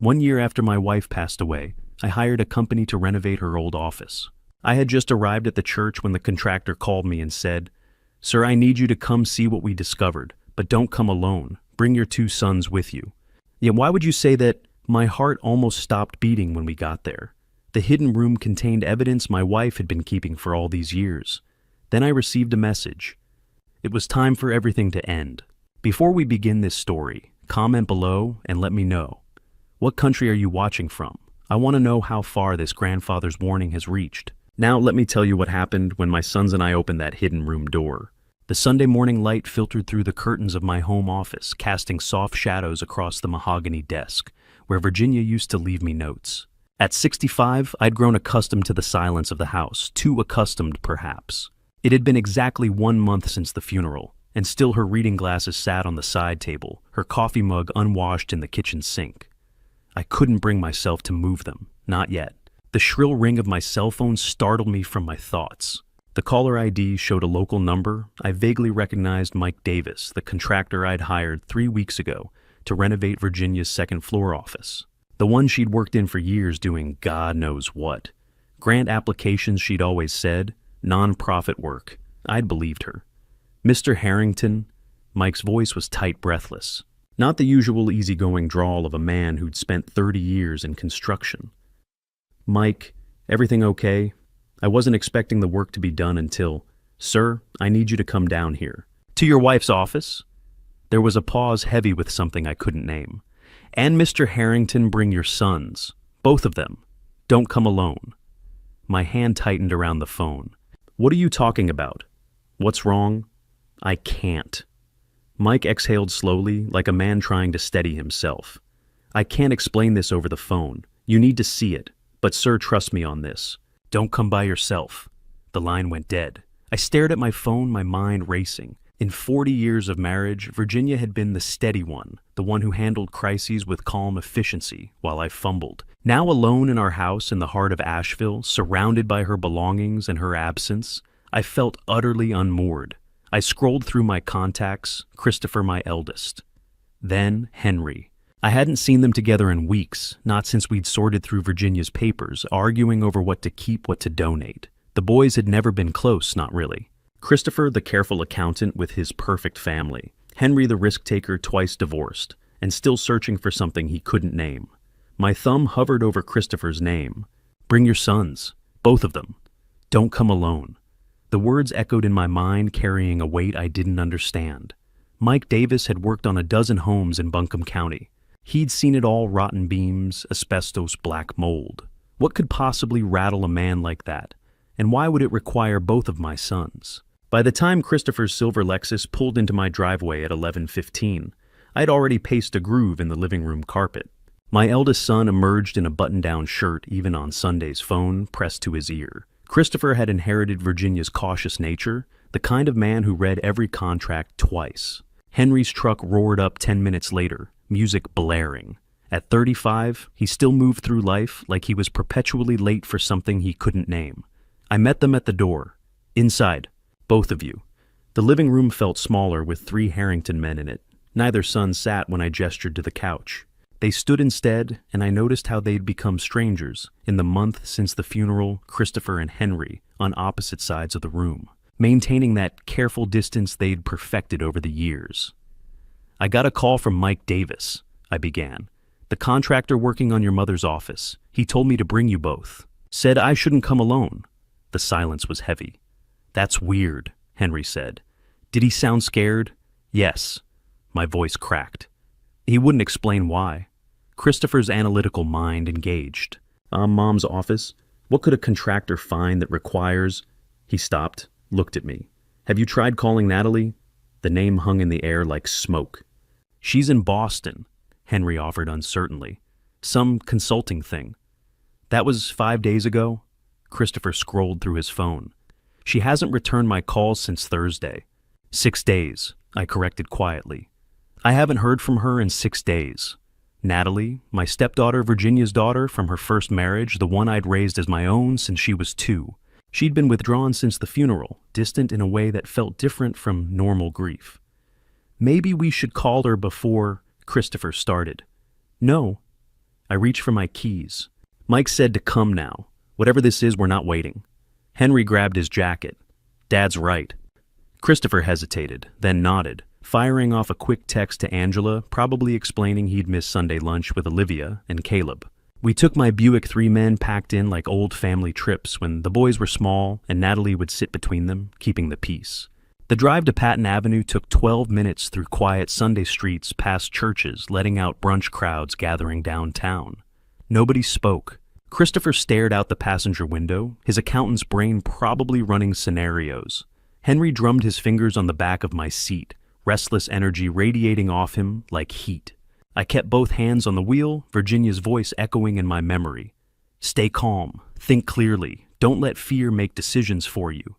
1 year after my wife passed away, I hired a company to renovate her old office. I had just arrived at the church when the contractor called me and said, "Sir, I need you to come see what we discovered, but don't come alone. Bring your 2 sons with you." Yet why would you say that? My heart almost stopped beating when we got there. The hidden room contained evidence my wife had been keeping for all these years. Then I received a message. It was time for everything to end. Before we begin this story, comment below and let me know. What country are you watching from? I want to know how far this grandfather's warning has reached. Now let me tell you what happened when my sons and I opened that hidden room door. The Sunday morning light filtered through the curtains of my home office, casting soft shadows across the mahogany desk, where Virginia used to leave me notes. At 65, I'd grown accustomed to the silence of the house, too accustomed perhaps. It had been exactly 1 month since the funeral, and still her reading glasses sat on the side table, her coffee mug unwashed in the kitchen sink. I couldn't bring myself to move them, not yet. The shrill ring of my cell phone startled me from my thoughts. The caller ID showed a local number. I vaguely recognized Mike Davis, the contractor I'd hired 3 weeks ago to renovate Virginia's second-floor office. The one she'd worked in for years doing God knows what. Grant applications, she'd always said, non-profit work. I'd believed her. "Mr. Harrington," Mike's voice was tight, breathless. Not the usual easygoing drawl of a man who'd spent 30 years in construction. "Mike, everything okay? I wasn't expecting the work to be done until, sir, I need you to come down here." "To your wife's office?" There was a pause heavy with something I couldn't name. "And Mr. Harrington, bring your sons. Both of them. Don't come alone." My hand tightened around the phone. "What are you talking about? What's wrong?" "I can't." Mike exhaled slowly, like a man trying to steady himself. "I can't explain this over the phone. You need to see it. But sir, trust me on this. Don't come by yourself." The line went dead. I stared at my phone, my mind racing. In 40 years of marriage, Virginia had been the steady one, the one who handled crises with calm efficiency while I fumbled. Now alone in our house in the heart of Asheville, surrounded by her belongings and her absence, I felt utterly unmoored. I scrolled through my contacts, Christopher my eldest. Then Henry. I hadn't seen them together in weeks, not since we'd sorted through Virginia's papers, arguing over what to keep, what to donate. The boys had never been close, not really. Christopher, the careful accountant with his perfect family. Henry, the risk-taker, twice divorced, and still searching for something he couldn't name. My thumb hovered over Christopher's name. "Bring your sons. Both of them. Don't come alone." The words echoed in my mind, carrying a weight I didn't understand. Mike Davis had worked on a dozen homes in Buncombe County. He'd seen it all: rotten beams, asbestos, black mold. What could possibly rattle a man like that? And why would it require both of my sons? By the time Christopher's silver Lexus pulled into my driveway at 11:15, I'd already paced a groove in the living room carpet. My eldest son emerged in a button-down shirt, even on Sunday's phone, pressed to his ear. Christopher had inherited Virginia's cautious nature, the kind of man who read every contract twice. Henry's truck roared up 10 minutes later, music blaring. At 35, he still moved through life like he was perpetually late for something he couldn't name. I met them at the door. "Inside. Both of you." The living room felt smaller with 3 Harrington men in it. Neither son sat when I gestured to the couch. They stood instead, and I noticed how they'd become strangers in the month since the funeral, Christopher and Henry on opposite sides of the room, maintaining that careful distance they'd perfected over the years. "I got a call from Mike Davis," I began. "The contractor working on your mother's office. He told me to bring you both. Said I shouldn't come alone." The silence was heavy. "That's weird," Henry said. "Did he sound scared?" "Yes." My voice cracked. He wouldn't explain why. Christopher's analytical mind engaged. Mom's office. What could a contractor find that requires—" He stopped, looked at me. "Have you tried calling Natalie?" The name hung in the air like smoke. "She's in Boston," Henry offered uncertainly. "Some consulting thing." "That was 5 days ago?" Christopher scrolled through his phone. "She hasn't returned my calls since Thursday." 6 days, I corrected quietly. "I haven't heard from her in 6 days. Natalie, my stepdaughter, Virginia's daughter from her first marriage, the one I'd raised as my own since she was 2. She'd been withdrawn since the funeral, distant in a way that felt different from normal grief. Maybe we should call her before," Christopher started. "No." I reached for my keys. Mike said to come now. Whatever this is, we're not waiting. Henry grabbed his jacket. Dad's right. Christopher hesitated, then nodded, firing off a quick text to Angela, probably explaining he'd missed Sunday lunch with Olivia and Caleb. We took my Buick 3 men packed in like old family trips when the boys were small and Natalie would sit between them, keeping the peace. The drive to Patton Avenue took 12 minutes through quiet Sunday streets past churches, letting out brunch crowds gathering downtown. Nobody spoke. Christopher stared out the passenger window, his accountant's brain probably running scenarios. Henry drummed his fingers on the back of my seat, restless energy radiating off him like heat. I kept both hands on the wheel, Virginia's voice echoing in my memory. Stay calm, think clearly, don't let fear make decisions for you.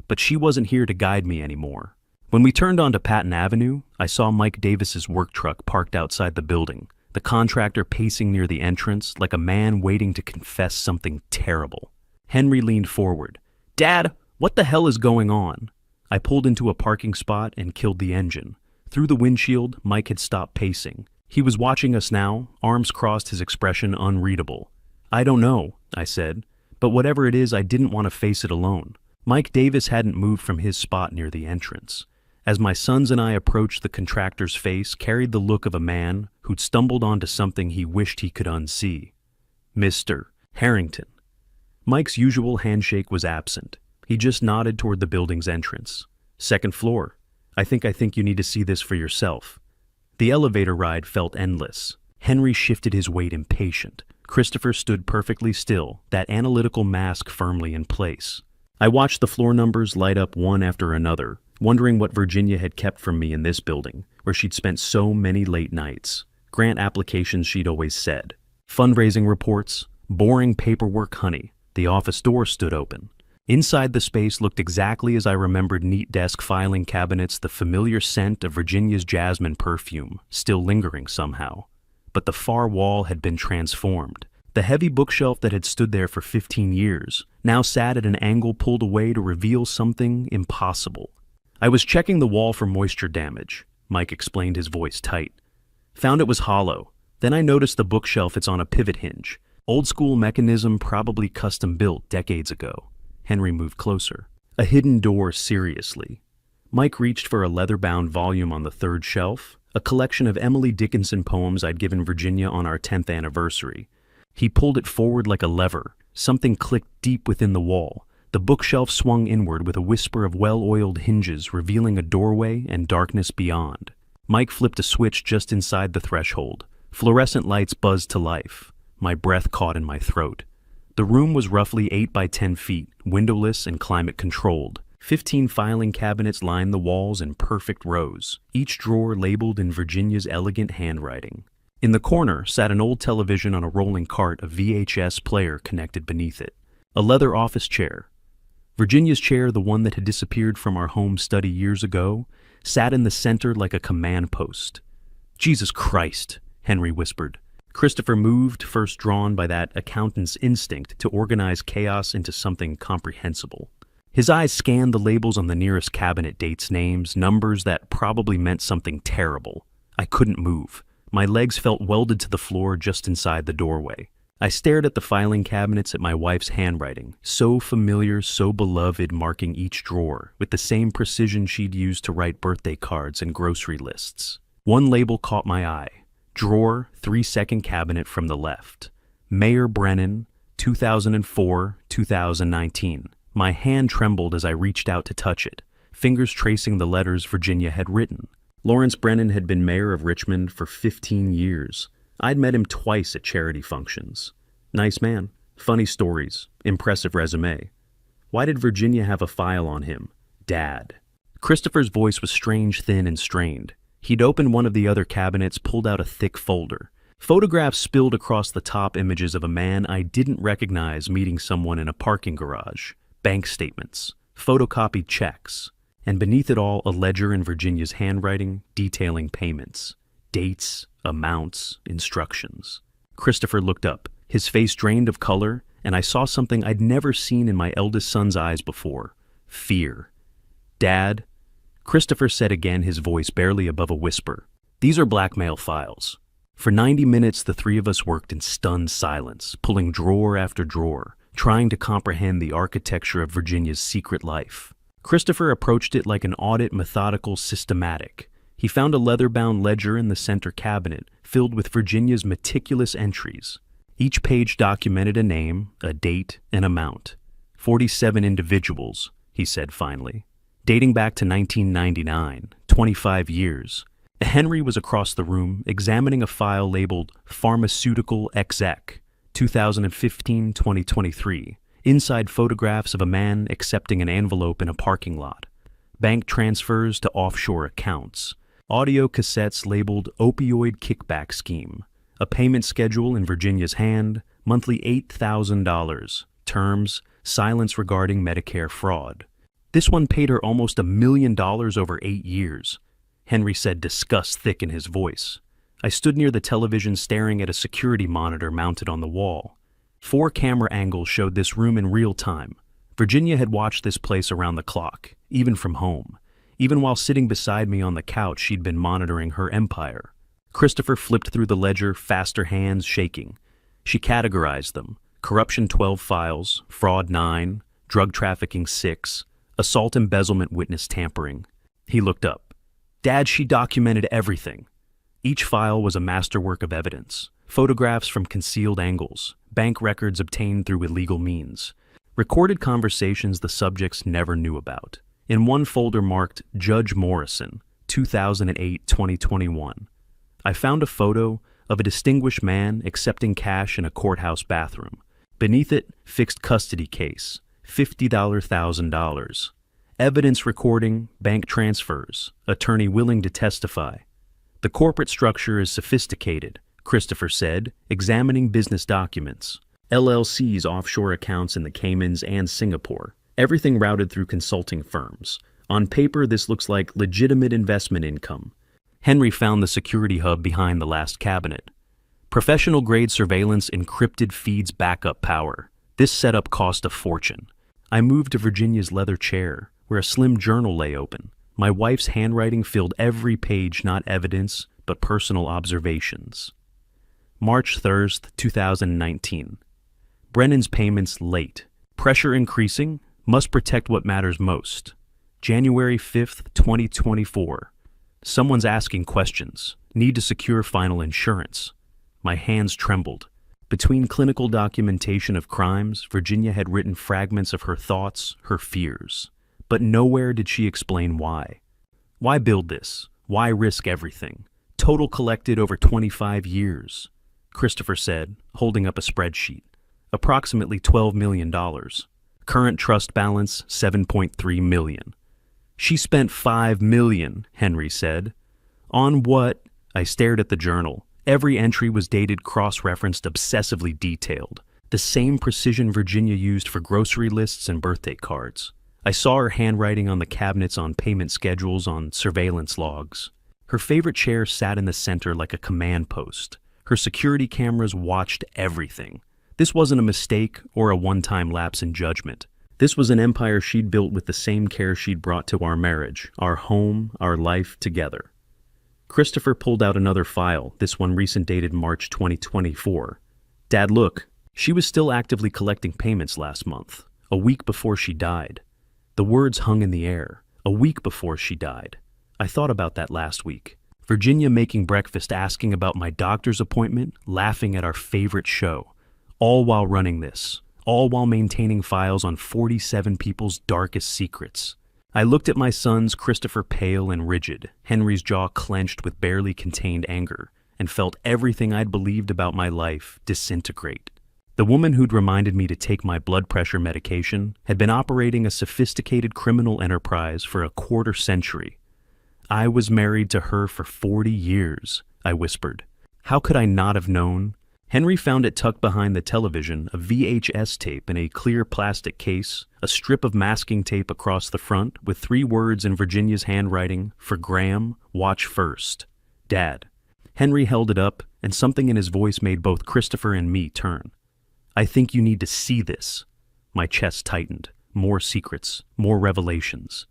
But she wasn't here to guide me anymore. When we turned onto Patton Avenue, I saw Mike Davis's work truck parked outside the building, the contractor pacing near the entrance like a man waiting to confess something terrible. Henry leaned forward. Dad, what the hell is going on? I pulled into a parking spot and killed the engine. Through the windshield, Mike had stopped pacing. He was watching us now, arms crossed, his expression unreadable. I don't know, I said, but whatever it is, I didn't want to face it alone. Mike Davis hadn't moved from his spot near the entrance. As my sons and I approached, the contractor's face carried the look of a man who'd stumbled onto something he wished he could unsee. Mr. Harrington. Mike's usual handshake was absent. He just nodded toward the building's entrance. Second floor. I think you need to see this for yourself. The elevator ride felt endless. Henry shifted his weight impatient. Christopher stood perfectly still, that analytical mask firmly in place. I watched the floor numbers light up one after another, wondering what Virginia had kept from me in this building, where she'd spent so many late nights. Grant applications she'd always said. Fundraising reports. Boring paperwork, honey. The office door stood open. Inside the space looked exactly as I remembered: neat desk, filing cabinets, the familiar scent of Virginia's jasmine perfume, still lingering somehow. But the far wall had been transformed. The heavy bookshelf that had stood there for 15 years now sat at an angle pulled away to reveal something impossible. I was checking the wall for moisture damage, Mike explained, his voice tight. Found it was hollow. Then I noticed the bookshelf, it's on a pivot hinge. Old school mechanism, probably custom built decades ago. Henry moved closer. A hidden door, seriously. Mike reached for a leather-bound volume on the third shelf, a collection of Emily Dickinson poems I'd given Virginia on our 10th anniversary. He pulled it forward like a lever. Something clicked deep within the wall. The bookshelf swung inward with a whisper of well-oiled hinges, revealing a doorway and darkness beyond. Mike flipped a switch just inside the threshold. Fluorescent lights buzzed to life. My breath caught in my throat. The room was roughly 8 by 10 feet, windowless and climate-controlled. 15 filing cabinets lined the walls in perfect rows, each drawer labeled in Virginia's elegant handwriting. In the corner sat an old television on a rolling cart, a VHS player connected beneath it. A leather office chair. Virginia's chair, the one that had disappeared from our home study years ago, sat in the center like a command post. Jesus Christ, Henry whispered. Christopher moved, first drawn by that accountant's instinct to organize chaos into something comprehensible. His eyes scanned the labels on the nearest cabinet, dates, names, numbers that probably meant something terrible. I couldn't move. My legs felt welded to the floor just inside the doorway. I stared at the filing cabinets, at my wife's handwriting, so familiar, so beloved, marking each drawer with the same precision she'd used to write birthday cards and grocery lists. One label caught my eye. Drawer, 3-second cabinet from the left. Mayor Brennan, 2004-2019. My hand trembled as I reached out to touch it, fingers tracing the letters Virginia had written. Lawrence Brennan had been mayor of Richmond for 15 years. I'd met him twice at charity functions. Nice man, funny stories, impressive resume. Why did Virginia have a file on him? Dad. Christopher's voice was strange, thin, and strained. He'd opened one of the other cabinets, pulled out a thick folder. Photographs spilled across the top, images of a man I didn't recognize meeting someone in a parking garage. Bank statements, photocopied checks, and beneath it all, a ledger in Virginia's handwriting detailing payments, dates, amounts, instructions. Christopher looked up, his face drained of color, and I saw something I'd never seen in my eldest son's eyes before: fear. Dad, Christopher said again, his voice barely above a whisper, these are blackmail files. For 90 minutes, the three of us worked in stunned silence, pulling drawer after drawer, trying to comprehend the architecture of Virginia's secret life. Christopher approached it like an audit, methodical, systematic. He found a leather-bound ledger in the center cabinet, filled with Virginia's meticulous entries. Each page documented a name, a date, an amount. 47 individuals, he said finally. Dating back to 1999, 25 years. Henry was across the room, examining a file labeled Pharmaceutical Exec, 2015-2023. Inside photographs of a man accepting an envelope in a parking lot. Bank transfers to offshore accounts. Audio cassettes labeled Opioid Kickback Scheme. A payment schedule in Virginia's hand, monthly $8,000. Terms, silence regarding Medicare fraud. This one paid her almost $1 million over 8 years. Henry said, disgust thick in his voice. I stood near the television staring at a security monitor mounted on the wall. 4 camera angles showed this room in real time. Virginia had watched this place around the clock, even from home. Even while sitting beside me on the couch, she'd been monitoring her empire. Christopher flipped through the ledger, faster hands shaking. She categorized them. Corruption 12 files, fraud 9, drug trafficking 6, assault embezzlement witness tampering. He looked up. Dad, she documented everything. Each file was a masterwork of evidence. Photographs from concealed angles, bank records obtained through illegal means, recorded conversations the subjects never knew about. In one folder marked Judge Morrison, 2008-2021, I found a photo of a distinguished man accepting cash in a courthouse bathroom. Beneath it, fixed custody case, $50,000. Evidence recording, bank transfers, attorney willing to testify. The corporate structure is sophisticated, Christopher said, examining business documents. LLCs, offshore accounts in the Caymans and Singapore. Everything routed through consulting firms. On paper, this looks like legitimate investment income. Henry found the security hub behind the last cabinet. Professional-grade surveillance encrypted feeds backup power. This setup cost a fortune. I moved to Virginia's leather chair, where a slim journal lay open. My wife's handwriting filled every page, not evidence, but personal observations. March 3rd, 2019. Brennan's payments late. Pressure increasing. Must protect what matters most. January 5th, 2024. Someone's asking questions. Need to secure final insurance. My hands trembled. Between clinical documentation of crimes, Virginia had written fragments of her thoughts, her fears. But nowhere did she explain why. Why build this? Why risk everything? Total collected over 25 years. Christopher said, holding up a spreadsheet. Approximately $12 million. Current trust balance, $7.3 million. She spent $5 million, Henry said. On what? I stared at the journal. Every entry was dated, cross-referenced, obsessively detailed. The same precision Virginia used for grocery lists and birthday cards. I saw her handwriting on the cabinets, on payment schedules, on surveillance logs. Her favorite chair sat in the center like a command post. Her security cameras watched everything. This wasn't a mistake or a one-time lapse in judgment. This was an empire she'd built with the same care she'd brought to our marriage, our home, our life together. Christopher pulled out another file, this one recent, dated March 2024. Dad, look. She was still actively collecting payments last month, a week before she died. The words hung in the air, a week before she died. I thought about that last week. Virginia making breakfast, asking about my doctor's appointment, laughing at our favorite show. All while running this. All while maintaining files on 47 people's darkest secrets. I looked at my sons, Christopher pale and rigid, Henry's jaw clenched with barely contained anger, and felt everything I'd believed about my life disintegrate. The woman who'd reminded me to take my blood pressure medication had been operating a sophisticated criminal enterprise for a quarter century. I was married to her for 40 years, I whispered. How could I not have known? Henry found it tucked behind the television, a VHS tape in a clear plastic case, a strip of masking tape across the front with 3 words in Virginia's handwriting, for Graham, watch first. Dad. Henry held it up, and something in his voice made both Christopher and me turn. I think you need to see this. My chest tightened. More secrets, more revelations.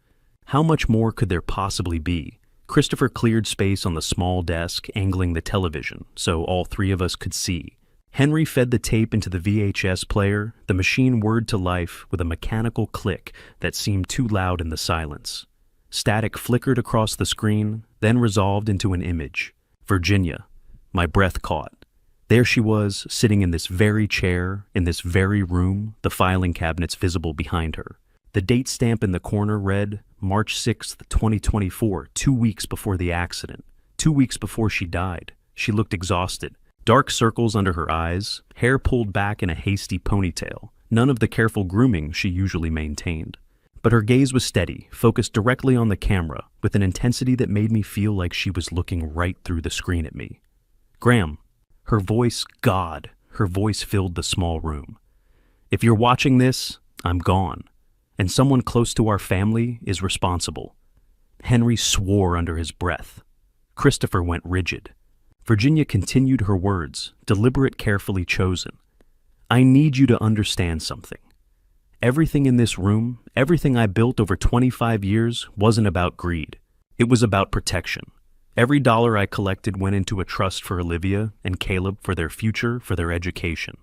How much more could there possibly be? Christopher cleared space on the small desk, angling the television so all three of us could see. Henry fed the tape into the VHS player, the machine whirred to life with a mechanical click that seemed too loud in the silence. Static flickered across the screen, then resolved into an image. Virginia. My breath caught. There she was, sitting in this very chair, in this very room, the filing cabinets visible behind her. The date stamp in the corner read, March 6th, 2024, 2 weeks before the accident. 2 weeks before she died. She looked exhausted. Dark circles under her eyes, hair pulled back in a hasty ponytail, none of the careful grooming she usually maintained. But her gaze was steady, focused directly on the camera, with an intensity that made me feel like she was looking right through the screen at me. Graham. Her voice, God, her voice filled the small room. If you're watching this, I'm gone, and someone close to our family is responsible. Henry swore under his breath. Christopher went rigid. Virginia continued her words, deliberate, carefully chosen. I need you to understand something. Everything in this room, everything I built over 25 years, wasn't about greed. It was about protection. Every dollar I collected went into a trust for Olivia and Caleb for their future, for their education.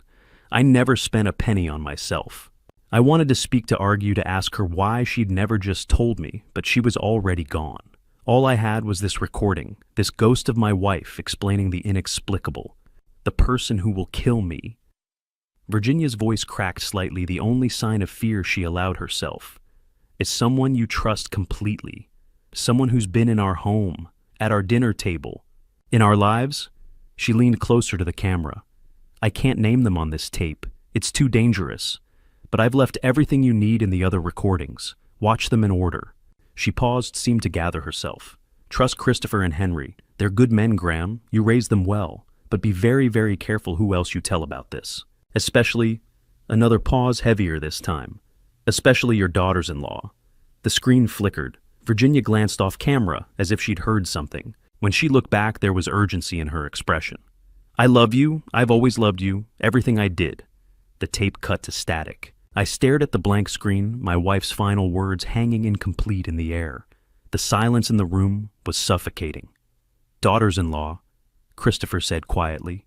I never spent a penny on myself. I wanted to speak to argue to ask her why she'd never just told me, but she was already gone. All I had was this recording, this ghost of my wife explaining the inexplicable, the person who will kill me. Virginia's voice cracked slightly, the only sign of fear she allowed herself. It's someone you trust completely, someone who's been in our home, at our dinner table, in our lives. She leaned closer to the camera. I can't name them on this tape. It's too dangerous. But I've left everything you need in the other recordings. Watch them in order. She paused, seemed to gather herself. Trust Christopher and Henry. They're good men, Graham. You raised them well. But be very, very careful who else you tell about this. Especially, another pause, heavier this time. Especially your daughters-in-law. The screen flickered. Virginia glanced off camera, as if she'd heard something. When she looked back, there was urgency in her expression. I love you. I've always loved you. Everything I did. The tape cut to static. I stared at the blank screen, my wife's final words hanging incomplete in the air. The silence in the room was suffocating. Daughters-in-law, Christopher said quietly.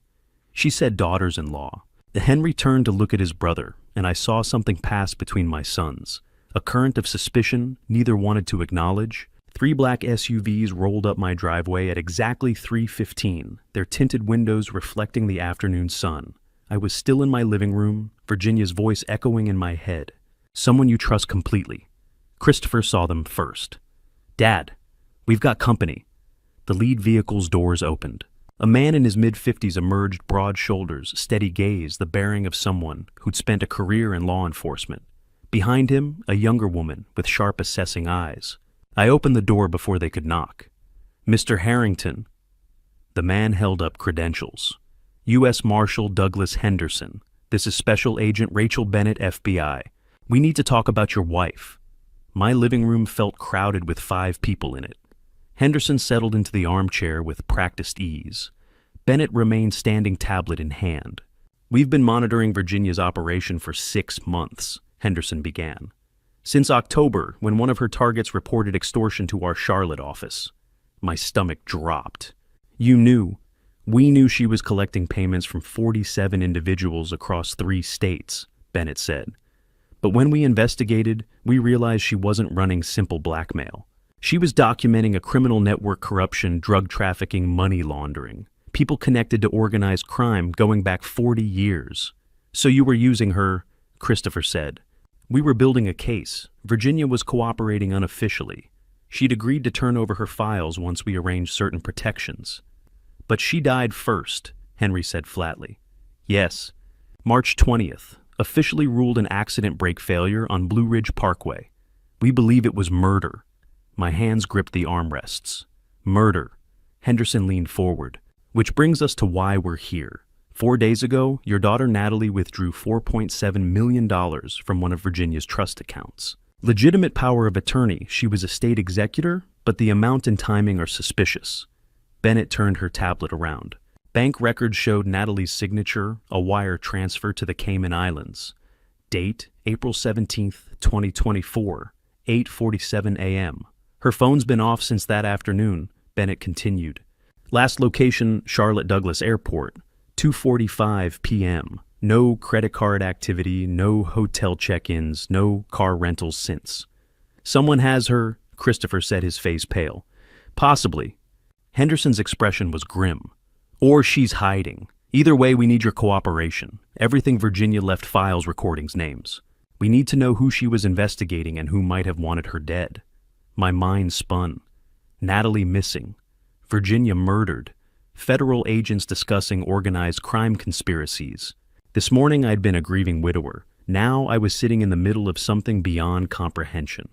She said daughters-in-law. Henry turned to look at his brother, and I saw something pass between my sons. A current of suspicion neither wanted to acknowledge. 3 black SUVs rolled up my driveway at exactly 3:15, their tinted windows reflecting the afternoon sun. I was still in my living room, Virginia's voice echoing in my head. Someone you trust completely. Christopher saw them first. Dad, we've got company. The lead vehicle's doors opened. A man in his mid-50s emerged, broad shoulders, steady gaze, the bearing of someone who'd spent a career in law enforcement. Behind him, a younger woman with sharp, assessing eyes. I opened the door before they could knock. Mr. Harrington. The man held up credentials. U.S. Marshal Douglas Henderson. This is Special Agent Rachel Bennett, FBI. We need to talk about your wife. My living room felt crowded with 5 people in it. Henderson settled into the armchair with practiced ease. Bennett remained standing, tablet in hand. We've been monitoring Virginia's operation for 6 months, Henderson began. Since October, when one of her targets reported extortion to our Charlotte office. My stomach dropped. We knew she was collecting payments from 47 individuals across 3 states, Bennett said. But when we investigated, we realized she wasn't running simple blackmail. She was documenting a criminal network, corruption, drug trafficking, money laundering. People connected to organized crime going back 40 years. So you were using her, Christopher said. We were building a case. Virginia was cooperating unofficially. She'd agreed to turn over her files once we arranged certain protections. But she died first, Henry said flatly. Yes. March 20th, officially ruled an accident brake failure on Blue Ridge Parkway. We believe it was murder. My hands gripped the armrests. Murder. Henderson leaned forward. Which brings us to why we're here. 4 days ago, your daughter Natalie withdrew $4.7 million from one of Virginia's trust accounts. Legitimate power of attorney, she was a state executor, but the amount and timing are suspicious. Bennett turned her tablet around. Bank records showed Natalie's signature, a wire transfer to the Cayman Islands. Date, April 17th, 2024, 8:47 a.m. Her phone's been off since that afternoon, Bennett continued. Last location, Charlotte Douglas Airport, 2:45 p.m. No credit card activity, no hotel check-ins, no car rentals since. Someone has her, Christopher said, his face pale. Possibly. Henderson's expression was grim. Or she's hiding. Either way, we need your cooperation. Everything Virginia left files recordings names. We need to know who she was investigating and who might have wanted her dead. My mind spun. Natalie missing. Virginia murdered. Federal agents discussing organized crime conspiracies. This morning I'd been a grieving widower. Now I was sitting in the middle of something beyond comprehension.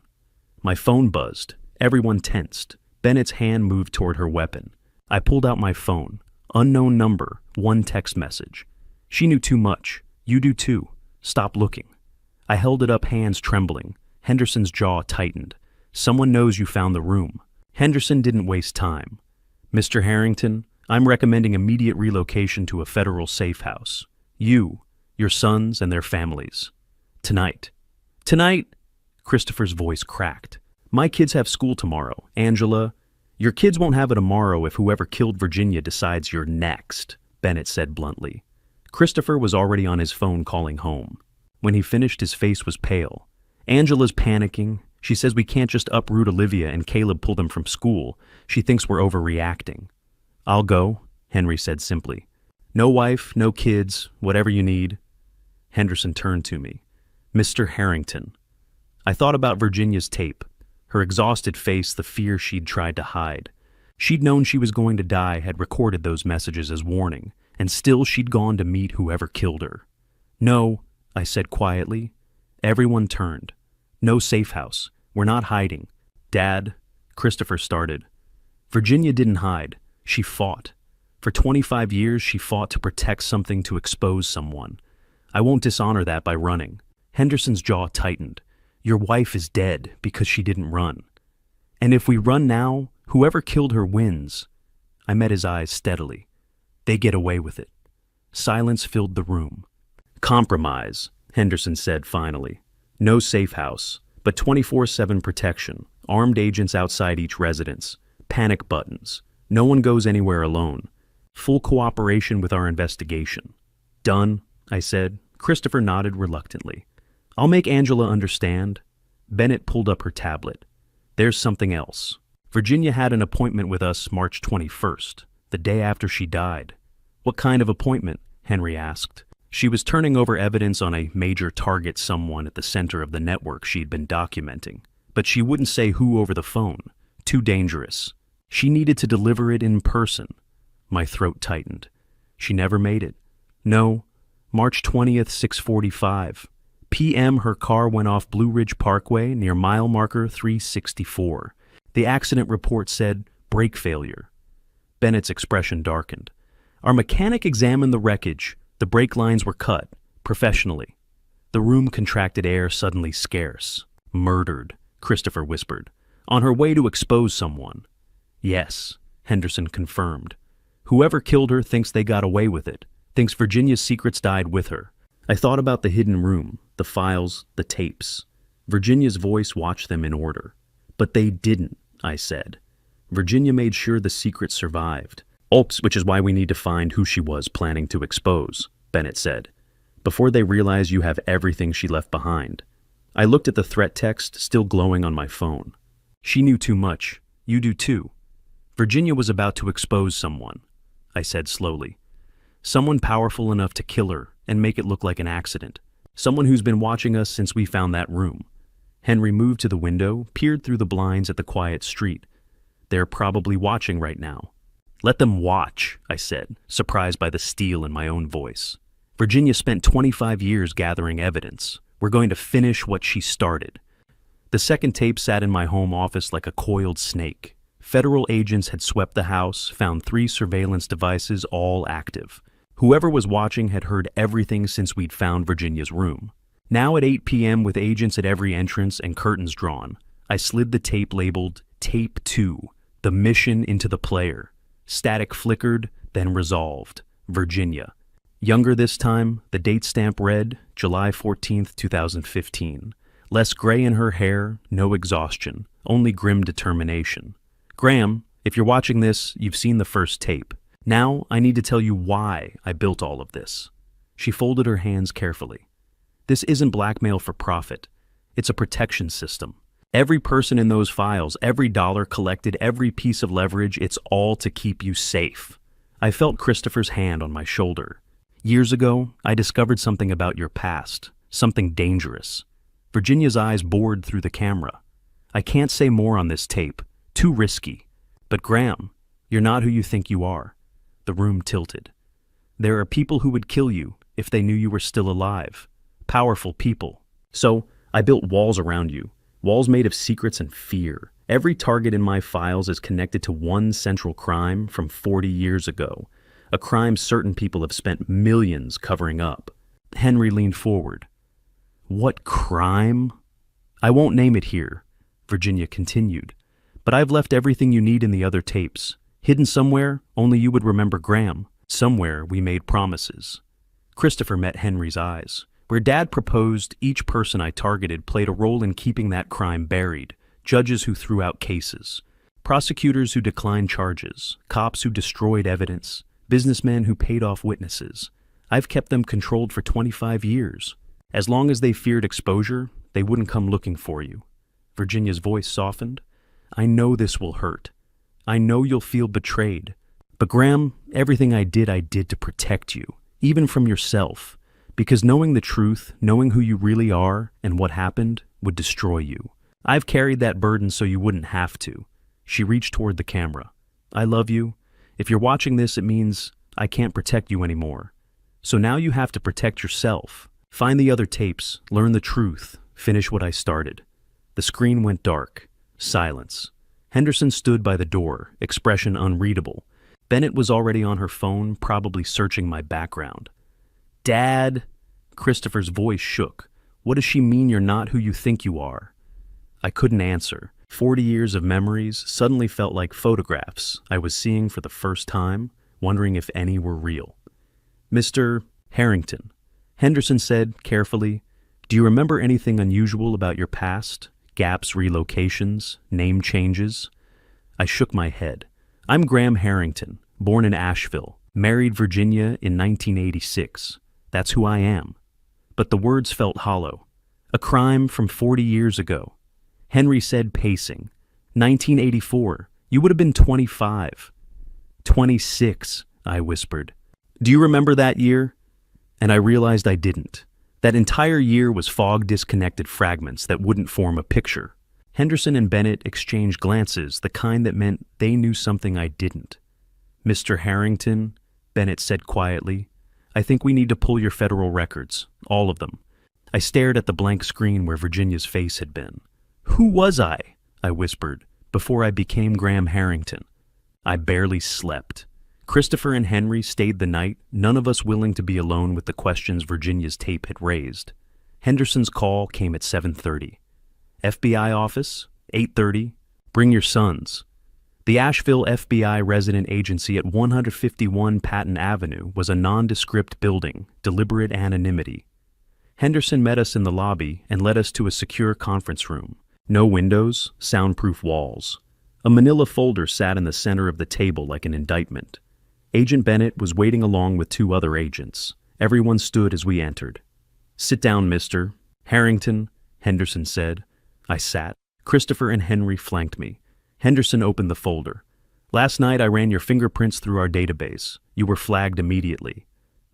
My phone buzzed. Everyone tensed. Bennett's hand moved toward her weapon. I pulled out my phone. Unknown number, one text message. She knew too much. You do too. Stop looking. I held it up, hands trembling. Henderson's jaw tightened. Someone knows you found the room. Henderson didn't waste time. Mr. Harrington, I'm recommending immediate relocation to a federal safe house. You, your sons, and their families. Tonight. Tonight? Christopher's voice cracked. My kids have school tomorrow. Angela, your kids won't have it tomorrow if whoever killed Virginia decides you're next, Bennett said bluntly. Christopher was already on his phone calling home. When he finished, his face was pale. Angela's panicking. She says we can't just uproot Olivia and Caleb pull them from school. She thinks we're overreacting. I'll go, Henry said simply. No wife, no kids, whatever you need. Henderson turned to me. Mr. Harrington. I thought about Virginia's tape. Her exhausted face, the fear she'd tried to hide. She'd known she was going to die, had recorded those messages as warning, and still she'd gone to meet whoever killed her. No, I said quietly. Everyone turned. No safe house. We're not hiding. Dad, Christopher started. Virginia didn't hide. She fought. For 25 years, she fought to protect something, to expose someone. I won't dishonor that by running. Henderson's jaw tightened. Your wife is dead because she didn't run. And if we run now, whoever killed her wins. I met his eyes steadily. They get away with it. Silence filled the room. Compromise, Henderson said finally. No safe house, but 24/7 protection, armed agents outside each residence, panic buttons. No one goes anywhere alone. Full cooperation with our investigation. Done, I said. Christopher nodded reluctantly. I'll make Angela understand. Bennett pulled up her tablet. There's something else. Virginia had an appointment with us March 21st, the day after she died. What kind of appointment? Henry asked. She was turning over evidence on a major target, someone at the center of the network she'd been documenting. But she wouldn't say who over the phone. Too dangerous. She needed to deliver it in person. My throat tightened. She never made it. No. March 20th, 6:45 p.m. her car went off Blue Ridge Parkway near mile marker 364. The accident report said brake failure. Bennett's expression darkened. Our mechanic examined the wreckage. The brake lines were cut, professionally. The room contracted, air suddenly scarce. Murdered, Christopher whispered. On her way to expose someone. Yes, Henderson confirmed. Whoever killed her thinks they got away with it, thinks Virginia's secrets died with her. I thought about the hidden room, the files, the tapes. Virginia's voice watched them in order. But they didn't, I said. Virginia made sure the secret survived. Oops, which is why we need to find who she was planning to expose, Bennett said. Before they realize you have everything she left behind. I looked at the threat text still glowing on my phone. She knew too much. You do too. Virginia was about to expose someone, I said slowly. Someone powerful enough to kill her and make it look like an accident. Someone who's been watching us since we found that room. Henry moved to the window, peered through the blinds at the quiet street. They're probably watching right now. Let them watch, I said, surprised by the steel in my own voice. Virginia spent 25 years gathering evidence. We're going to finish what she started. The second tape sat in my home office like a coiled snake. Federal agents had swept the house, found 3 surveillance devices, all active. Whoever was watching had heard everything since we'd found Virginia's room. Now at 8 p.m. with agents at every entrance and curtains drawn, I slid the tape labeled Tape 2, the mission into the player. Static flickered, then resolved. Virginia. Younger this time, the date stamp read July 14th, 2015. Less gray in her hair, no exhaustion, only grim determination. Graham, if you're watching this, you've seen the first tape. Now I need to tell you why I built all of this. She folded her hands carefully. This isn't blackmail for profit. It's a protection system. Every person in those files, every dollar collected, every piece of leverage, it's all to keep you safe. I felt Christopher's hand on my shoulder. Years ago, I discovered something about your past, something dangerous. Virginia's eyes bored through the camera. I can't say more on this tape. Too risky. But Graham, you're not who you think you are. The room tilted. There are people who would kill you if they knew you were still alive. Powerful people. So, I built walls around you. Walls made of secrets and fear. Every target in my files is connected to one central crime from 40 years ago. A crime certain people have spent millions covering up. Henry leaned forward. What crime? I won't name it here, Virginia continued. But I've left everything you need in the other tapes. Hidden somewhere, only you would remember Graham. Somewhere we made promises. Christopher met Henry's eyes. Where Dad proposed, each person I targeted played a role in keeping that crime buried. Judges who threw out cases. Prosecutors who declined charges. Cops who destroyed evidence. Businessmen who paid off witnesses. I've kept them controlled for 25 years. As long as they feared exposure, they wouldn't come looking for you. Virginia's voice softened. I know this will hurt. I know you'll feel betrayed. But Graham, everything I did to protect you, even from yourself. Because knowing the truth, knowing who you really are and what happened, would destroy you. I've carried that burden so you wouldn't have to. She reached toward the camera. I love you. If you're watching this, it means I can't protect you anymore. So now you have to protect yourself. Find the other tapes, learn the truth, finish what I started. The screen went dark. Silence. Henderson stood by the door, expression unreadable. Bennett was already on her phone, probably searching my background. Dad! Christopher's voice shook. What does she mean you're not who you think you are? I couldn't answer. 40 years of memories suddenly felt like photographs I was seeing for the first time, wondering if any were real. Mr. Harrington, Henderson said carefully, do you remember anything unusual about your past? Gaps, relocations, name changes? I shook my head. I'm Graham Harrington, born in Asheville, married Virginia in 1986. That's who I am. But the words felt hollow. A crime from 40 years ago. Henry said, pacing. 1984. You would have been 25. 26, I whispered. Do you remember that year? And I realized I didn't. That entire year was fog-disconnected fragments that wouldn't form a picture. Henderson and Bennett exchanged glances, the kind that meant they knew something I didn't. Mr. Harrington, Bennett said quietly, I think we need to pull your federal records, all of them. I stared at the blank screen where Virginia's face had been. Who was I whispered, before I became Graham Harrington. I barely slept. Christopher and Henry stayed the night, none of us willing to be alone with the questions Virginia's tape had raised. Henderson's call came at 7:30. FBI office, 8:30. Bring your sons. The Asheville FBI resident agency at 151 Patton Avenue was a nondescript building, deliberate anonymity. Henderson met us in the lobby and led us to a secure conference room. No windows, soundproof walls. A manila folder sat in the center of the table like an indictment. Agent Bennett was waiting along with 2 other agents. Everyone stood as we entered. Sit down, Mr. Harrington, Henderson said. I sat. Christopher and Henry flanked me. Henderson opened the folder. Last night I ran your fingerprints through our database. You were flagged immediately.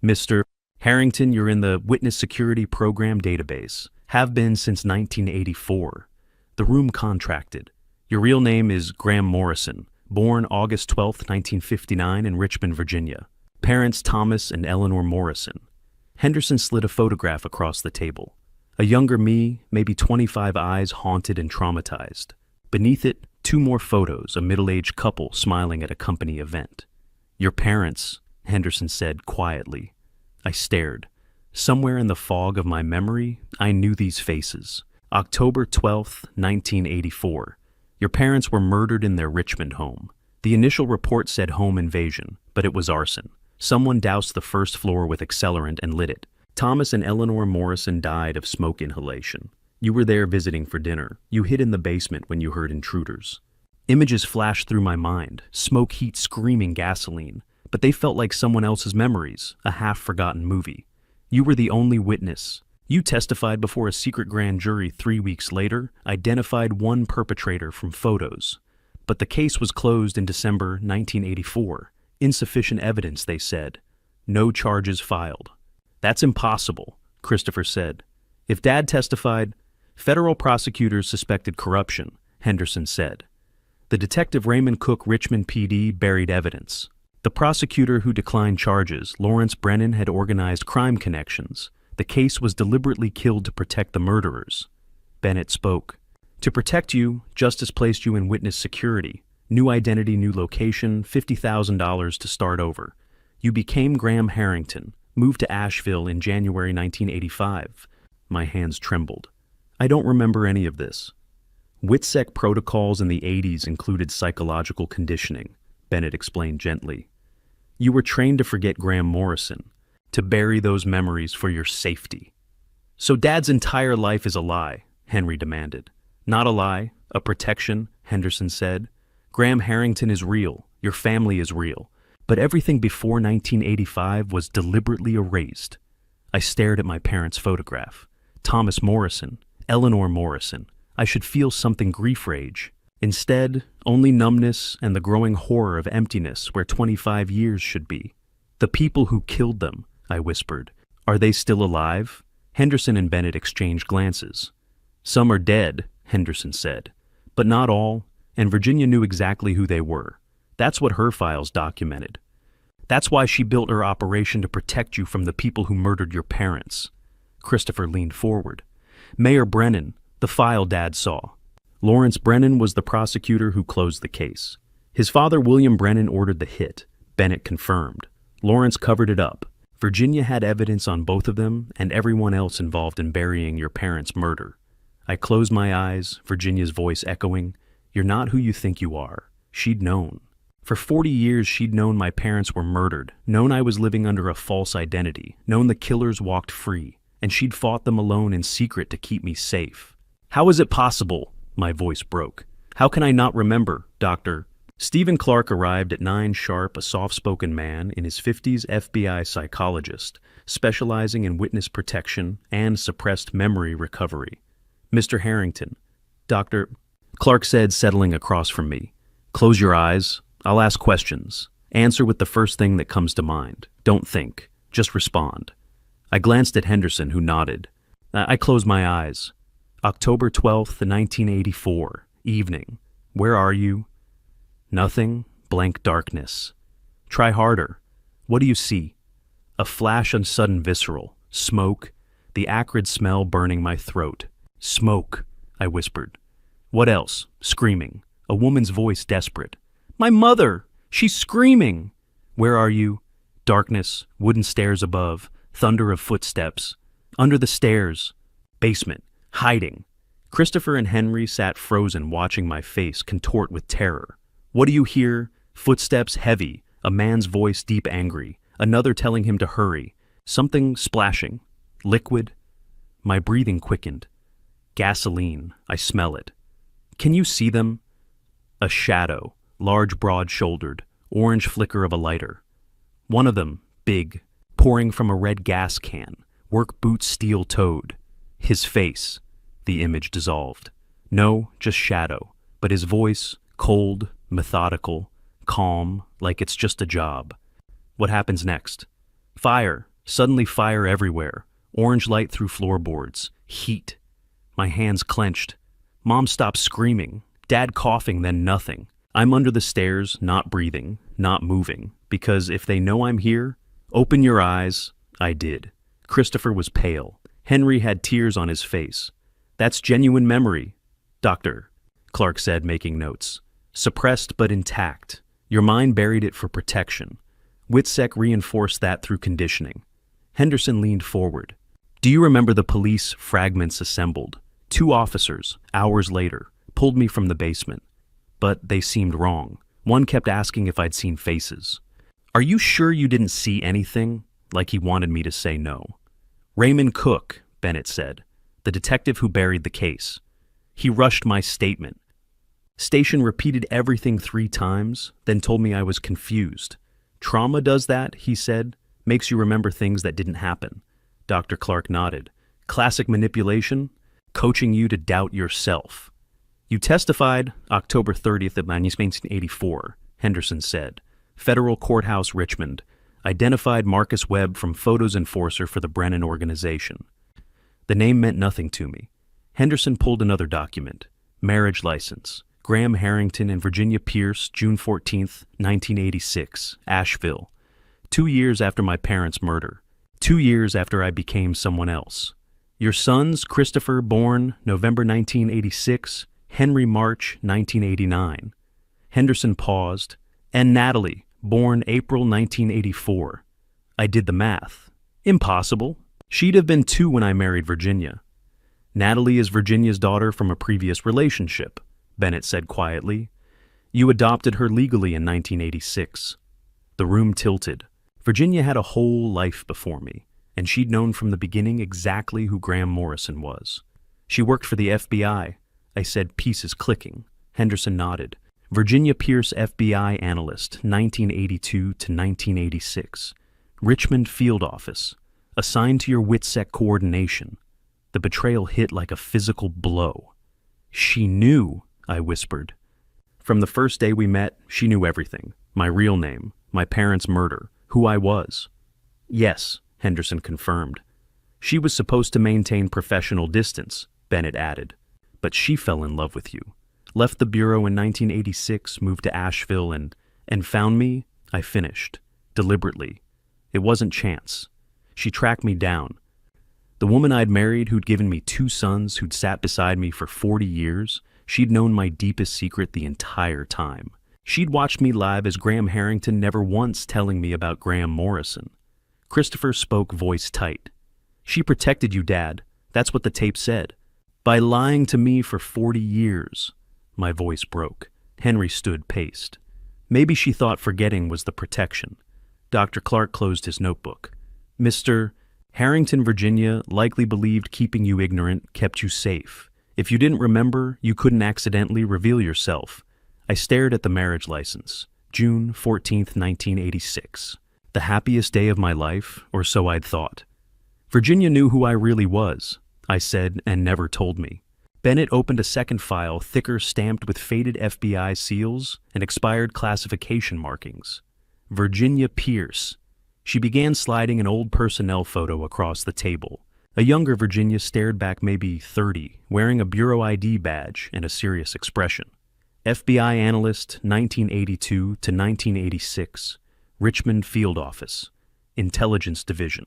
Mr. Harrington, you're in the Witness Security Program database. Have been since 1984. The room contracted. Your real name is Graham Morrison, born August 12, 1959 in Richmond, Virginia. Parents Thomas and Eleanor Morrison. Henderson slid a photograph across the table. A younger me, maybe 25, eyes haunted and traumatized. Beneath it, 2 more photos, a middle-aged couple smiling at a company event. Your parents, Henderson said quietly. I stared. Somewhere in the fog of my memory, I knew these faces. October 12, 1984. Your parents were murdered in their Richmond home. The initial report said home invasion, but it was arson. Someone doused the first floor with accelerant and lit it. Thomas and Eleanor Morrison died of smoke inhalation. You were there visiting for dinner. You hid in the basement when you heard intruders. Images flashed through my mind, smoke, heat, screaming gasoline, but they felt like someone else's memories, a half-forgotten movie. You were the only witness. You testified before a secret grand jury 3 weeks later, identified one perpetrator from photos. But the case was closed in December 1984. Insufficient evidence, they said. No charges filed. That's impossible, Christopher said. If Dad testified, federal prosecutors suspected corruption, Henderson said. The detective Raymond Cook, Richmond PD, buried evidence. The prosecutor who declined charges, Lawrence Brennan, had organized crime connections. The case was deliberately killed to protect the murderers. Bennett spoke. To protect you, justice placed you in witness security. New identity, new location, $50,000 to start over. You became Graham Harrington, moved to Asheville in January 1985. My hands trembled. I don't remember any of this. WITSEC protocols in the 80s included psychological conditioning, Bennett explained gently. You were trained to forget Graham Morrison, to bury those memories for your safety. So Dad's entire life is a lie, Henry demanded. Not a lie, a protection, Henderson said. Graham Harrington is real, your family is real, but everything before 1985 was deliberately erased. I stared at my parents' photograph. Thomas Morrison, Eleanor Morrison. I should feel something grief rage. Instead, only numbness and the growing horror of emptiness where 25 years should be. The people who killed them, I whispered. Are they still alive? Henderson and Bennett exchanged glances. Some are dead, Henderson said, but not all, and Virginia knew exactly who they were. That's what her files documented. That's why she built her operation to protect you from the people who murdered your parents. Christopher leaned forward. Mayor Brennan, the file Dad saw. Lawrence Brennan was the prosecutor who closed the case. His father, William Brennan, ordered the hit. Bennett confirmed. Lawrence covered it up. Virginia had evidence on both of them and everyone else involved in burying your parents' murder. I closed my eyes, Virginia's voice echoing. You're not who you think you are. She'd known. For 40 years, she'd known my parents were murdered, known I was living under a false identity, known the killers walked free, and she'd fought them alone in secret to keep me safe. How is it possible? My voice broke. How can I not remember, Dr. Stephen Clark arrived at 9 sharp, a soft-spoken man in his 50s FBI psychologist, specializing in witness protection and suppressed memory recovery. Mr. Harrington, Dr. Clark said, settling across from me. Close your eyes. I'll ask questions. Answer with the first thing that comes to mind. Don't think. Just respond. I glanced at Henderson, who nodded. I closed my eyes. October 12th, 1984, evening. Where are you? Nothing. Blank darkness. Try harder. What do you see? A flash and sudden visceral. Smoke. The acrid smell burning my throat. Smoke, I whispered. What else? Screaming. A woman's voice desperate. My mother! She's screaming! Where are you? Darkness, wooden stairs above, thunder of footsteps. Under the stairs. Basement. Hiding. Christopher and Henry sat frozen, watching my face contort with terror. What do you hear? Footsteps heavy, a man's voice deep angry, another telling him to hurry. Something splashing. Liquid. My breathing quickened. Gasoline. I smell it. Can you see them? A shadow, large, broad-shouldered, orange flicker of a lighter. One of them, big, pouring from a red gas can, work boots steel-toed. His face. The image dissolved. No, just shadow, but his voice, cold, methodical, calm, like it's just a job. What happens next? Fire. Suddenly fire everywhere. Orange light through floorboards. Heat. My hands clenched. Mom stopped screaming. Dad coughing, then nothing. I'm under the stairs, not breathing, not moving, because if they know I'm here, open your eyes. I did. Christopher was pale. Henry had tears on his face. That's genuine memory, Doctor, Clark said, making notes. Suppressed but intact. Your mind buried it for protection. WITSEC reinforced that through conditioning. Henderson leaned forward. Do you remember the police fragments assembled? 2 officers, hours later, pulled me from the basement. But they seemed wrong. One kept asking if I'd seen faces. Are you sure you didn't see anything? Like he wanted me to say no. Raymond Cook, Bennett said. the detective who buried the case. He rushed my statement. Station repeated everything 3 times, then told me I was confused. Trauma does that, he said. Makes you remember things that didn't happen. Dr. Clark nodded. Classic manipulation? Coaching you to doubt yourself. You testified October 30th of 1984, Henderson said. Federal Courthouse, Richmond. Identified Marcus Webb from photos enforcer for the Brennan organization. The name meant nothing to me. Henderson pulled another document. Marriage license. Graham Harrington and Virginia Pierce, June 14th, 1986, Asheville. 2 years after my parents' murder. 2 years after I became someone else. Your sons, Christopher, born November 1986, Henry March 1989. Henderson paused. And Natalie, born April 1984. I did the math. Impossible. She'd have been 2 when I married Virginia. Natalie is Virginia's daughter from a previous relationship, Bennett said quietly. You adopted her legally in 1986. The room tilted. Virginia had a whole life before me, and she'd known from the beginning exactly who Graham Morrison was. She worked for the FBI. I said, pieces clicking. Henderson nodded. Virginia Pierce, FBI analyst, 1982 to 1986. Richmond Field Office. Assigned to your WITSEC coordination. The betrayal hit like a physical blow. She knew, I whispered. From the first day we met, she knew everything. My real name, my parents' murder, who I was. Yes, Henderson confirmed. She was supposed to maintain professional distance, Bennett added. But she fell in love with you. Left the bureau in 1986, moved to Asheville, and found me. I finished. Deliberately. It wasn't chance. She tracked me down. The woman I'd married, who'd given me 2 sons, who'd sat beside me for 40 years, she'd known my deepest secret the entire time. She'd watched me live as Graham Harrington, never once telling me about Graham Morrison. Christopher spoke voice tight. She protected you, Dad. That's what the tape said. By lying to me for 40 years. My voice broke. Henry stood paced. Maybe she thought forgetting was the protection. Dr. Clark closed his notebook. Mr. Harrington, Virginia likely believed keeping you ignorant kept you safe. If you didn't remember, you couldn't accidentally reveal yourself. I stared at the marriage license. June 14th, 1986. The happiest day of my life, or so I'd thought. Virginia knew who I really was, I said, and never told me. Bennett opened a second file, thicker, stamped with faded FBI seals and expired classification markings. Virginia Pierce. She began sliding an old personnel photo across the table. A younger Virginia stared back, maybe 30, wearing a Bureau ID badge and a serious expression. FBI analyst, 1982 to 1986, Richmond Field Office, Intelligence Division.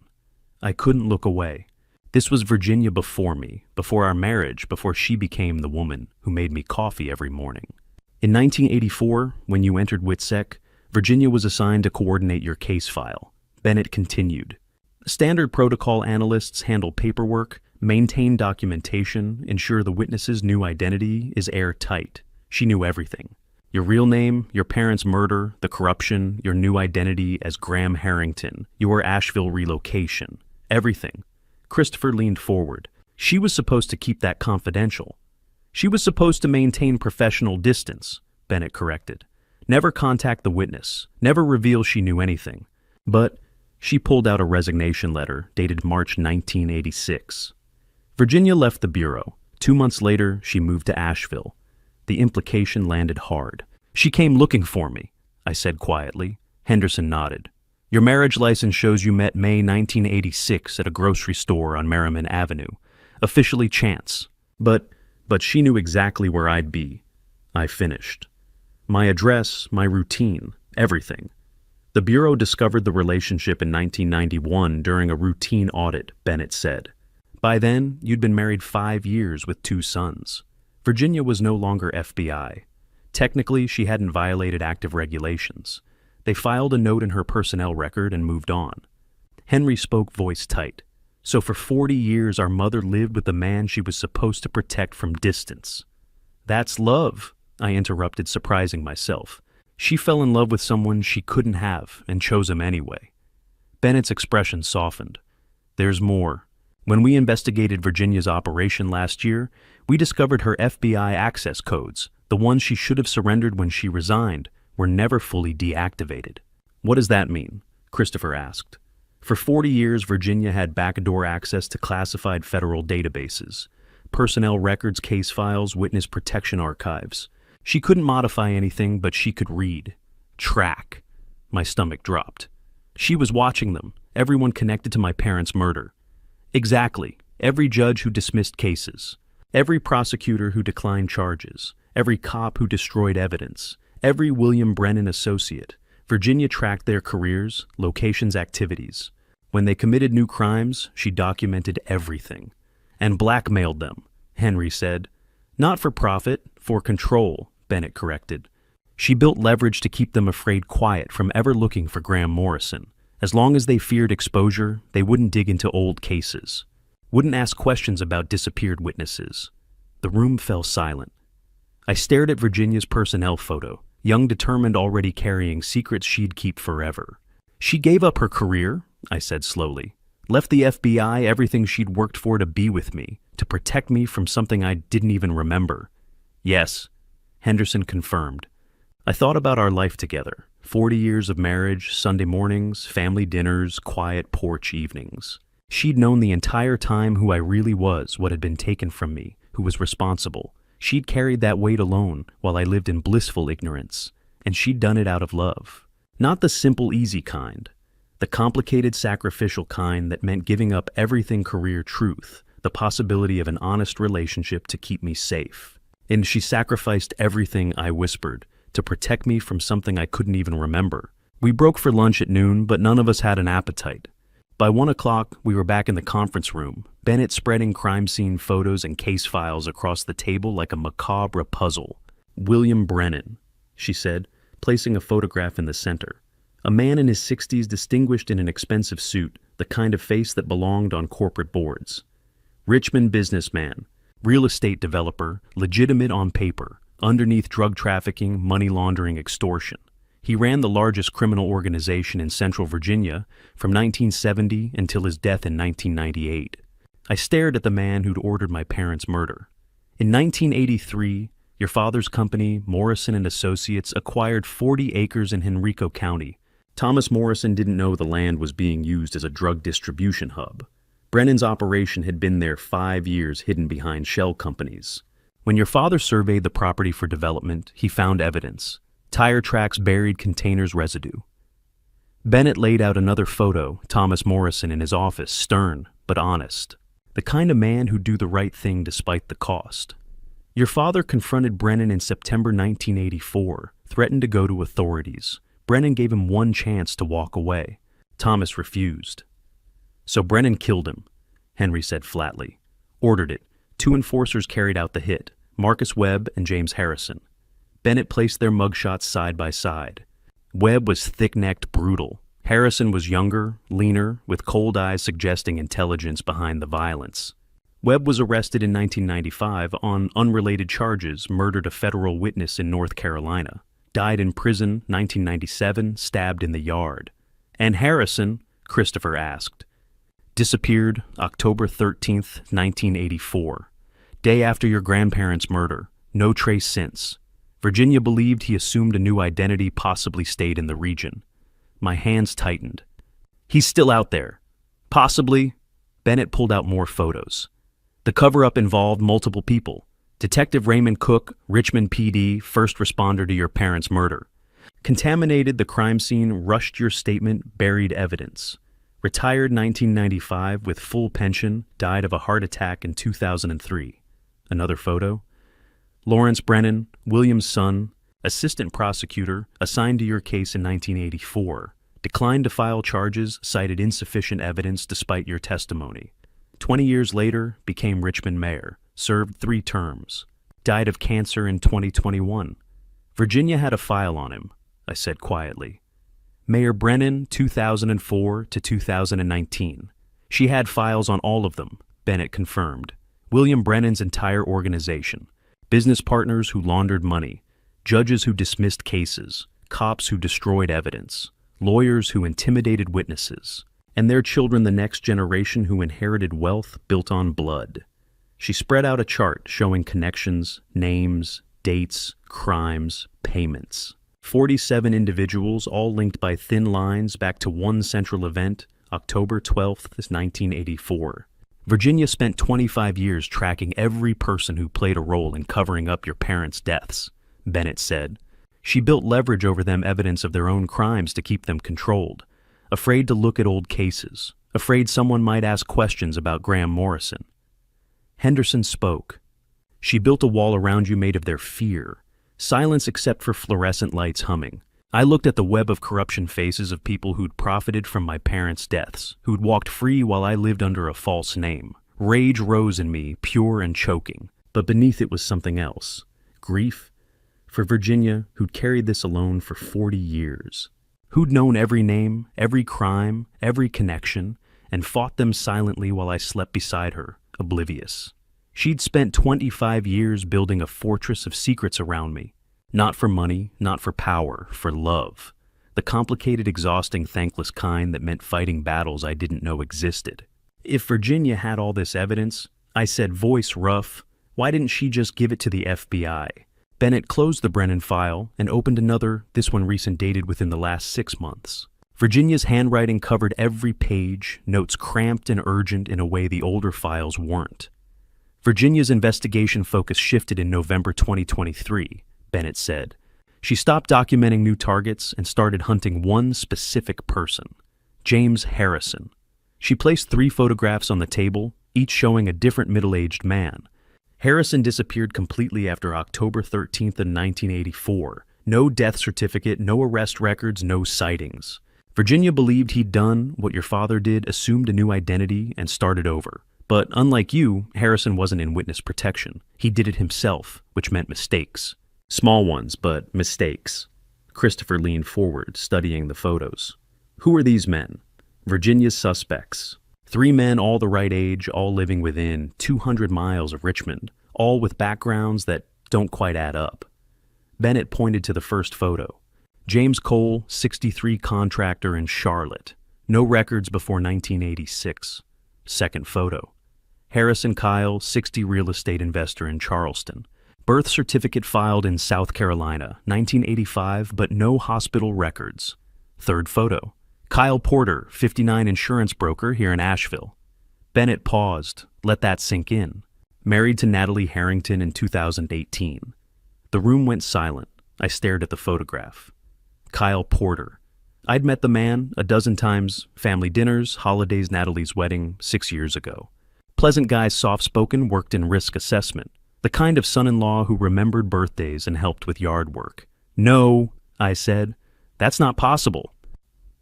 I couldn't look away. This was Virginia before me, before our marriage, before she became the woman who made me coffee every morning. In 1984, when you entered WITSEC, Virginia was assigned to coordinate your case file. Bennett continued. Standard protocol analysts handle paperwork, maintain documentation, ensure the witness's new identity is airtight. She knew everything. Your real name, your parents' murder, the corruption, your new identity as Graham Harrington, your Asheville relocation. Everything. Christopher leaned forward. She was supposed to keep that confidential. She was supposed to maintain professional distance, Bennett corrected. Never contact the witness. Never reveal she knew anything. But she pulled out a resignation letter dated March 1986. Virginia left the bureau. 2 months later, she moved to Asheville. The implication landed hard. She came looking for me, I said quietly. Henderson nodded. Your marriage license shows you met May 1986 at a grocery store on Merriman Avenue. Officially chance. But she knew exactly where I'd be. I finished. My address, my routine, everything. The Bureau discovered the relationship in 1991 during a routine audit, Bennett said. By then, you'd been married 5 years with 2 sons. Virginia was no longer FBI. Technically, she hadn't violated active regulations. They filed a note in her personnel record and moved on. Henry spoke voice tight. So for 40 years, our mother lived with the man she was supposed to protect from distance. That's love, I interrupted, surprising myself. She fell in love with someone she couldn't have and chose him anyway. Bennett's expression softened. There's more. When we investigated Virginia's operation last year, we discovered her FBI access codes, the ones she should have surrendered when she resigned, were never fully deactivated. What does that mean? Christopher asked. For 40 years, Virginia had backdoor access to classified federal databases, personnel records, case files, witness protection archives. She couldn't modify anything, but she could read, track. My stomach dropped. She was watching them, everyone connected to my parents' murder. Exactly, every judge who dismissed cases, every prosecutor who declined charges, every cop who destroyed evidence, every William Brennan associate. Virginia tracked their careers, locations, activities. When they committed new crimes, she documented everything. And blackmailed them, Henry said. Not for profit, for control, Bennett corrected. She built leverage to keep them afraid quiet from ever looking for Graham Morrison. As long as they feared exposure, they wouldn't dig into old cases. Wouldn't ask questions about disappeared witnesses. The room fell silent. I stared at Virginia's personnel photo, young, determined, already carrying secrets she'd keep forever. She gave up her career, I said slowly. Left the FBI, everything she'd worked for, to be with me, to protect me from something I didn't even remember. Yes, Henderson confirmed. I thought about our life together. 40 years of marriage, Sunday mornings, family dinners, quiet porch evenings. She'd known the entire time who I really was, what had been taken from me, who was responsible. She'd carried that weight alone while I lived in blissful ignorance, and she'd done it out of love. Not the simple, easy kind. The complicated, sacrificial kind that meant giving up everything, career, truth, the possibility of an honest relationship to keep me safe. And she sacrificed everything, I whispered, to protect me from something I couldn't even remember. We broke for lunch at noon, but none of us had an appetite. By 1 o'clock, we were back in the conference room, Bennett spreading crime scene photos and case files across the table like a macabre puzzle. William Brennan, she said, placing a photograph in the center. A man in his 60s, distinguished in an expensive suit, the kind of face that belonged on corporate boards. Richmond businessman, real estate developer, legitimate on paper, underneath drug trafficking, money laundering, extortion. He ran the largest criminal organization in Central Virginia from 1970 until his death in 1998. I stared at the man who'd ordered my parents' murder. In 1983, your father's company, Morrison and Associates, acquired 40 acres in Henrico County. Thomas Morrison didn't know the land was being used as a drug distribution hub. Brennan's operation had been there 5 years, hidden behind shell companies. When your father surveyed the property for development, he found evidence. Tire tracks, buried containers, residue. Bennett laid out another photo, Thomas Morrison in his office, stern but honest. The kind of man who'd do the right thing despite the cost. Your father confronted Brennan in September 1984, threatened to go to authorities. Brennan gave him one chance to walk away. Thomas refused. So Brennan killed him, Henry said flatly. Ordered it. 2 enforcers carried out the hit, Marcus Webb and James Harrison. Bennett placed their mugshots side by side. Webb was thick-necked, brutal. Harrison was younger, leaner, with cold eyes suggesting intelligence behind the violence. Webb was arrested in 1995 on unrelated charges, murdered a federal witness in North Carolina. Died in prison, 1997, stabbed in the yard. And Harrison, Christopher asked. Disappeared October 13th, 1984. Day after your grandparents' murder. No trace since. Virginia believed he assumed a new identity, possibly stayed in the region. My hands tightened. He's still out there. Possibly. Bennett pulled out more photos. The cover-up involved multiple people. Detective Raymond Cook, Richmond PD, first responder to your parents' murder. Contaminated the crime scene, rushed your statement, buried evidence. Retired 1995 with full pension, died of a heart attack in 2003. Another photo. Lawrence Brennan, William's son, assistant prosecutor, assigned to your case in 1984. Declined to file charges, cited insufficient evidence despite your testimony. 20 years later, became Richmond mayor, served 3 terms. Died of cancer in 2021. Virginia had a file on him, I said quietly. Mayor Brennan, 2004 to 2019. She had files on all of them, Bennett confirmed. William Brennan's entire organization. Business partners who laundered money. Judges who dismissed cases. Cops who destroyed evidence. Lawyers who intimidated witnesses. and their children the next generation who inherited wealth built on blood. She spread out a chart showing connections, names, dates, crimes, payments. 47 individuals, all linked by thin lines back to one central event, October 12th, 1984. Virginia spent 25 years tracking every person who played a role in covering up your parents' deaths, Bennett said. She built leverage over them, evidence of their own crimes to keep them controlled, afraid to look at old cases, afraid someone might ask questions about Graham Morrison. Henderson spoke. She built a wall around you made of their fear, silence except for fluorescent lights humming. I looked at the web of corruption faces of people who'd profited from my parents' deaths, who'd walked free while I lived under a false name. Rage rose in me, pure and choking, but beneath it was something else. Grief for Virginia, who'd carried this alone for 40 years. Who'd known every name, every crime, every connection, and fought them silently while I slept beside her, oblivious. She'd spent 25 years building a fortress of secrets around me. Not for money, not for power, for love. The complicated, exhausting, thankless kind that meant fighting battles I didn't know existed. If Virginia had all this evidence, I said, voice rough, why didn't she just give it to the FBI? Bennett closed the Brennan file and opened another, this one recent, dated within the last 6 months. Virginia's handwriting covered every page, notes cramped and urgent in a way the older files weren't. Virginia's investigation focus shifted in November 2023. Bennett said. She stopped documenting new targets and started hunting one specific person, James Harrison. She placed 3 photographs on the table, each showing a different middle-aged man. Harrison disappeared completely after October 13th of 1984. No death certificate, no arrest records, no sightings. Virginia believed he'd done what your father did, assumed a new identity, and started over. But unlike you, Harrison wasn't in witness protection. He did it himself, which meant mistakes. Small ones, but mistakes. Christopher leaned forward, studying the photos. Who are these men? Virginia's suspects. 3 men, all the right age, all living within 200 miles of Richmond, all with backgrounds that don't quite add up. Bennett pointed to the first photo. James Cole, 63, contractor in Charlotte. No records before 1986. Second photo. Harrison Kyle, 60, real estate investor in Charleston. Birth certificate filed in South Carolina, 1985, but no hospital records. Third photo. Kyle Porter, 59, insurance broker here in Asheville. Bennett paused, let that sink in. Married to Natalie Harrington in 2018. The room went silent. I stared at the photograph. Kyle Porter. I'd met the man a dozen times, family dinners, holidays, Natalie's wedding, 6 years ago. Pleasant guy, soft-spoken, worked in risk assessment. The kind of son-in-law who remembered birthdays and helped with yard work. No, I said. That's not possible.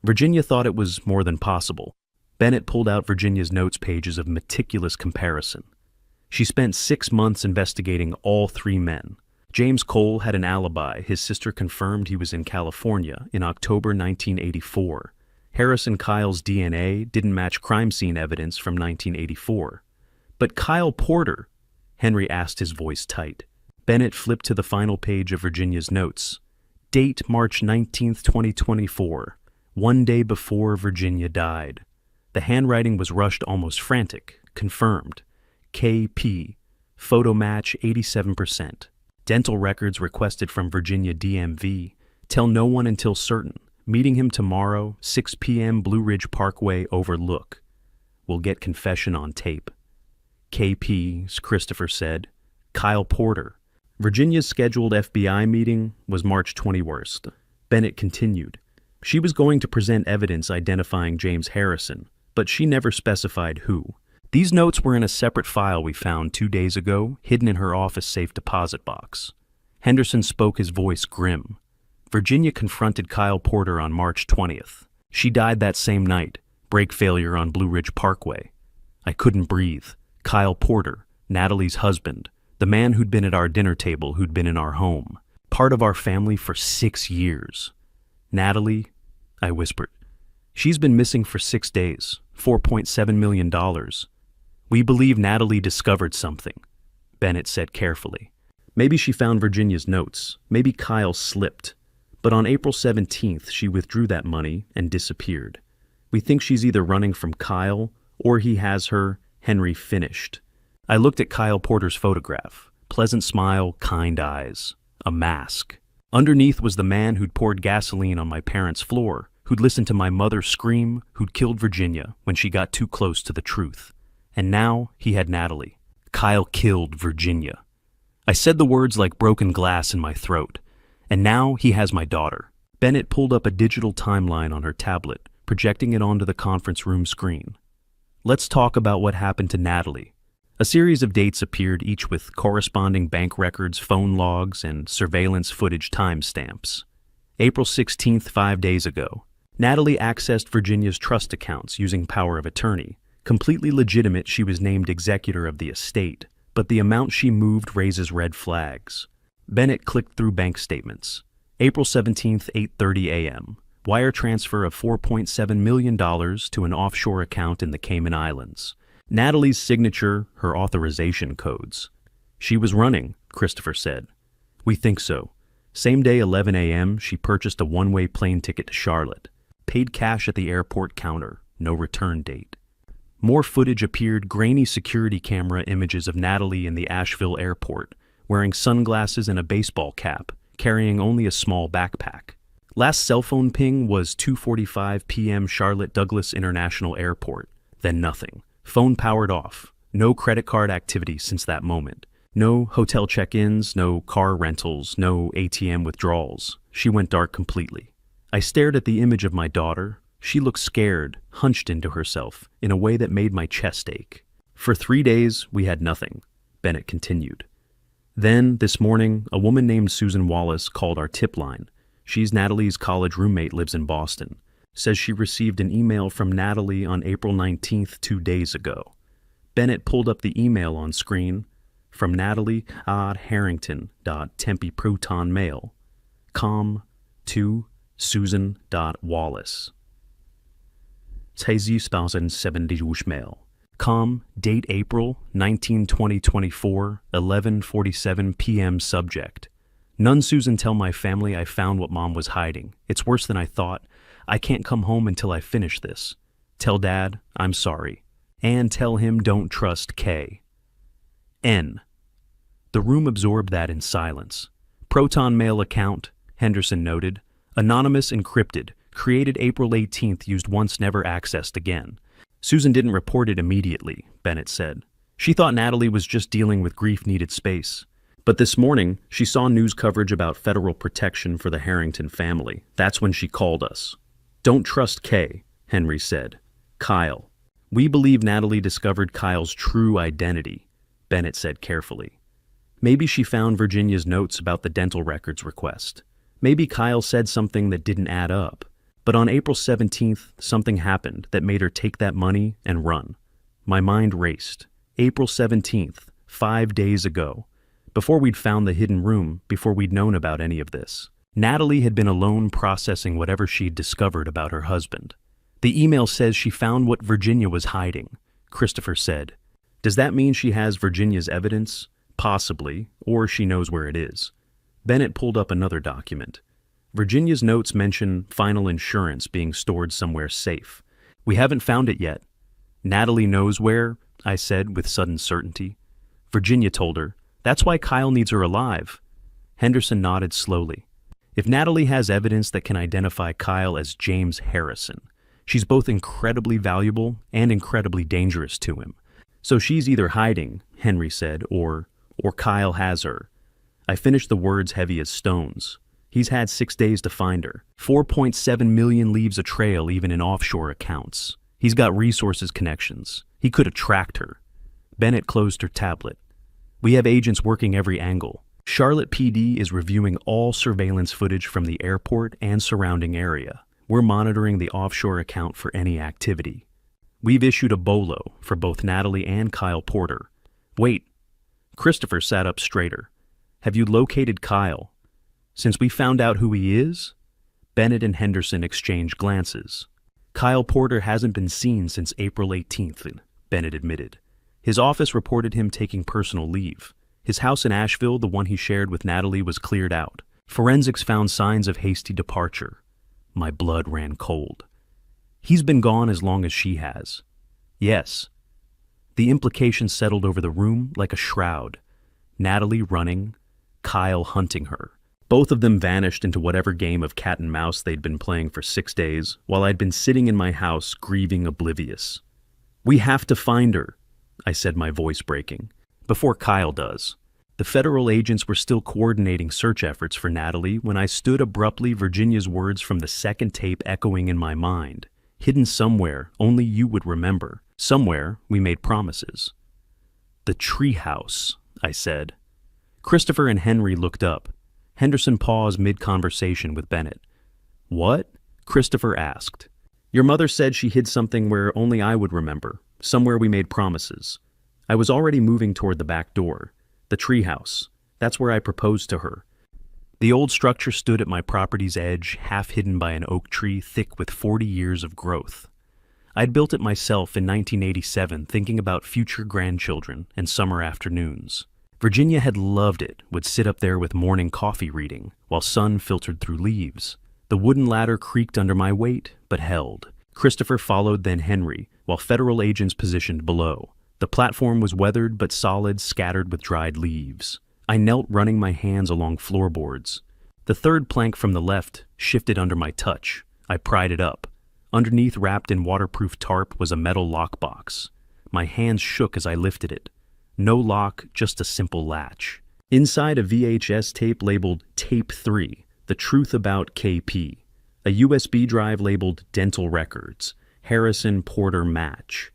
Virginia thought it was more than possible. Bennett pulled out Virginia's notes pages of meticulous comparison. She spent 6 months investigating all 3 men. James Cole had an alibi. His sister confirmed he was in California in October 1984. Harrison Kyle's DNA didn't match crime scene evidence from 1984. But Kyle Porter, Henry asked, his voice tight. Bennett flipped to the final page of Virginia's notes. Date March 19th, 2024, 1 day before Virginia died. The handwriting was rushed, almost frantic. Confirmed. KP. Photo match 87%. Dental records requested from Virginia DMV. Tell no one until certain. Meeting him tomorrow, 6 p.m. Blue Ridge Parkway, Overlook. We'll get confession on tape. KP, Christopher said. Kyle Porter. Virginia's scheduled FBI meeting was March 21st. Bennett continued. She was going to present evidence identifying James Harrison, but she never specified who. These notes were in a separate file we found 2 days ago, hidden in her office safe deposit box. Henderson spoke, his voice grim. Virginia confronted Kyle Porter on March 20th. She died that same night, brake failure on Blue Ridge Parkway. I couldn't breathe. Kyle Porter, Natalie's husband, the man who'd been at our dinner table, who'd been in our home, part of our family for 6 years. Natalie, I whispered. She's been missing for 6 days, $4.7 million. We believe Natalie discovered something, Bennett said carefully. Maybe she found Virginia's notes. Maybe Kyle slipped. But on April 17th, she withdrew that money and disappeared. We think she's either running from Kyle or he has her, Henry finished. I looked at Kyle Porter's photograph. Pleasant smile, kind eyes. A mask. Underneath was the man who'd poured gasoline on my parents' floor, who'd listened to my mother scream, who'd killed Virginia when she got too close to the truth. And now he had Natalie. Kyle killed Virginia. I said the words like broken glass in my throat. And now he has my daughter. Bennett pulled up a digital timeline on her tablet, projecting it onto the conference room screen. Let's talk about what happened to Natalie. A series of dates appeared, each with corresponding bank records, phone logs, and surveillance footage timestamps. April 16th, 5 days ago. Natalie accessed Virginia's trust accounts using power of attorney. Completely legitimate, she was named executor of the estate, but the amount she moved raises red flags. Bennett clicked through bank statements. April 17th, 8:30 a.m. Wire transfer of $4.7 million to an offshore account in the Cayman Islands. Natalie's signature, her authorization codes. She was running, Christopher said. We think so. Same day, 11 a.m., she purchased a one-way plane ticket to Charlotte. Paid cash at the airport counter. No return date. More footage appeared, grainy security camera images of Natalie in the Asheville airport, wearing sunglasses and a baseball cap, carrying only a small backpack. Last cell phone ping was 2:45 p.m. Charlotte Douglas International Airport. Then nothing. Phone powered off. No credit card activity since that moment. No hotel check-ins, no car rentals, no ATM withdrawals. She went dark completely. I stared at the image of my daughter. She looked scared, hunched into herself, in a way that made my chest ache. For 3 days, we had nothing, Bennett continued. Then, this morning, a woman named Susan Wallace called our tip line. She's Natalie's college roommate, lives in Boston. Says she received an email from Natalie on April 19th, 2 days ago. Bennett pulled up the email on screen. From Natalie Harrington.tempeprotonmail.com to Susan.Wallace. 2070 mail. Com, date April 19, 2024, 11:47 p.m. Subject. None Susan tell my family I found what Mom was hiding. It's worse than I thought. I can't come home until I finish this. Tell Dad I'm sorry. And tell him don't trust K. N. The room absorbed that in silence. Proton mail account, Henderson noted. Anonymous encrypted. Created April 18th, used once, never accessed again. Susan didn't report it immediately, Bennett said. She thought Natalie was just dealing with grief needed space. But this morning, she saw news coverage about federal protection for the Harrington family. That's when she called us. Don't trust Kay, Henry said. Kyle. We believe Natalie discovered Kyle's true identity, Bennett said carefully. Maybe she found Virginia's notes about the dental records request. Maybe Kyle said something that didn't add up. But on April 17th, something happened that made her take that money and run. My mind raced. April 17th, 5 days ago. Before we'd found the hidden room, before we'd known about any of this. Natalie had been alone processing whatever she'd discovered about her husband. The email says she found what Virginia was hiding, Christopher said. Does that mean she has Virginia's evidence? Possibly, or she knows where it is. Bennett pulled up another document. Virginia's notes mention final insurance being stored somewhere safe. We haven't found it yet. Natalie knows where, I said with sudden certainty. Virginia told her. That's why Kyle needs her alive. Henderson nodded slowly. If Natalie has evidence that can identify Kyle as James Harrison, she's both incredibly valuable and incredibly dangerous to him. So she's either hiding, Henry said, or Kyle has her. I finished the words heavy as stones. He's had 6 days to find her. 4.7 million leaves a trail even in offshore accounts. He's got resources connections. He could have tracked her. Bennett closed her tablet. We have agents working every angle. Charlotte PD is reviewing all surveillance footage from the airport and surrounding area. We're monitoring the offshore account for any activity. We've issued a BOLO for both Natalie and Kyle Porter. Wait. Christopher sat up straighter. Have you located Kyle? Since we found out who he is? Bennett and Henderson exchanged glances. Kyle Porter hasn't been seen since April 18th, Bennett admitted. His office reported him taking personal leave. His house in Asheville, the one he shared with Natalie, was cleared out. Forensics found signs of hasty departure. My blood ran cold. He's been gone as long as she has. Yes. The implication settled over the room like a shroud. Natalie running, Kyle hunting her. Both of them vanished into whatever game of cat and mouse they'd been playing for 6 days, while I'd been sitting in my house grieving oblivious. "We have to find her," I said, my voice breaking. Before Kyle does. The federal agents were still coordinating search efforts for Natalie when I stood abruptly, Virginia's words from the second tape echoing in my mind. Hidden somewhere, only you would remember. Somewhere, we made promises. "The treehouse," I said. Christopher and Henry looked up. Henderson paused mid-conversation with Bennett. "What?" Christopher asked. "Your mother said she hid something where only I would remember. Somewhere we made promises." I was already moving toward the back door. The treehouse. That's where I proposed to her. The old structure stood at my property's edge, half hidden by an oak tree thick with 40 years of growth. I'd built it myself in 1987, thinking about future grandchildren and summer afternoons. Virginia had loved it, would sit up there with morning coffee reading, while sun filtered through leaves. The wooden ladder creaked under my weight, but held. Christopher followed, then Henry, while federal agents positioned below. The platform was weathered but solid, scattered with dried leaves. I knelt, running my hands along floorboards. The third plank from the left shifted under my touch. I pried it up. Underneath, wrapped in waterproof tarp, was a metal lockbox. My hands shook as I lifted it. No lock, just a simple latch. Inside, a VHS tape labeled Tape 3, The Truth About KP. A USB drive labeled Dental Records, Harrison Porter Match.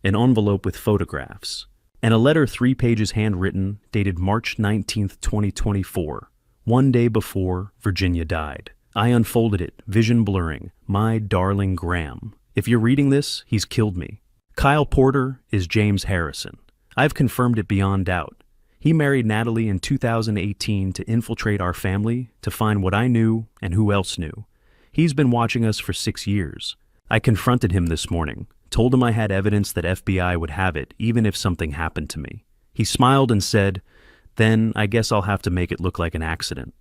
An envelope with photographs. And a letter 3 pages handwritten, dated March 19th, 2024, one day before Virginia died. I unfolded it, vision blurring. "My darling Graham. If you're reading this, he's killed me. Kyle Porter is James Harrison. I've confirmed it beyond doubt. He married Natalie in 2018 to infiltrate our family, to find what I knew and who else knew. He's been watching us for 6 years. I confronted him this morning, told him I had evidence that FBI would have it, even if something happened to me. He smiled and said, 'Then I guess I'll have to make it look like an accident.'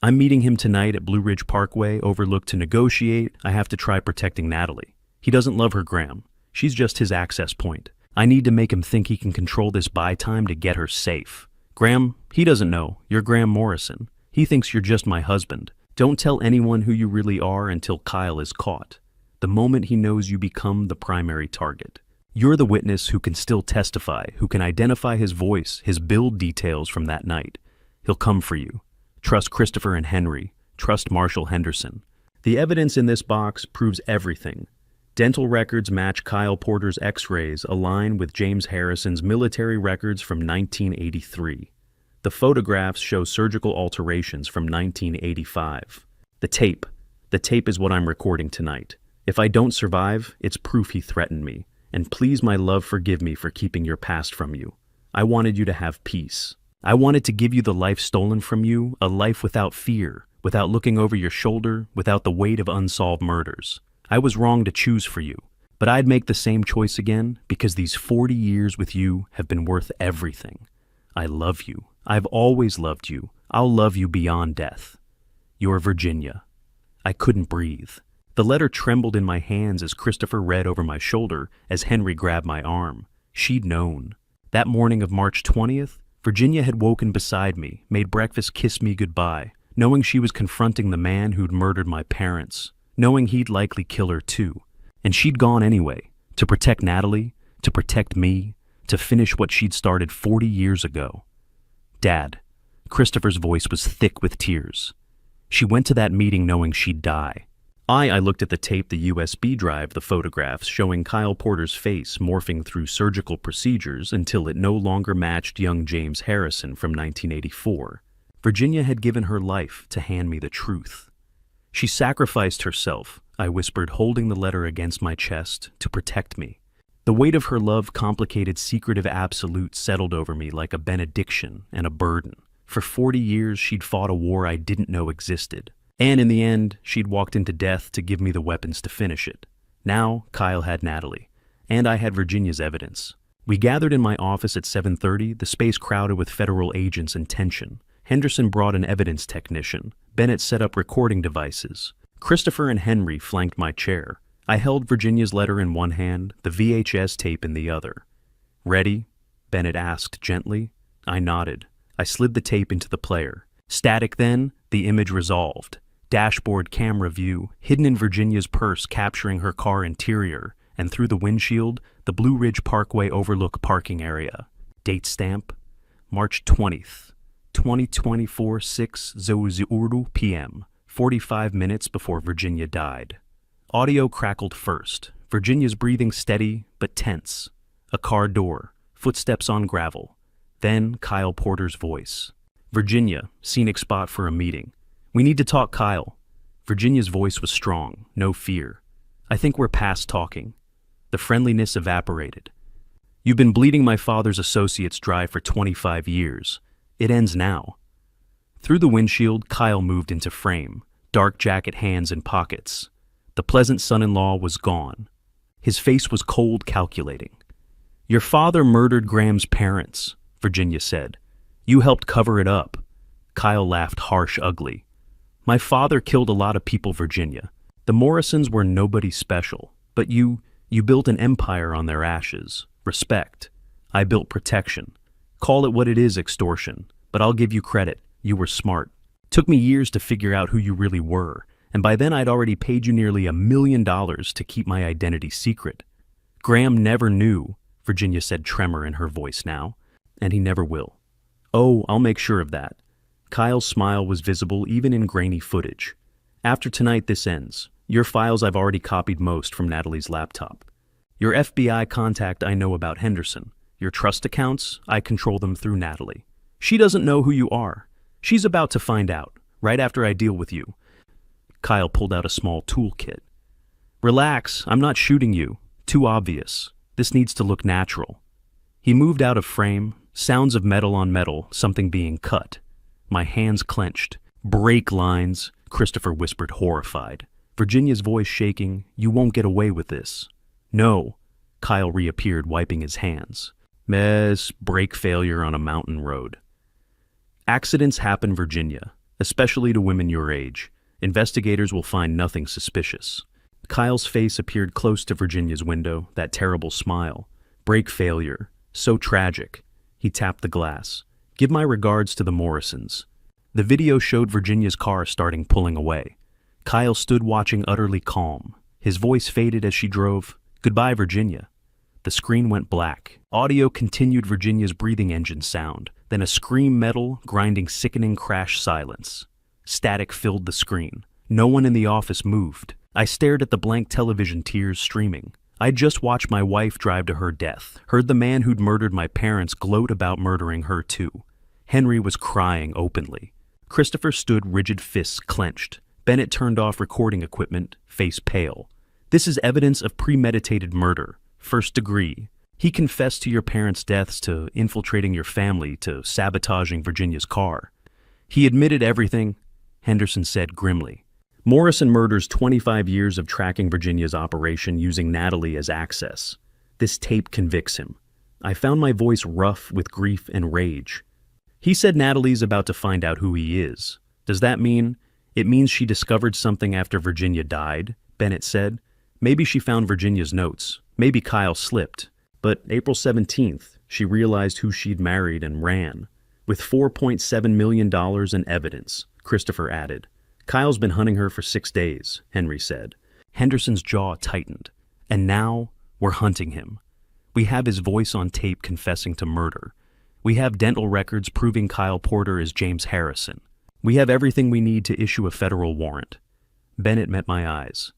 I'm meeting him tonight at Blue Ridge Parkway, overlooked, to negotiate. I have to try protecting Natalie. He doesn't love her, Graham. She's just his access point. I need to make him think he can control this buy time to get her safe. Graham, he doesn't know. You're Graham Morrison. He thinks you're just my husband. Don't tell anyone who you really are until Kyle is caught. The moment he knows, you become the primary target. You're the witness who can still testify, who can identify his voice, his build details from that night. He'll come for you. Trust Christopher and Henry. Trust Marshall Henderson. The evidence in this box proves everything. Dental records match Kyle Porter's x-rays, align with James Harrison's military records from 1983. The photographs show surgical alterations from 1985. The tape is what I'm recording tonight. If I don't survive, it's proof he threatened me. And please, my love, forgive me for keeping your past from you. I wanted you to have peace. I wanted to give you the life stolen from you, a life without fear, without looking over your shoulder, without the weight of unsolved murders. I was wrong to choose for you, but I'd make the same choice again because these 40 years with you have been worth everything. I love you. I've always loved you. I'll love you beyond death. Your Virginia. I couldn't breathe. The letter trembled in my hands as Christopher read over my shoulder, as Henry grabbed my arm. She'd known. That morning of March 20th, Virginia had woken beside me, made breakfast, kissed me goodbye, knowing she was confronting the man who'd murdered my parents, knowing he'd likely kill her too. And she'd gone anyway, to protect Natalie, to protect me, to finish what she'd started 40 years ago. Dad. Christopher's voice was thick with tears. She went to that meeting knowing she'd die. I looked at the tape, the USB drive, the photographs showing Kyle Porter's face morphing through surgical procedures until it no longer matched young James Harrison from 1984. Virginia had given her life to hand me the truth. She sacrificed herself, I whispered, holding the letter against my chest, to protect me. The weight of her love, complicated, secretive absolute, settled over me like a benediction and a burden. For 40 years, she'd fought a war I didn't know existed. And in the end, she'd walked into death to give me the weapons to finish it. Now, Kyle had Natalie, and I had Virginia's evidence. We gathered in my office at 7:30, the space crowded with federal agents and tension. Henderson brought an evidence technician. Bennett set up recording devices. Christopher and Henry flanked my chair. I held Virginia's letter in one hand, the VHS tape in the other. "Ready?" Bennett asked gently. I nodded. I slid the tape into the player. Static then, the image resolved. Dashboard camera view, hidden in Virginia's purse capturing her car interior, and through the windshield, the Blue Ridge Parkway Overlook parking area. Date stamp, March 20th, 2024, 6:00 p.m., 45 minutes before Virginia died. Audio crackled first, Virginia's breathing steady but tense. A car door, footsteps on gravel. Then Kyle Porter's voice. "Virginia, scenic spot for a meeting. We need to talk, Kyle." Virginia's voice was strong, no fear. "I think we're past talking." The friendliness evaporated. "You've been bleeding my father's associates dry for 25 years. It ends now." Through the windshield, Kyle moved into frame, dark jacket hands in pockets. The pleasant son-in-law was gone. His face was cold, calculating. "Your father murdered Graham's parents," Virginia said. "You helped cover it up." Kyle laughed harsh, ugly. "My father killed a lot of people, Virginia. The Morrisons were nobody special, but you built an empire on their ashes. Respect. I built protection. Call it what it is, extortion, but I'll give you credit. You were smart. Took me years to figure out who you really were, and by then I'd already paid you nearly $1 million to keep my identity secret. Graham never knew," Virginia said, tremor in her voice now, "and he never will." "Oh, I'll make sure of that." Kyle's smile was visible even in grainy footage. "After tonight, this ends. Your files I've already copied most from Natalie's laptop. Your FBI contact I know about Henderson. Your trust accounts, I control them through Natalie. She doesn't know who you are. She's about to find out, right after I deal with you." Kyle pulled out a small toolkit. "Relax, I'm not shooting you. Too obvious. This needs to look natural." He moved out of frame, sounds of metal on metal, something being cut. My hands clenched. "Break lines," Christopher whispered, horrified. Virginia's voice shaking. "You won't get away with this." "No." Kyle reappeared, wiping his hands. "Mess, brake failure on a mountain road." "Accidents happen, Virginia, especially to women your age. Investigators will find nothing suspicious." Kyle's face appeared close to Virginia's window, that terrible smile. "Brake failure. So tragic." He tapped the glass. "Give my regards to the Morrisons." The video showed Virginia's car starting pulling away. Kyle stood watching, utterly calm. His voice faded as she drove. "Goodbye, Virginia." The screen went black. Audio continued Virginia's breathing engine sound, then a scream, metal, grinding, sickening crash silence. Static filled the screen. No one in the office moved. I stared at the blank television, tears streaming. I'd just watched my wife drive to her death, heard the man who'd murdered my parents gloat about murdering her too. Henry was crying openly. Christopher stood, rigid fists clenched. Bennett turned off recording equipment, face pale. "This is evidence of premeditated murder, first degree. He confessed to your parents' deaths, to infiltrating your family, to sabotaging Virginia's car. He admitted everything," Henderson said grimly. "Morrison murders 25 years of tracking Virginia's operation using Natalie as access. This tape convicts him." I found my voice rough with grief and rage. "He said Natalie's about to find out who he is. Does that mean—" "It means she discovered something after Virginia died," Bennett said. "Maybe she found Virginia's notes. Maybe Kyle slipped. But April 17th, she realized who she'd married and ran. With $4.7 million in evidence," Christopher added. "Kyle's been hunting her for 6 days," Henry said. Henderson's jaw tightened. "And now, we're hunting him. We have his voice on tape confessing to murder. We have dental records proving Kyle Porter is James Harrison. We have everything we need to issue a federal warrant." Bennett met my eyes.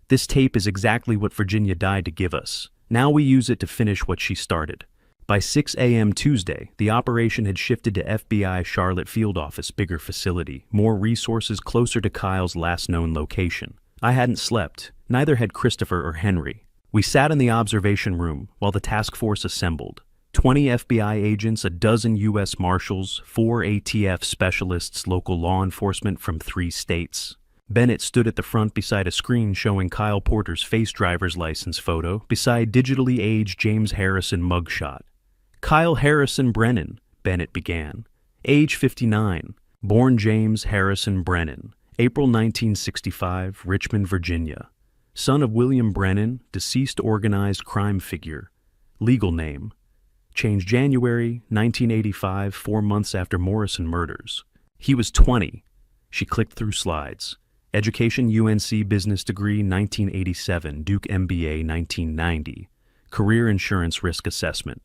"This tape is exactly what Virginia died to give us. Now we use it to finish what she started." By 6 a.m. Tuesday, the operation had shifted to FBI Charlotte field office, bigger facility, more resources closer to Kyle's last known location. I hadn't slept, neither had Christopher or Henry. We sat in the observation room while the task force assembled. 20 FBI agents, a dozen U.S. Marshals, 4 ATF specialists, local law enforcement from 3 states. Bennett stood at the front beside a screen showing Kyle Porter's face driver's license photo, beside digitally aged James Harrison mugshot. "Kyle Harrison Brennan," Bennett began. "Age 59. Born James Harrison Brennan. April 1965, Richmond, Virginia. Son of William Brennan, deceased organized crime figure. Legal name. Changed January 1985, 4 months after Morrison murders. He was 20. She clicked through slides. Education UNC Business Degree 1987, Duke MBA 1990. Career Insurance Risk Assessment.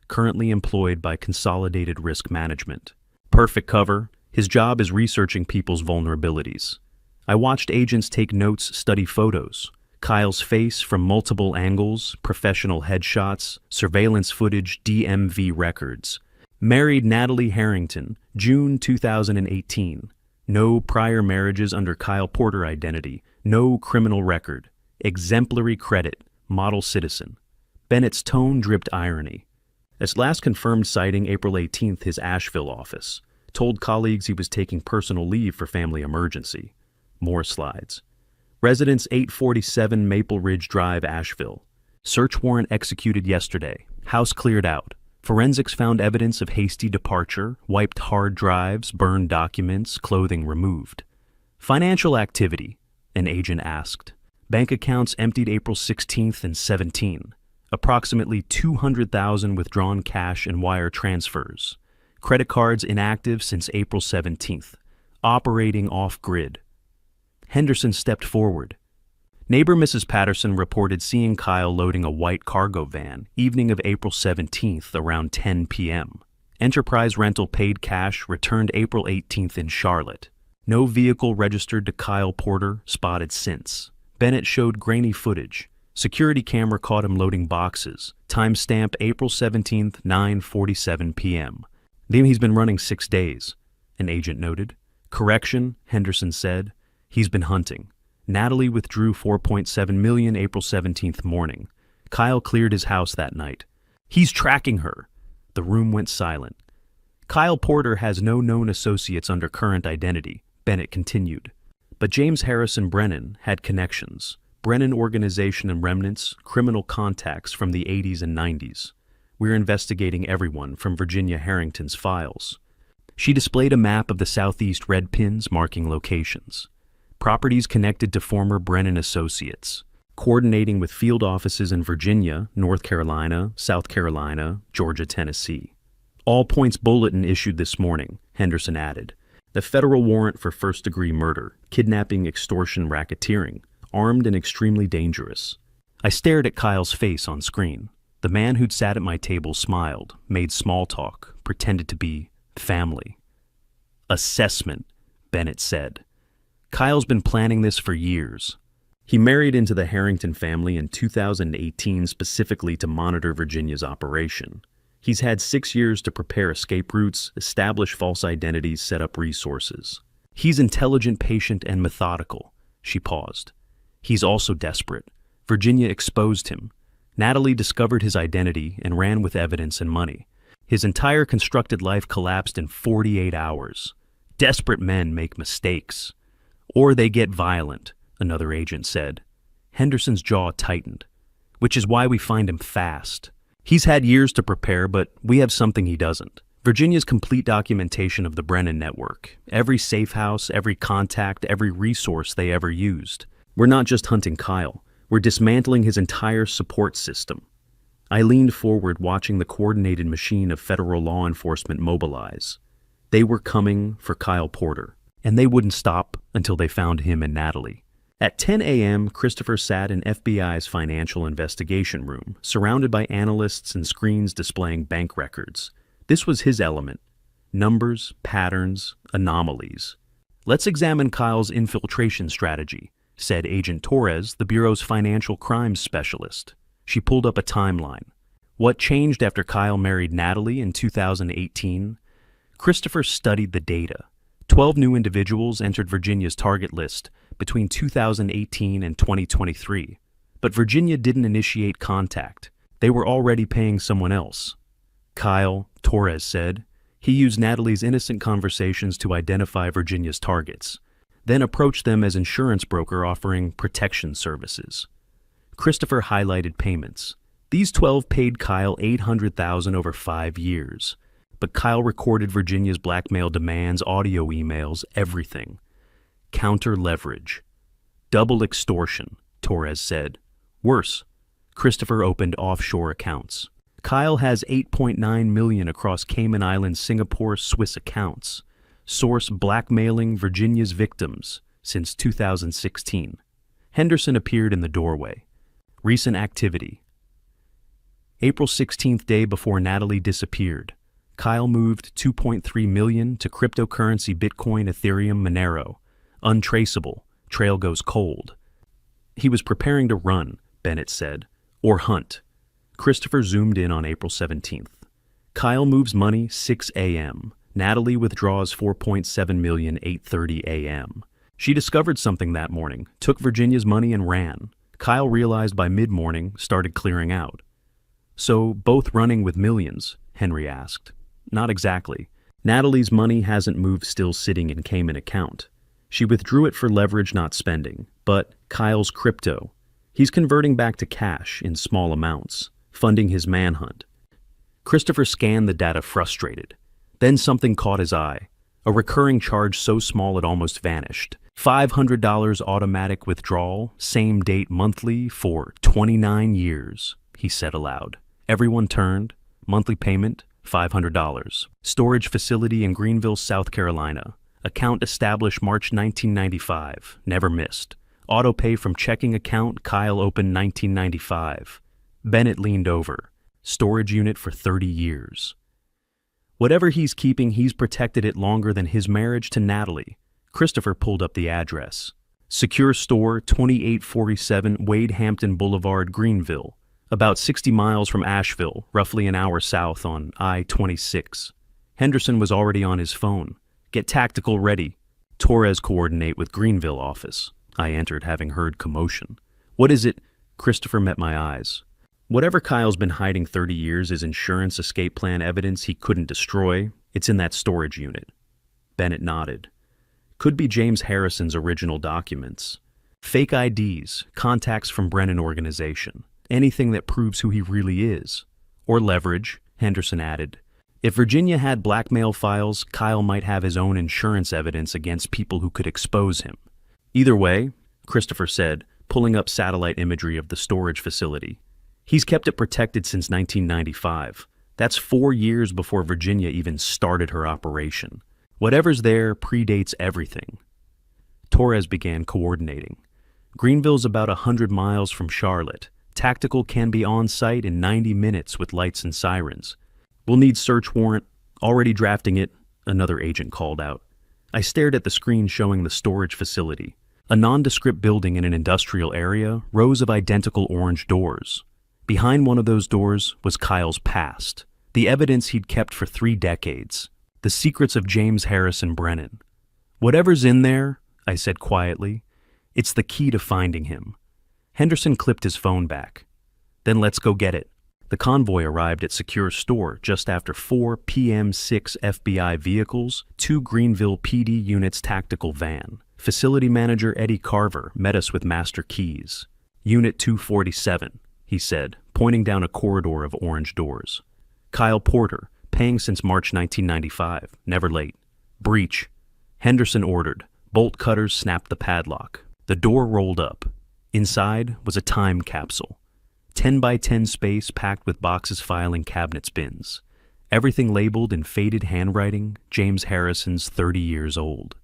Currently employed by Consolidated Risk Management. Perfect cover. His job is researching people's vulnerabilities. I watched agents take notes, study photos. Kyle's face from multiple angles, professional headshots, surveillance footage, DMV records. Married Natalie Harrington, June 2018. No prior marriages under Kyle Porter identity. No criminal record. Exemplary credit. Model citizen. Bennett's tone dripped irony. Its last confirmed sighting April 18th, his Asheville office. Told colleagues he was taking personal leave for family emergency. More slides. Residence 847 Maple Ridge Drive, Asheville. Search warrant executed yesterday. House cleared out. Forensics found evidence of hasty departure, wiped hard drives, burned documents, clothing removed. Financial activity, an agent asked. Bank accounts emptied April 16th and 17. Approximately $200,000 withdrawn cash and wire transfers. Credit cards inactive since April 17th. Operating off-grid. Henderson stepped forward. Neighbor Mrs. Patterson reported seeing Kyle loading a white cargo van, evening of April 17th around 10 p.m. Enterprise Rental paid cash, returned April 18th in Charlotte. No vehicle registered to Kyle Porter spotted since. Bennett showed grainy footage. Security camera caught him loading boxes. Timestamp April 17th, 9:47 p.m. Then he's been running 6 days, an agent noted. Correction, Henderson said. He's been hunting. Natalie withdrew $4.7 million April 17th morning. Kyle cleared his house that night. He's tracking her. The room went silent. Kyle Porter has no known associates under current identity, Bennett continued. But James Harrison Brennan had connections. Brennan Organization and remnants, criminal contacts from the 80s and 90s. We're investigating everyone from Virginia Harrington's files. She displayed a map of the southeast red pins marking locations. Properties connected to former Brennan associates, coordinating with field offices in Virginia, North Carolina, South Carolina, Georgia, Tennessee. All points bulletin issued this morning, Henderson added. The federal warrant for first-degree murder, kidnapping, extortion, racketeering, armed and extremely dangerous. I stared at Kyle's face on screen. The man who'd sat at my table smiled, made small talk, pretended to be family. Assessment, Bennett said. Kyle's been planning this for years. He married into the Harrington family in 2018 specifically to monitor Virginia's operation. He's had 6 years to prepare escape routes, establish false identities, set up resources. He's intelligent, patient, and methodical. She paused. He's also desperate. Virginia exposed him. Natalie discovered his identity and ran with evidence and money. His entire constructed life collapsed in 48 hours. Desperate men make mistakes. Or they get violent, another agent said. Henderson's jaw tightened. Which is why we find him fast. He's had years to prepare, but we have something he doesn't. Virginia's complete documentation of the Brennan network. Every safe house, every contact, every resource they ever used. We're not just hunting Kyle. We're dismantling his entire support system. I leaned forward, watching the coordinated machine of federal law enforcement mobilize. They were coming for Kyle Porter. And they wouldn't stop until they found him and Natalie. At 10 a.m., Christopher sat in FBI's financial investigation room, surrounded by analysts and screens displaying bank records. This was his element. Numbers, patterns, anomalies. Let's examine Kyle's infiltration strategy, said Agent Torres, the Bureau's financial crimes specialist. She pulled up a timeline. What changed after Kyle married Natalie in 2018? Christopher studied the data. 12 new individuals entered Virginia's target list between 2018 and 2023. But Virginia didn't initiate contact. They were already paying someone else. Kyle, Torres said. He used Natalie's innocent conversations to identify Virginia's targets, then approached them as insurance broker offering protection services. Christopher highlighted payments. These 12 paid Kyle $800,000 over 5 years. But Kyle recorded Virginia's blackmail demands, audio emails, everything. Counter leverage. Double extortion. Torres said. Worse. Christopher opened offshore accounts. Kyle has 8.9 million across Cayman Islands, Singapore, Swiss accounts. Source blackmailing Virginia's victims since 2016. Henderson appeared in the doorway. Recent activity. April 16th, day before Natalie disappeared. Kyle moved 2.3 million to cryptocurrency Bitcoin, Ethereum, Monero. Untraceable. Trail goes cold. He was preparing to run, Bennett said, or hunt. Christopher zoomed in on April 17th. Kyle moves money 6 a.m. Natalie withdraws 4.7 million 8:30 a.m. She discovered something that morning, took Virginia's money and ran. Kyle realized by mid-morning, started clearing out. So, both running with millions? Henry asked. Not exactly. Natalie's money hasn't moved, still sitting in Cayman account. She withdrew it for leverage, not spending. But Kyle's crypto. He's converting back to cash in small amounts, funding his manhunt. Christopher scanned the data, frustrated. Then something caught his eye. A recurring charge so small it almost vanished. $500 automatic withdrawal, same date monthly for 29 years, he said aloud. Everyone turned. Monthly payment, $500. Storage facility in Greenville, South Carolina. Account established March 1995. Never missed. Auto pay from checking account Kyle opened 1995. Bennett leaned over. Storage unit for 30 years. Whatever he's keeping, he's protected it longer than his marriage to Natalie. Christopher pulled up the address. Secure store, 2847 Wade Hampton Boulevard, Greenville. About 60 miles from Asheville, roughly an hour south on I-26. Henderson was already on his phone. Get tactical ready. Torres coordinate with Greenville office. I entered, having heard commotion. What is it? Christopher met my eyes. Whatever Kyle's been hiding 30 years is insurance escape plan evidence he couldn't destroy. It's in that storage unit. Bennett nodded. Could be James Harrison's original documents. Fake IDs, contacts from Brennan organization. Anything that proves who he really is. Or leverage, Henderson added. If Virginia had blackmail files, Kyle might have his own insurance evidence against people who could expose him. Either way, Christopher said, pulling up satellite imagery of the storage facility. He's kept it protected since 1995. That's 4 years before Virginia even started her operation. Whatever's there predates everything. Torres began coordinating. Greenville's about 100 miles from Charlotte. Tactical can be on site in 90 minutes with lights and sirens. We'll need search warrant. Already drafting it, another agent called out. I stared at the screen showing the storage facility. A nondescript building in an industrial area, rows of identical orange doors. Behind one of those doors was Kyle's past, the evidence he'd kept for 3 decades, the secrets of James Harrison Brennan. Whatever's in there, I said quietly, it's the key to finding him. Henderson clipped his phone back. Then let's go get it. The convoy arrived at Secure Store just after 4 p.m. 6 FBI vehicles, 2 Greenville PD units tactical van. Facility manager Eddie Carver met us with master keys. Unit 247, he said, pointing down a corridor of orange doors. Kyle Porter, paying since March 1995, never late. Breach. Henderson ordered. Bolt cutters snapped the padlock. The door rolled up. Inside was a time capsule. 10 by 10 space packed with boxes, filing cabinets, bins. Everything labeled in faded handwriting, James Harrison's 30 years old.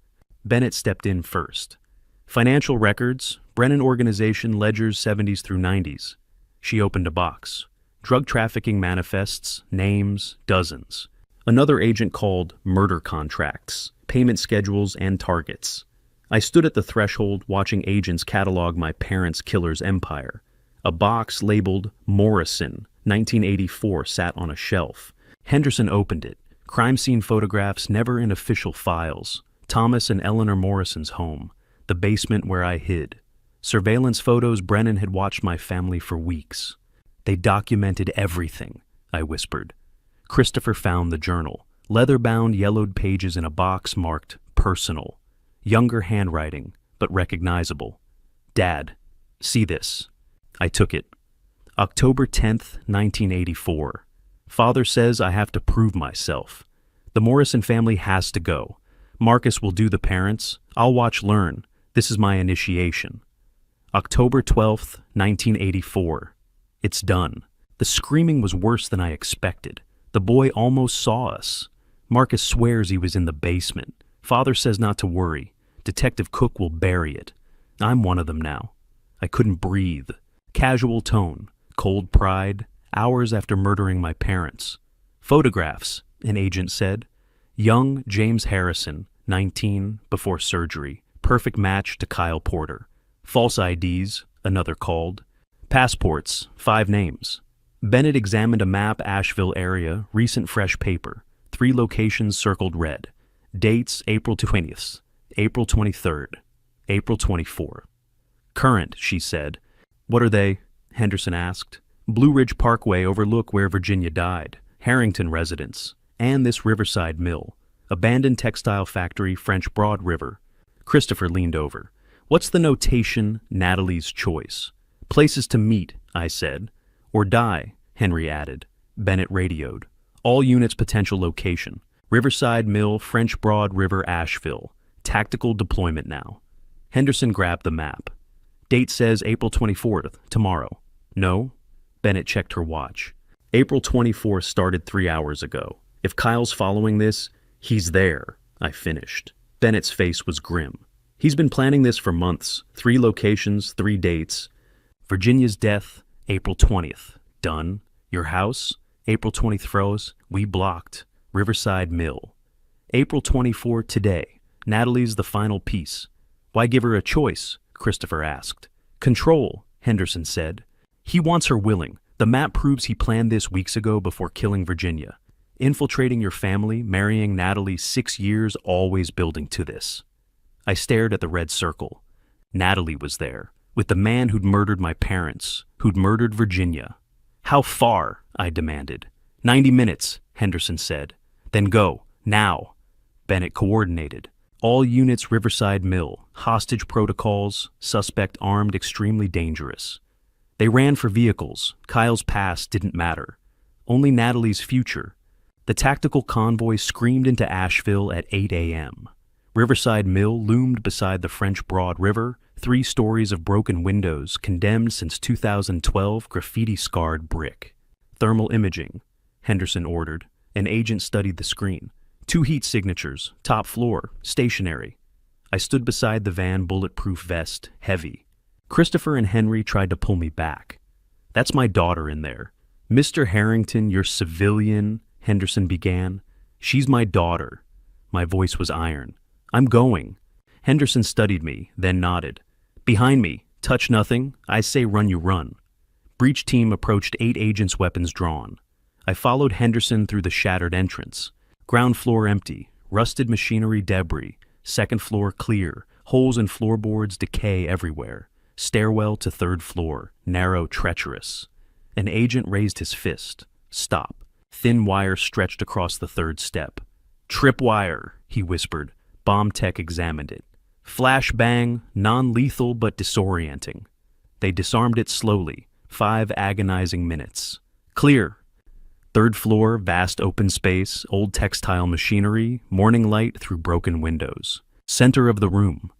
Bennett stepped in first. Financial records, Brennan organization ledgers 70s through 90s. She opened a box. Drug trafficking manifests, names, dozens. Another agent called murder contracts, payment schedules, and targets. I stood at the threshold watching agents catalog my parents' killer's empire. A box labeled Morrison, 1984, sat on a shelf. Henderson opened it. Crime scene photographs never in official files. Thomas and Eleanor Morrison's home. The basement where I hid. Surveillance photos. Brennan had watched my family for weeks. They documented everything, I whispered. Christopher found the journal. Leather-bound, yellowed pages in a box marked personal. Younger handwriting, but recognizable. Dad, see this. I took it. October 10th, 1984. Father says I have to prove myself. The Morrison family has to go. Marcus will do the parents. I'll watch learn. This is my initiation. October 12th, 1984. It's done. The screaming was worse than I expected. The boy almost saw us. Marcus swears he was in the basement. Father says not to worry. Detective Cook will bury it. I'm one of them now. I couldn't breathe. Casual tone, cold pride, hours after murdering my parents. Photographs, an agent said. Young James Harrison, 19, before surgery. Perfect match to Kyle Porter. False IDs, another called. Passports, 5 names. Bennett examined a map, Asheville area, recent fresh paper. 3 locations circled red. Dates, April 20th, April 23rd, April 24th. Current, she said. What are they? Henderson asked. Blue Ridge Parkway overlook where Virginia died. Harrington residence. And this Riverside Mill. Abandoned textile factory, French Broad River. Christopher leaned over. What's the notation, Natalie's choice? Places to meet, I said. Or die, Henry added. Bennett radioed. All units potential location. Riverside Mill, French Broad River, Asheville. Tactical deployment now. Henderson grabbed the map. Date says April 24th, tomorrow. No? Bennett checked her watch. April 24th started 3 hours ago. If Kyle's following this, he's there, I finished. Bennett's face was grim. He's been planning this for months. 3 locations, 3 dates. Virginia's death, April 20th. Done. Your house, April 23rd. We blocked. Riverside Mill. April 24th today. Natalie's the final piece. Why give her a choice? Christopher asked. Control, Henderson said. He wants her willing. The map proves he planned this weeks ago before killing Virginia. Infiltrating your family, marrying Natalie 6 years, always building to this. I stared at the red circle. Natalie was there, with the man who'd murdered my parents, who'd murdered Virginia. How far? I demanded. 90 minutes, Henderson said. Then go, now. Bennett coordinated. All units Riverside Mill, hostage protocols, suspect armed, extremely dangerous. They ran for vehicles. Kyle's past didn't matter. Only Natalie's future. The tactical convoy screamed into Asheville at 8 a.m. Riverside Mill loomed beside the French Broad River, 3 stories of broken windows, condemned since 2012, graffiti-scarred brick. Thermal imaging, Henderson ordered. An agent studied the screen. 2 heat signatures, top floor, stationary. I stood beside the van, bulletproof vest, heavy. Christopher and Henry tried to pull me back. That's my daughter in there. Mr. Harrington, you're civilian, Henderson began. She's my daughter. My voice was iron. I'm going. Henderson studied me, then nodded. Behind me, touch nothing. I say run, you run. Breach team approached 8 agents, weapons drawn. I followed Henderson through the shattered entrance. Ground floor empty, rusted machinery debris, 2nd floor clear, holes in floorboards, decay everywhere. Stairwell to 3rd floor, narrow, treacherous. An agent raised his fist. Stop. Thin wire stretched across the 3rd step. Tripwire, he whispered. Bomb tech examined it. Flash bang, non-lethal but disorienting. They disarmed it slowly, 5 agonizing minutes. Clear. 3rd floor, vast open space, old textile machinery, morning light through broken windows. Center of the room.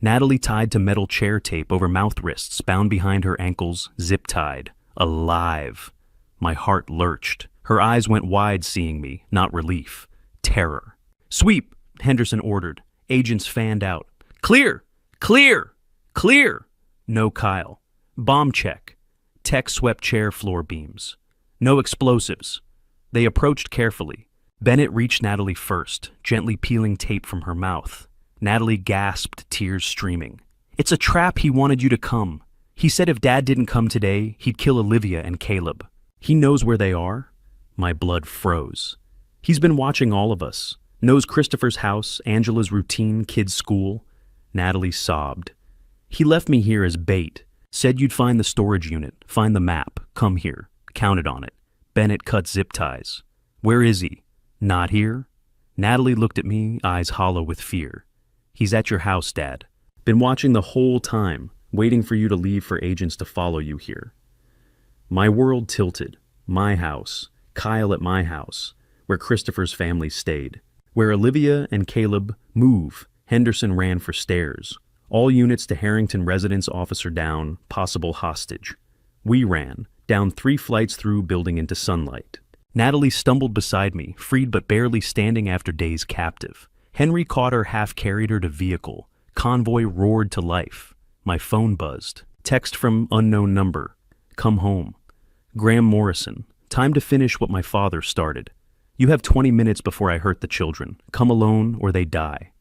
Natalie tied to metal chair tape over mouth wrists, bound behind her ankles, zip-tied. Alive. My heart lurched. Her eyes went wide, seeing me, not relief. Terror. Sweep, Henderson ordered. Agents fanned out. Clear! Clear! Clear! No Kyle. Bomb check. Tech swept chair floor beams. No explosives. They approached carefully. Bennett reached Natalie first, gently peeling tape from her mouth. Natalie gasped, tears streaming. It's a trap. He wanted you to come. He said if Dad didn't come today, he'd kill Olivia and Caleb. He knows where they are. My blood froze. He's been watching all of us. Knows Christopher's house, Angela's routine, kids' school. Natalie sobbed. He left me here as bait. Said you'd find the storage unit, find the map, come here. Counted on it. Bennett cut zip ties. Where is he? Not here? Natalie looked at me, eyes hollow with fear. He's at your house, Dad. Been watching the whole time, waiting for you to leave for agents to follow you here. My world tilted. My house. Kyle at my house, where Christopher's family stayed. Where Olivia and Caleb move, Henderson ran for stairs. All units to Harrington residence, officer down, possible hostage. We ran, down 3 flights through building into sunlight. Natalie stumbled beside me, freed but barely standing after days captive. Henry caught her, half-carried her to vehicle. Convoy roared to life. My phone buzzed. Text from unknown number. Come home. Graham Morrison. Time to finish what my father started. You have 20 minutes before I hurt the children. Come alone or they die.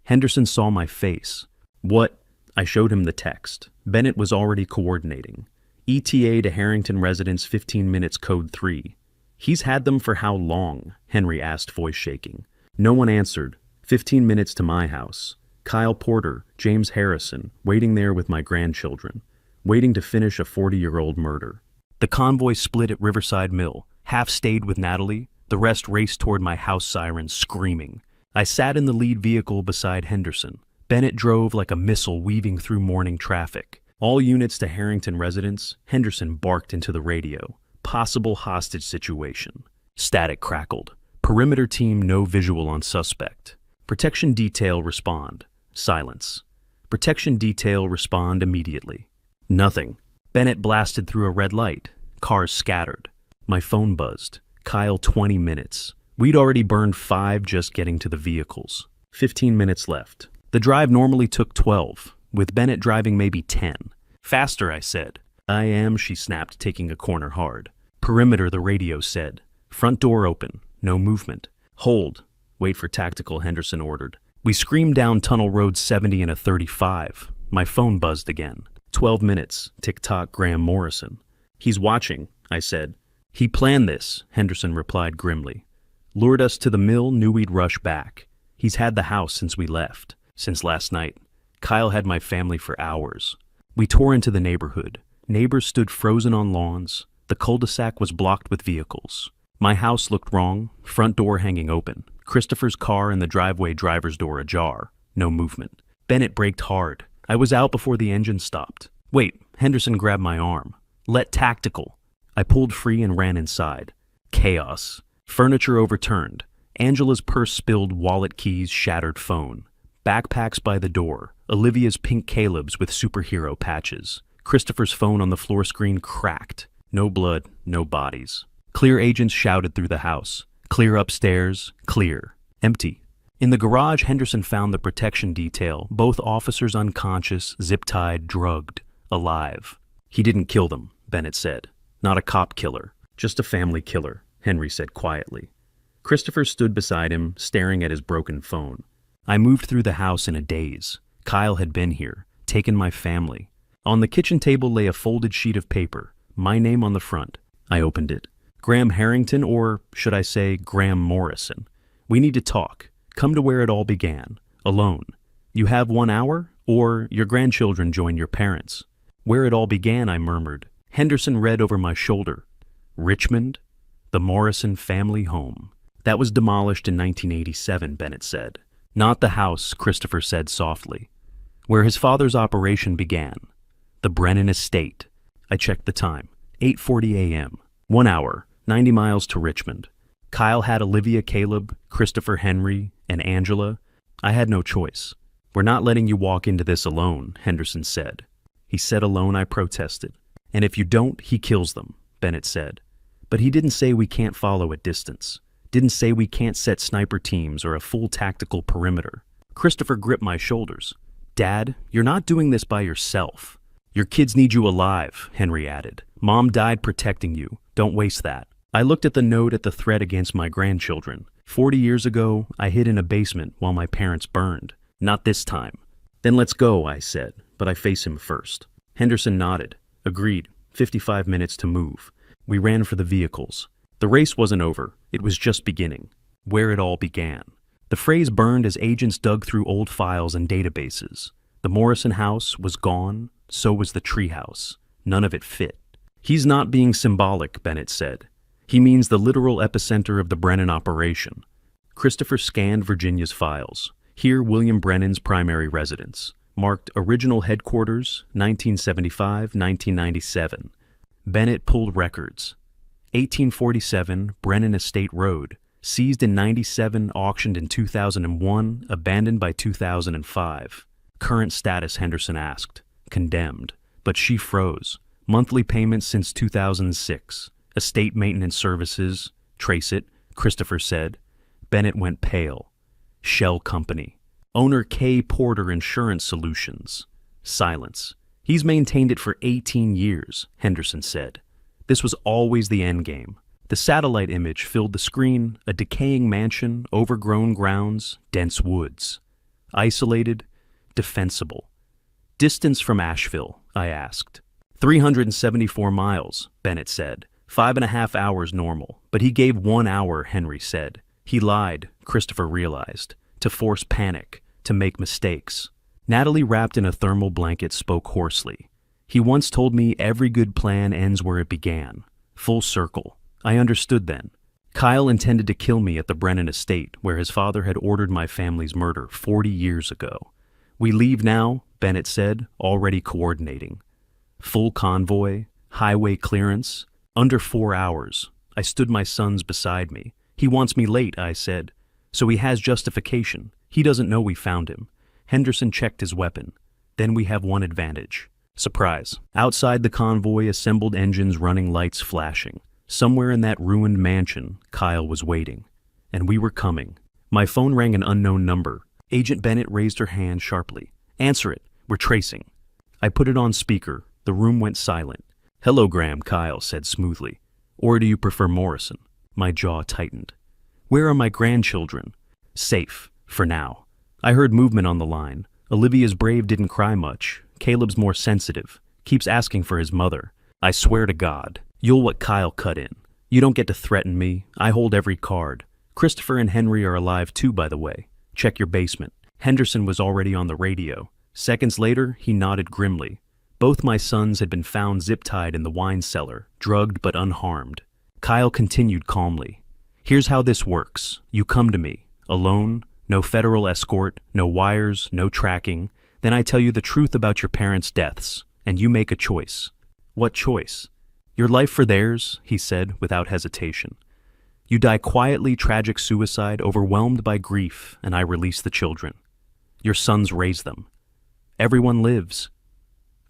Henderson saw my face. What? I showed him the text. Bennett was already coordinating. ETA to Harrington residence, 15 minutes, code 3. He's had them for how long? Henry asked, voice shaking. No one answered. 15 minutes to my house. Kyle Porter, James Harrison, waiting there with my grandchildren, waiting to finish a 40-year-old murder. The convoy split at Riverside Mill. Half stayed with Natalie. The rest raced toward my house siren, screaming. I sat in the lead vehicle beside Henderson. Bennett drove like a missile weaving through morning traffic. All units to Harrington residence. Henderson barked into the radio. Possible hostage situation. Static crackled. Perimeter team, no visual on suspect. Protection detail, respond. Silence. Protection detail, respond immediately. Nothing. Bennett blasted through a red light. Cars scattered. My phone buzzed. Kyle, 20 minutes. We'd already burned 5 just getting to the vehicles. 15 minutes left. The drive normally took 12, with Bennett driving maybe 10. Faster, I said. I am, she snapped, taking a corner hard. Perimeter, the radio said. Front door open. No movement. Hold. Wait for tactical, Henderson ordered. We screamed down Tunnel Road 70 in a 35. My phone buzzed again. 12 minutes. Tick-tock, Graham Morrison. He's watching, I said. He planned this, Henderson replied grimly. Lured us to the mill, knew we'd rush back. He's had the house since we left. Since last night. Kyle had my family for hours. We tore into the neighborhood. Neighbors stood frozen on lawns. The cul-de-sac was blocked with vehicles. My house looked wrong, front door hanging open. Christopher's car in the driveway, driver's door ajar. No movement. Bennett braked hard. I was out before the engine stopped. Wait, Henderson grabbed my arm. Let tactical. I pulled free and ran inside. Chaos. Furniture overturned. Angela's purse spilled, wallet, keys, shattered phone. Backpacks by the door. Olivia's pink Caleb's with superhero patches. Christopher's phone on the floor screen cracked. No blood, no bodies. Clear, agents shouted through the house. Clear upstairs, clear. Empty. In the garage, Henderson found the protection detail, both officers unconscious, zip-tied, drugged, alive. He didn't kill them, Bennett said. Not a cop killer, just a family killer, Henry said quietly. Christopher stood beside him, staring at his broken phone. I moved through the house in a daze. Kyle had been here, taken my family. On the kitchen table lay a folded sheet of paper, my name on the front. I opened it. Graham Harrington, or should I say Graham Morrison. We need to talk. Come to where it all began. Alone. You have 1 hour, or your grandchildren join your parents. Where it all began, I murmured. Henderson read over my shoulder. Richmond, the Morrison family home. That was demolished in 1987, Bennett said. Not the house, Christopher said softly. Where his father's operation began. The Brennan estate. I checked the time. 8:40 a.m. 1 hour, 90 miles to Richmond. Kyle had Olivia, Caleb, Christopher, Henry, and Angela. I had no choice. We're not letting you walk into this alone, Henderson said. He said alone, I protested. And if you don't, he kills them, Bennett said. But he didn't say we can't follow at distance. Didn't say we can't set sniper teams or a full tactical perimeter. Christopher gripped my shoulders. Dad, you're not doing this by yourself. Your kids need you alive, Henry added. Mom died protecting you. Don't waste that. I looked at the note, at the threat against my grandchildren. 40 years ago, I hid in a basement while my parents burned. Not this time. Then let's go, I said, but I face him first. Henderson nodded. Agreed. 55 minutes to move. We ran for the vehicles. The race wasn't over. It was just beginning. Where it all began. The phrase burned as agents dug through old files and databases. The Morrison house was gone, so was the treehouse. None of it fit. He's not being symbolic, Bennett said. He means the literal epicenter of the Brennan operation. Christopher scanned Virginia's files. Here, William Brennan's primary residence. Marked Original Headquarters, 1975-1997. Bennett pulled records. 1847, Brennan Estate Road. Seized in 97, auctioned in 2001, abandoned by 2005. Current status, Henderson asked. Condemned. But she froze. Monthly payments since 2006. Estate maintenance services. Trace it, Christopher said. Bennett went pale. Shell company. Owner K. Porter Insurance Solutions. Silence. He's maintained it for 18 years, Henderson said. This was always the endgame. The satellite image filled the screen, a decaying mansion, overgrown grounds, dense woods. Isolated, defensible. Distance from Asheville, I asked. 374 miles, Bennett said. 5.5 hours normal, but he gave 1 hour, Henry said. He lied, Christopher realized, to force panic, to make mistakes. Natalie, wrapped in a thermal blanket, spoke hoarsely. He once told me every good plan ends where it began. Full circle. I understood then. Kyle intended to kill me at the Brennan estate, where his father had ordered my family's murder 40 years ago. We leave now, Bennett said, already coordinating. Full convoy, highway clearance, under 4 hours. I stood my sons beside me. He wants me late, I said. So he has justification. He doesn't know we found him. Henderson checked his weapon. Then we have one advantage. Surprise. Outside the convoy, assembled engines running, lights flashing. Somewhere in that ruined mansion, Kyle was waiting. And we were coming. My phone rang an unknown number. Agent Bennett raised her hand sharply. Answer it. We're tracing. I put it on speaker. The room went silent. Hello, Graham, Kyle said smoothly. Or do you prefer Morrison? My jaw tightened. Where are my grandchildren? Safe, for now. I heard movement on the line. Olivia's brave didn't cry much. Caleb's more sensitive. Keeps asking for his mother. I swear to God, you'll what Kyle cut in. You don't get to threaten me. I hold every card. Christopher and Henry are alive too, by the way. Check your basement. Henderson was already on the radio. Seconds later, he nodded grimly. Both my sons had been found zip-tied in the wine cellar, drugged but unharmed. Kyle continued calmly. Here's how this works. You come to me, alone, no federal escort, no wires, no tracking. Then I tell you the truth about your parents' deaths, and you make a choice. What choice? Your life for theirs, he said without hesitation. You die quietly, tragic suicide, overwhelmed by grief, and I release the children. Your sons raise them. Everyone lives.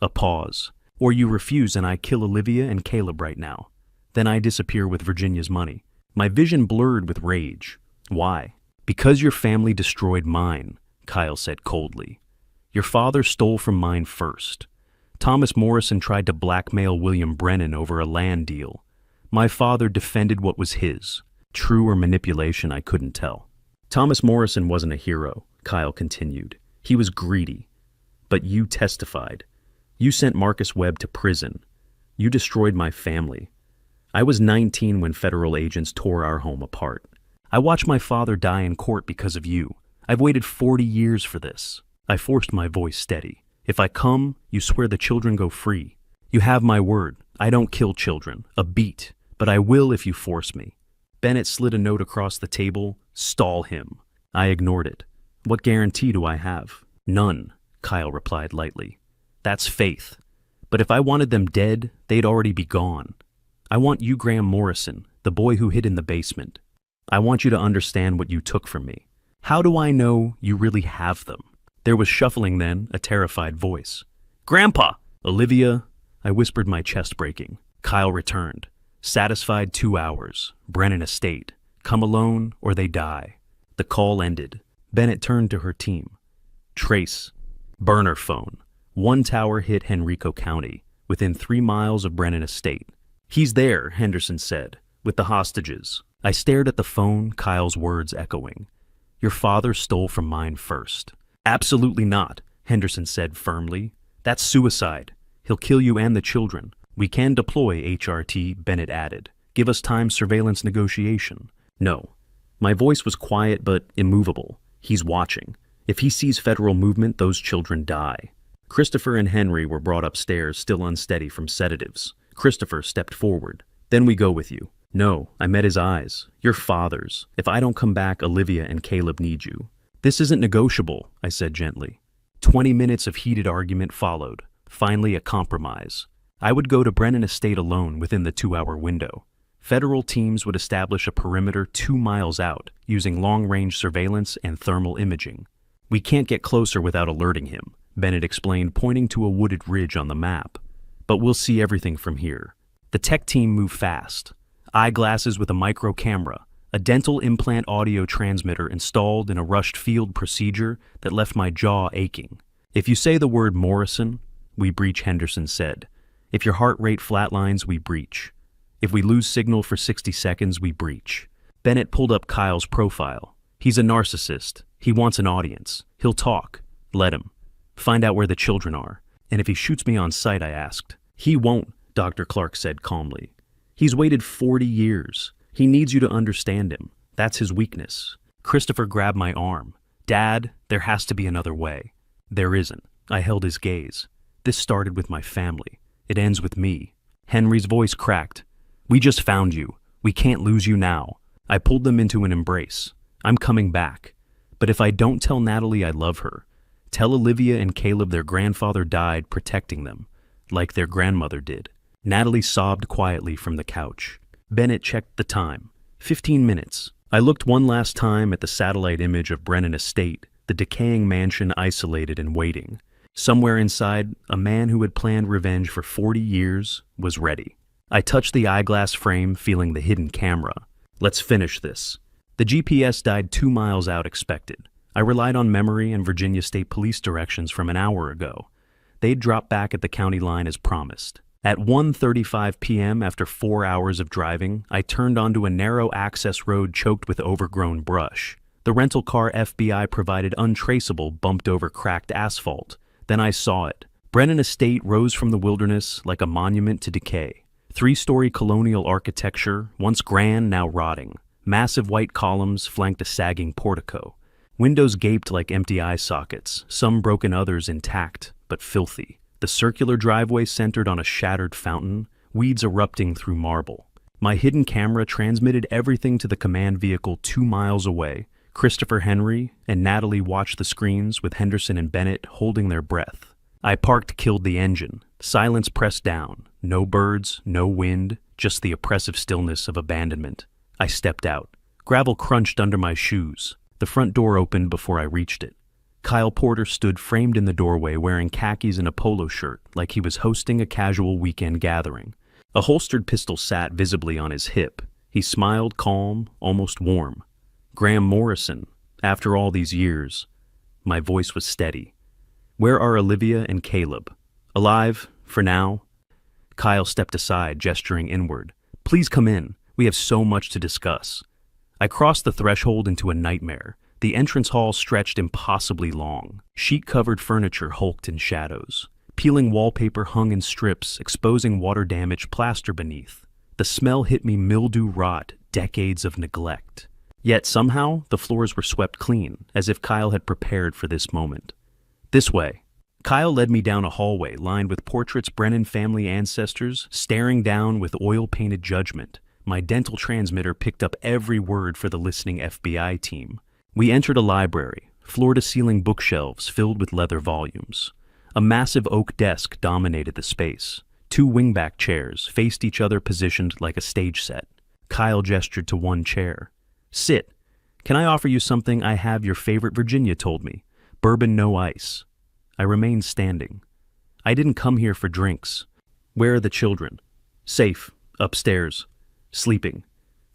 A pause. Or you refuse and I kill Olivia and Caleb right now. Then I disappear with Virginia's money. My vision blurred with rage. Why? Because your family destroyed mine, Kyle said coldly. Your father stole from mine first. Thomas Morrison tried to blackmail William Brennan over a land deal. My father defended what was his. True or manipulation, I couldn't tell. Thomas Morrison wasn't a hero, Kyle continued. He was greedy. But you testified. You sent Marcus Webb to prison. You destroyed my family. I was 19 when federal agents tore our home apart. I watched my father die in court because of you. I've waited 40 years for this. I forced my voice steady. If I come, you swear the children go free. You have my word. I don't kill children. A beat. But I will if you force me. Bennett slid a note across the table. Stall him. I ignored it. What guarantee do I have? None, Kyle replied lightly. That's faith. But if I wanted them dead, they'd already be gone. I want you, Graham Morrison, the boy who hid in the basement. I want you to understand what you took from me. How do I know you really have them? There was shuffling then, a terrified voice. Grandpa! Olivia, I whispered, my chest breaking. Kyle returned. Satisfied 2 hours. Brennan estate. Come alone or they die. The call ended. Bennett turned to her team. Trace. Burner phone. 1 tower hit Henrico County, within 3 miles of Brennan estate. He's there, Henderson said, with the hostages. I stared at the phone, Kyle's words echoing. Your father stole from mine first. Absolutely not, Henderson said firmly. That's suicide. He'll kill you and the children. We can deploy HRT, Bennett added. Give us time surveillance negotiation. No. My voice was quiet but immovable. He's watching. If he sees federal movement, those children die. Christopher and Henry were brought upstairs, still unsteady from sedatives. Christopher stepped forward. Then we go with you. No, I met his eyes. Your father's. If I don't come back, Olivia and Caleb need you. This isn't negotiable, I said gently. 20 minutes of heated argument followed. Finally, a compromise. I would go to Brennan estate alone within the 2-hour window. Federal teams would establish a perimeter 2 miles out, using long-range surveillance and thermal imaging. We can't get closer without alerting him. Bennett explained, pointing to a wooded ridge on the map. "But we'll see everything from here." The tech team moved fast. Eyeglasses with a micro camera, a dental implant audio transmitter installed in a rushed field procedure that left my jaw aching. "If you say the word Morrison, we breach," Henderson said. "If your heart rate flatlines, we breach. If we lose signal for 60 seconds, we breach." Bennett pulled up Kyle's profile. "He's a narcissist. He wants an audience. He'll talk. Let him. Find out where the children are. And if he shoots me on sight," I asked. "He won't," Dr. Clark said calmly. "He's waited 40 years. He needs you to understand him. That's his weakness." Christopher grabbed my arm. "Dad, there has to be another way." "There isn't." I held his gaze. "This started with my family. It ends with me." Henry's voice cracked. "We just found you. We can't lose you now." I pulled them into an embrace. "I'm coming back. But if I don't tell Natalie I love her, tell Olivia and Caleb their grandfather died protecting them, like their grandmother did." Natalie sobbed quietly from the couch. Bennett checked the time. 15 minutes. I looked one last time at the satellite image of Brennan Estate, the decaying mansion isolated and waiting. Somewhere inside, a man who had planned revenge for 40 years was ready. I touched the eyeglass frame, feeling the hidden camera. "Let's finish this." The GPS died 2 miles out expected. I relied on memory and Virginia State Police directions from an hour ago. They'd dropped back at the county line as promised. At 1:35 p.m., after 4 hours of driving, I turned onto a narrow access road choked with overgrown brush. The rental car FBI provided untraceable bumped over cracked asphalt. Then I saw it. Brennan Estate rose from the wilderness like a monument to decay. 3-story colonial architecture, once grand, now rotting. Massive white columns flanked a sagging portico. Windows gaped like empty eye sockets, some broken, others intact, but filthy. The circular driveway centered on a shattered fountain, weeds erupting through marble. My hidden camera transmitted everything to the command vehicle 2 miles away. Christopher, Henry, and Natalie watched the screens with Henderson and Bennett holding their breath. I parked, killed the engine. Silence pressed down. No birds, no wind, just the oppressive stillness of abandonment. I stepped out. Gravel crunched under my shoes. The front door opened before I reached it. Kyle Porter stood framed in the doorway wearing khakis and a polo shirt, like he was hosting a casual weekend gathering. A holstered pistol sat visibly on his hip. He smiled, calm, almost warm. "Graham Morrison, after all these years." My voice was steady. "Where are Olivia and Caleb?" "Alive, for now." Kyle stepped aside, gesturing inward. "Please come in. We have so much to discuss." I crossed the threshold into a nightmare. The entrance hall stretched impossibly long. Sheet-covered furniture hulked in shadows. Peeling wallpaper hung in strips, exposing water-damaged plaster beneath. The smell hit me, mildew rot, decades of neglect. Yet somehow, the floors were swept clean, as if Kyle had prepared for this moment. "This way." Kyle led me down a hallway lined with portraits Brennan family ancestors, staring down with oil-painted judgment. My dental transmitter picked up every word for the listening FBI team. We entered a library, floor-to-ceiling bookshelves filled with leather volumes. A massive oak desk dominated the space. 2 wingback chairs faced each other, positioned like a stage set. Kyle gestured to one chair. "Sit. Can I offer you something I have your favorite Virginia told me? Bourbon, no ice." I remained standing. "I didn't come here for drinks." "Where are the children?" "Safe. Upstairs. Sleeping."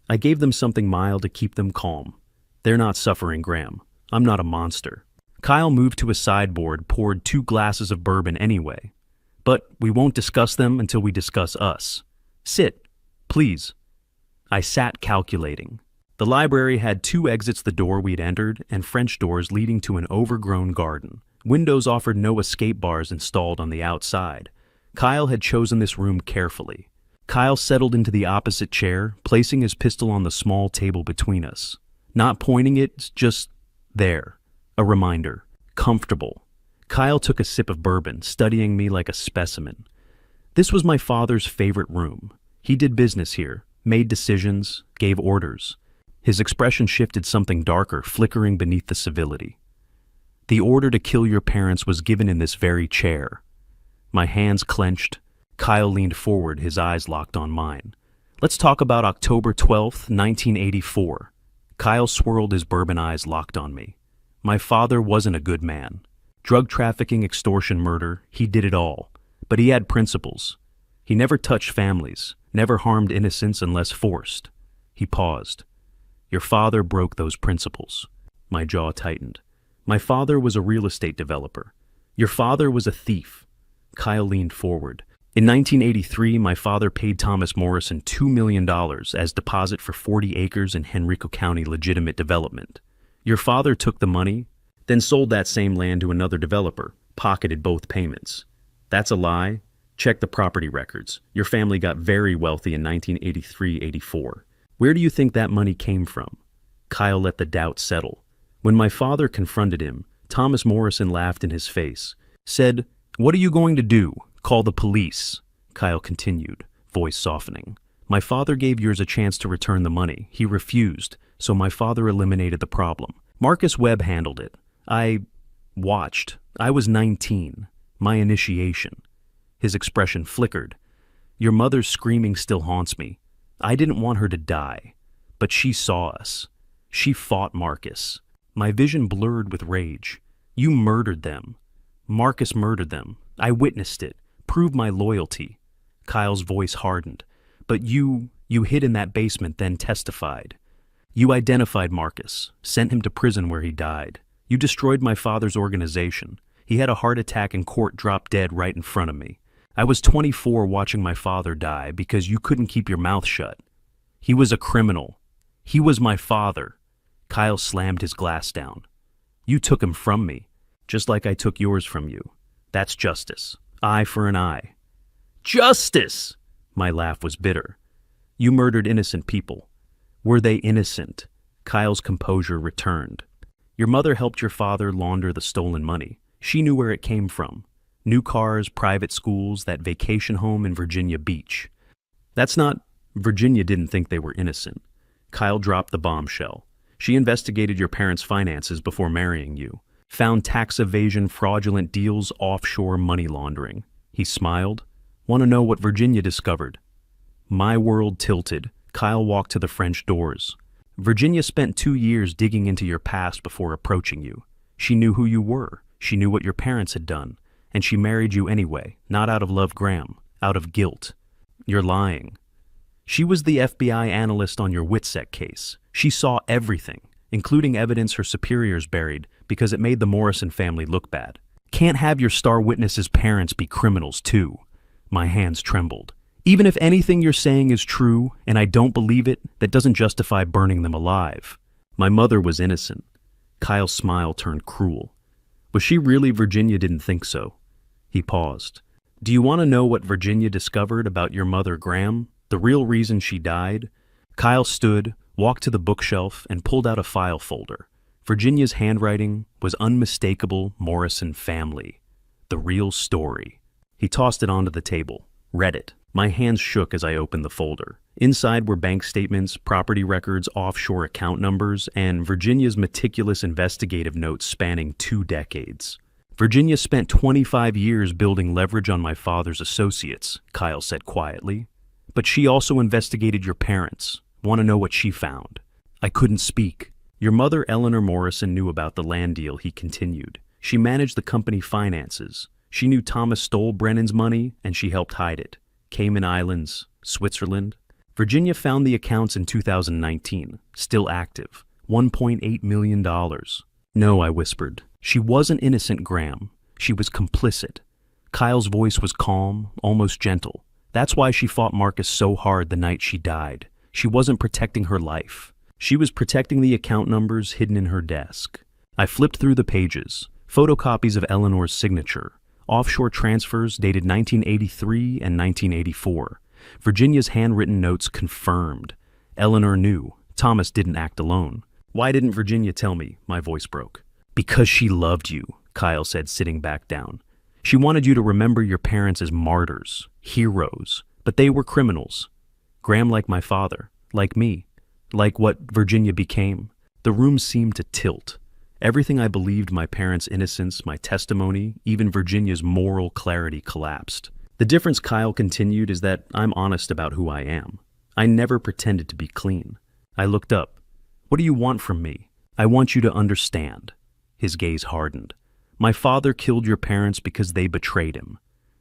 I gave them something mild to keep them calm. "They're not suffering, Graham. I'm not a monster." Kyle moved to a sideboard, poured 2 glasses of bourbon anyway. "But we won't discuss them until we discuss us. Sit, please." I sat, calculating. The library had 2 exits, the door we'd entered, and French doors leading to an overgrown garden. Windows offered no escape bars installed on the outside. Kyle had chosen this room carefully. Kyle settled into the opposite chair, placing his pistol on the small table between us. Not pointing it, just there. A reminder. Comfortable. Kyle took a sip of bourbon, studying me like a specimen. This was my father's favorite room. He did business here, made decisions, gave orders. His expression shifted, something darker flickering beneath the civility. "The order to kill your parents was given in this very chair." My hands clenched. Kyle leaned forward, his eyes locked on mine. "Let's talk about October 12th, 1984. Kyle swirled, his bourbon eyes locked on me. "My father wasn't a good man. Drug trafficking, extortion, murder, he did it all. But he had principles. He never touched families, never harmed innocents unless forced. He paused. Your father broke those principles. My jaw tightened. My father was a real estate developer. Your father was a thief. Kyle leaned forward. In 1983, my father paid Thomas Morrison $2 million as deposit for 40 acres in Henrico County legitimate development. Your father took the money, then sold that same land to another developer, pocketed both payments. That's a lie. Check the property records. Your family got very wealthy in 1983-84. Where do you think that money came from? Kyle let the doubt settle. When my father confronted him, Thomas Morrison laughed in his face, said, "What are you going to do? Call the police?" Kyle continued, voice softening. My father gave yours a chance to return the money. He refused, so my father eliminated the problem. Marcus Webb handled it. I watched. I was 19. My initiation. His expression flickered. Your mother's screaming still haunts me. I didn't want her to die, but she saw us. She fought Marcus. My vision blurred with rage. You murdered them. Marcus murdered them. I witnessed it. Proved my loyalty. Kyle's voice hardened. But you hid in that basement, then testified. You identified Marcus, sent him to prison where he died. You destroyed my father's organization. He had a heart attack in court, dropped dead right in front of me. I was 24 watching my father die because you couldn't keep your mouth shut. He was a criminal. He was my father. Kyle slammed his glass down. You took him from me, just like I took yours from you. That's justice. Eye for an eye. Justice! My laugh was bitter. You murdered innocent people. Were they innocent? Kyle's composure returned. Your mother helped your father launder the stolen money. She knew where it came from. New cars, private schools, that vacation home in Virginia Beach. That's not... Virginia didn't think they were innocent. Kyle dropped the bombshell. She investigated your parents' finances before marrying you. Found tax evasion, fraudulent deals, offshore money laundering. He smiled. Want to know what Virginia discovered? My world tilted. Kyle walked to the French doors. Virginia spent 2 years digging into your past before approaching you. She knew who you were. She knew what your parents had done. And she married you anyway, not out of love, Graham, out of guilt. You're lying. She was the FBI analyst on your Whitsett case. She saw everything, including evidence her superiors buried, because it made the Morrison family look bad. Can't have your star witness's parents be criminals too. My hands trembled. Even if anything you're saying is true, and I don't believe it, that doesn't justify burning them alive. My mother was innocent. Kyle's smile turned cruel. Was she really? Virginia didn't think so. He paused. Do you want to know what Virginia discovered about your mother, Graham? The real reason she died? Kyle stood, walked to the bookshelf, and pulled out a file folder. Virginia's handwriting was unmistakable. Morrison family. The real story. He tossed it onto the table, read it. My hands shook as I opened the folder. Inside were bank statements, property records, offshore account numbers, and Virginia's meticulous investigative notes spanning 2 decades. Virginia spent 25 years building leverage on my father's associates, Kyle said quietly. But she also investigated your parents. Want to know what she found? I couldn't speak. Your mother, Eleanor Morrison, knew about the land deal, he continued. She managed the company finances. She knew Thomas stole Brennan's money, and she helped hide it. Cayman Islands, Switzerland. Virginia found the accounts in 2019, still active. $1.8 million. No, I whispered. She wasn't innocent, Graham. She was complicit. Kyle's voice was calm, almost gentle. That's why she fought Marcus so hard the night she died. She wasn't protecting her life. She was protecting the account numbers hidden in her desk. I flipped through the pages. Photocopies of Eleanor's signature. Offshore transfers dated 1983 and 1984. Virginia's handwritten notes confirmed. Eleanor knew. Thomas didn't act alone. Why didn't Virginia tell me? My voice broke. Because she loved you, Kyle said, sitting back down. She wanted you to remember your parents as martyrs, heroes, but they were criminals. Graham like my father, like me, like what Virginia became. The room seemed to tilt. Everything I believed, my parents' innocence, my testimony, even Virginia's moral clarity collapsed. The difference, Kyle continued, is that I'm honest about who I am. I never pretended to be clean. I looked up. What do you want from me? I want you to understand. His gaze hardened. My father killed your parents because they betrayed him.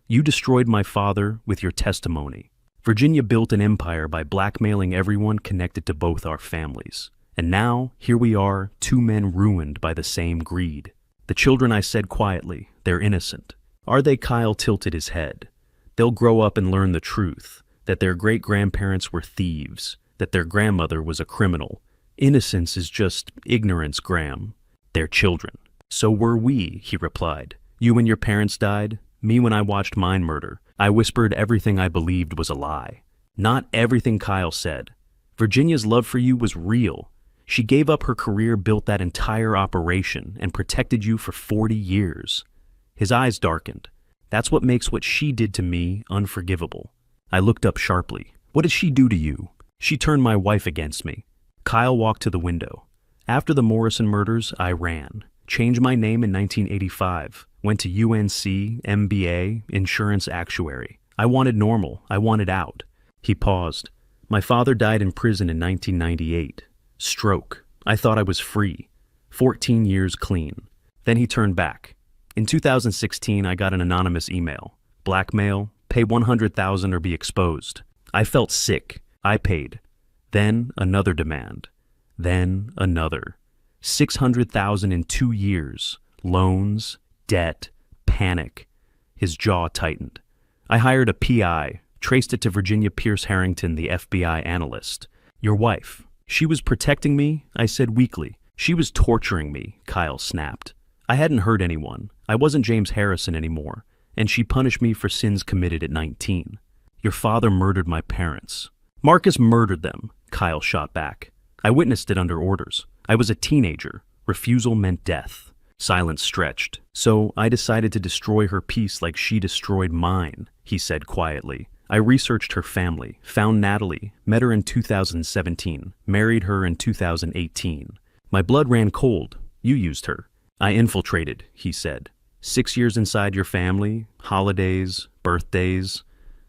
You destroyed my father with your testimony. Virginia built an empire by blackmailing everyone connected to both our families. And now, here we are, two men ruined by the same greed. The children, I said quietly, they're innocent. Are they? Kyle tilted his head. They'll grow up and learn the truth, that their great-grandparents were thieves, that their grandmother was a criminal. Innocence is just ignorance, Graham. They're children. So were we, he replied. You when your parents died, me when I watched mine murder. I whispered everything I believed was a lie. Not everything, Kyle said. Virginia's love for you was real. She gave up her career, built that entire operation, and protected you for 40 years. His eyes darkened. That's what makes what she did to me unforgivable. I looked up sharply. What did she do to you? She turned my wife against me. Kyle walked to the window. After the Morrison murders, I ran. Changed my name in 1985. Went to UNC, MBA, insurance actuary. I wanted normal. I wanted out. He paused. My father died in prison in 1998. Stroke. I thought I was free. 14 years clean. Then he turned back. In 2016, I got an anonymous email. Blackmail, pay $100,000 or be exposed. I felt sick. I paid. Then another demand. Then another. $600,000 in 2 years. Loans, debt, panic. His jaw tightened. I hired a PI, traced it to Virginia Pierce Harrington, the FBI analyst. Your wife. She was protecting me, I said weakly. She was torturing me, Kyle snapped. I hadn't hurt anyone. I wasn't James Harrison anymore. And she punished me for sins committed at 19. Your father murdered my parents. Marcus murdered them, Kyle shot back. I witnessed it under orders. I was a teenager. Refusal meant death. Silence stretched. So I decided to destroy her peace like she destroyed mine, he said quietly. I researched her family, found Natalie, met her in 2017, married her in 2018. My blood ran cold. You used her. I infiltrated, he said. 6 years inside your family, holidays, birthdays.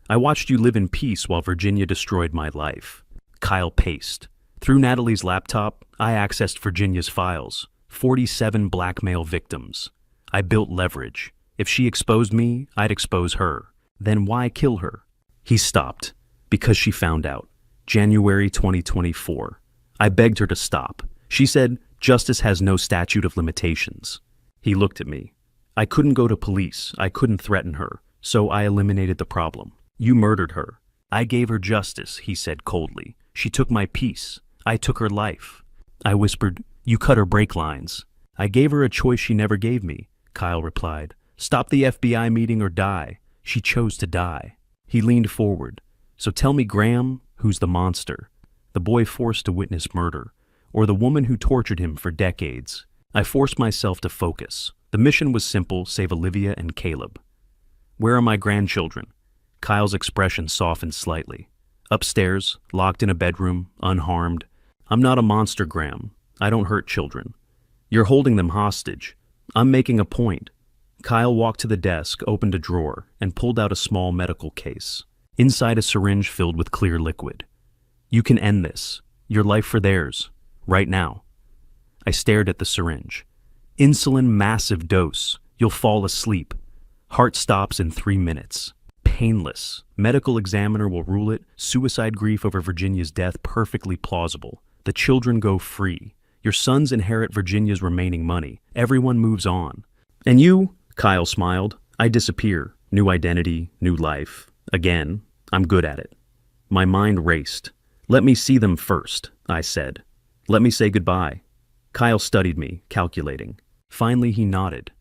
I watched you live in peace while Virginia destroyed my life. Kyle paced. Through Natalie's laptop, I accessed Virginia's files. 47 blackmail victims. I built leverage. If she exposed me, I'd expose her. Then why kill her? He stopped. Because she found out. January 2024. I begged her to stop. She said, justice has no statute of limitations. He looked at me. I couldn't go to police. I couldn't threaten her. So I eliminated the problem. You murdered her. I gave her justice, he said coldly. She took my peace. I took her life. I whispered, you cut her brake lines. I gave her a choice she never gave me, Kyle replied. Stop the FBI meeting or die. She chose to die. He leaned forward. So tell me, Graham, who's the monster? The boy forced to witness murder, or the woman who tortured him for decades? I forced myself to focus. The mission was simple, save Olivia and Caleb. Where are my grandchildren? Kyle's expression softened slightly. Upstairs, locked in a bedroom, unharmed. I'm not a monster, Graham. I don't hurt children. You're holding them hostage. I'm making a point. Kyle walked to the desk, opened a drawer, and pulled out a small medical case. Inside a syringe filled with clear liquid. You can end this. Your life for theirs. Right now. I stared at the syringe. Insulin, massive dose. You'll fall asleep. Heart stops in 3 minutes. Painless. Medical examiner will rule it. Suicide grief over Virginia's death perfectly plausible. The children go free. Your sons inherit Virginia's remaining money. Everyone moves on. And you? Kyle smiled. I disappear. New identity, new life. Again, I'm good at it. My mind raced. Let me see them first, I said. Let me say goodbye. Kyle studied me, calculating. Finally, he nodded.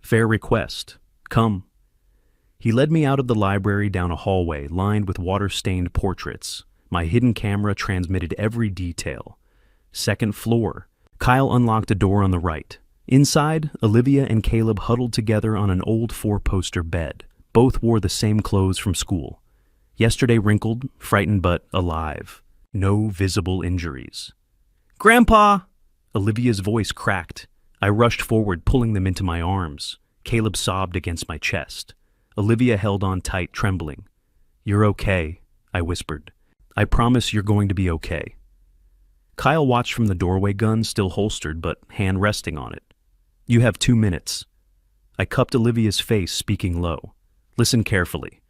Fair request. Come. He led me out of the library down a hallway lined with water-stained portraits. My hidden camera transmitted every detail. Second floor. Kyle unlocked a door on the right. Inside, Olivia and Caleb huddled together on an old 4-poster bed. Both wore the same clothes from school. Yesterday wrinkled, frightened but alive. No visible injuries. Grandpa! Olivia's voice cracked. I rushed forward, pulling them into my arms. Caleb sobbed against my chest. Olivia held on tight, trembling. You're okay, I whispered. I promise you're going to be okay. Kyle watched from the doorway, gun still holstered but hand resting on it. You have 2 minutes. I cupped Olivia's face, speaking low. Listen carefully.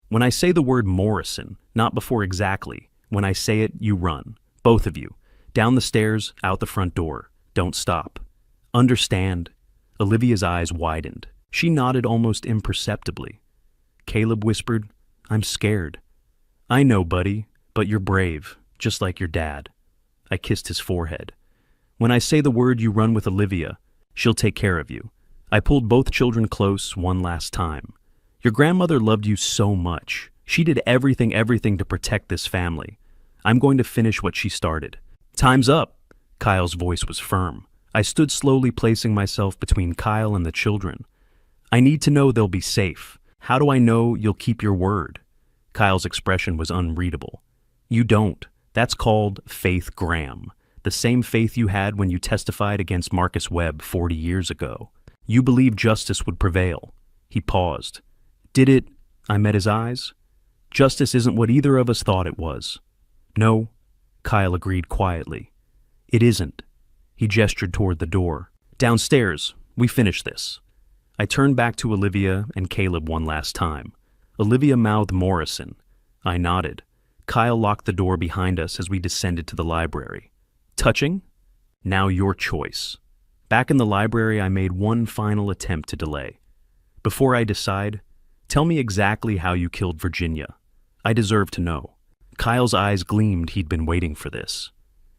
When I say the word Morrison, not before exactly, when I say it, you run. Both of you. Down the stairs, out the front door. Don't stop. Understand? Olivia's eyes widened. She nodded almost imperceptibly. Caleb whispered, I'm scared. I know, buddy, but you're brave, just like your dad. I kissed his forehead. When I say the word, you run with Olivia. She'll take care of you. I pulled both children close one last time. Your grandmother loved you so much. She did everything to protect this family. I'm going to finish what she started. Time's up. Kyle's voice was firm. I stood slowly, placing myself between Kyle and the children. I need to know they'll be safe. How do I know you'll keep your word? Kyle's expression was unreadable. You don't. That's called Faith Graham. The same faith you had when you testified against Marcus Webb 40 years ago. You believed justice would prevail. He paused. Did it? I met his eyes. Justice isn't what either of us thought it was. No, Kyle agreed quietly. It isn't. He gestured toward the door. Downstairs, we finish this. I turned back to Olivia and Caleb one last time. Olivia mouthed Morrison. I nodded. Kyle locked the door behind us as we descended to the library. Touching? Now your choice. Back in the library, I made one final attempt to delay. Before I decide, tell me exactly how you killed Virginia. I deserve to know. Kyle's eyes gleamed. He'd been waiting for this.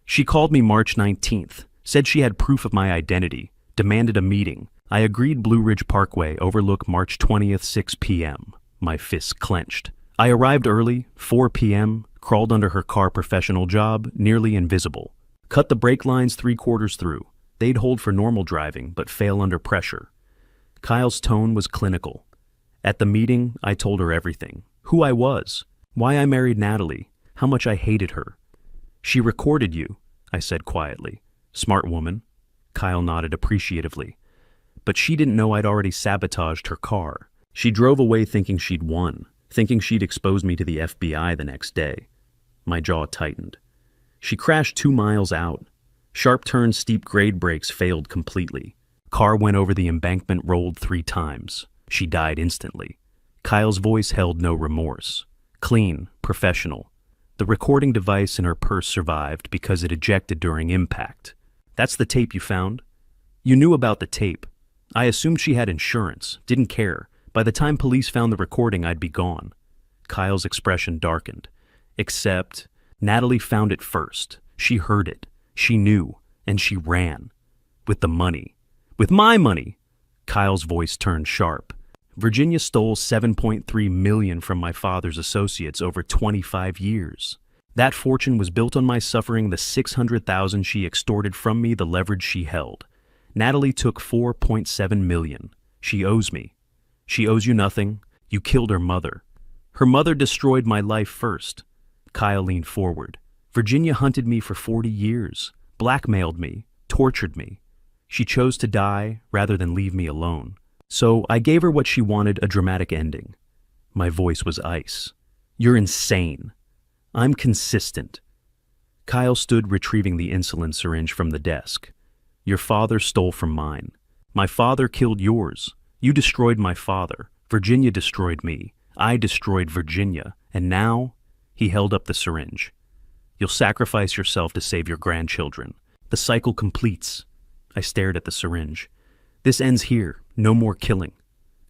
She called me March 19th, said she had proof of my identity, demanded a meeting. I agreed. Blue Ridge Parkway, overlook March 20th, 6 p.m. My fists clenched. I arrived early, 4 p.m., crawled under her car, professional job, nearly invisible. Cut the brake lines 3/4 through. They'd hold for normal driving, but fail under pressure. Kyle's tone was clinical. At the meeting, I told her everything. Who I was, why I married Natalie, how much I hated her. She recorded you, I said quietly. Smart woman. Kyle nodded appreciatively. But she didn't know I'd already sabotaged her car. She drove away thinking she'd won, thinking she'd expose me to the FBI the next day. My jaw tightened. She crashed 2 miles out. Sharp turns, steep grade brakes failed completely. Car went over the embankment, rolled 3 times. She died instantly. Kyle's voice held no remorse. Clean, professional. The recording device in her purse survived because it ejected during impact. That's the tape you found? You knew about the tape. I assumed she had insurance, didn't care. By the time police found the recording, I'd be gone. Kyle's expression darkened. Except, Natalie found it first. She heard it. She knew, and she ran. With the money. With my money! Kyle's voice turned sharp. Virginia stole $7.3 million from my father's associates over 25 years. That fortune was built on my suffering, the $600,000 she extorted from me, the leverage she held. Natalie took $4.7 million. She owes me. She owes you nothing. You killed her mother. Her mother destroyed my life first. Kyle leaned forward. Virginia hunted me for 40 years, blackmailed me, tortured me. She chose to die rather than leave me alone. So I gave her what she wanted, a dramatic ending. My voice was ice. You're insane. I'm consistent. Kyle stood, retrieving the insulin syringe from the desk. Your father stole from mine. My father killed yours. You destroyed my father. Virginia destroyed me. I destroyed Virginia. And now, he held up the syringe. You'll sacrifice yourself to save your grandchildren. The cycle completes. I stared at the syringe. This ends here. No more killing.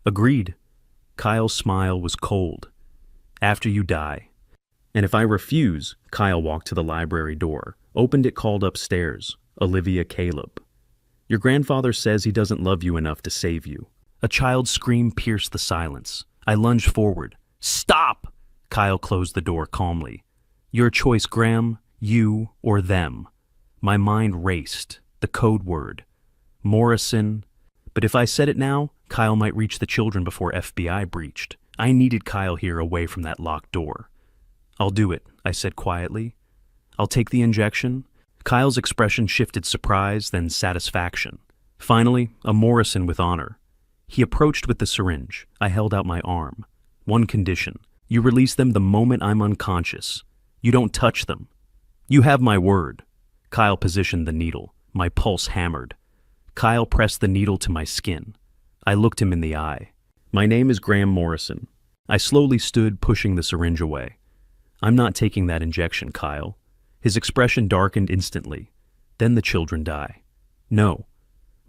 Agreed. Kyle's smile was cold. After you die. And if I refuse, Kyle walked to the library door, opened it, called upstairs. Olivia, Caleb. Your grandfather says he doesn't love you enough to save you. A child's scream pierced the silence. I lunged forward. Stop! Kyle closed the door calmly. Your choice, Graham, you or them. My mind raced. The code word. Morrison. But if I said it now, Kyle might reach the children before FBI breached. I needed Kyle here, away from that locked door. I'll do it, I said quietly. I'll take the injection. Kyle's expression shifted, surprise, then satisfaction. Finally, a Morrison with honor. He approached with the syringe. I held out my arm. One condition. You release them the moment I'm unconscious. You don't touch them. You have my word. Kyle positioned the needle. My pulse hammered. Kyle pressed the needle to my skin. I looked him in the eye. My name is Graham Morrison. I slowly stood, pushing the syringe away. I'm not taking that injection, Kyle. His expression darkened instantly. Then the children die. No.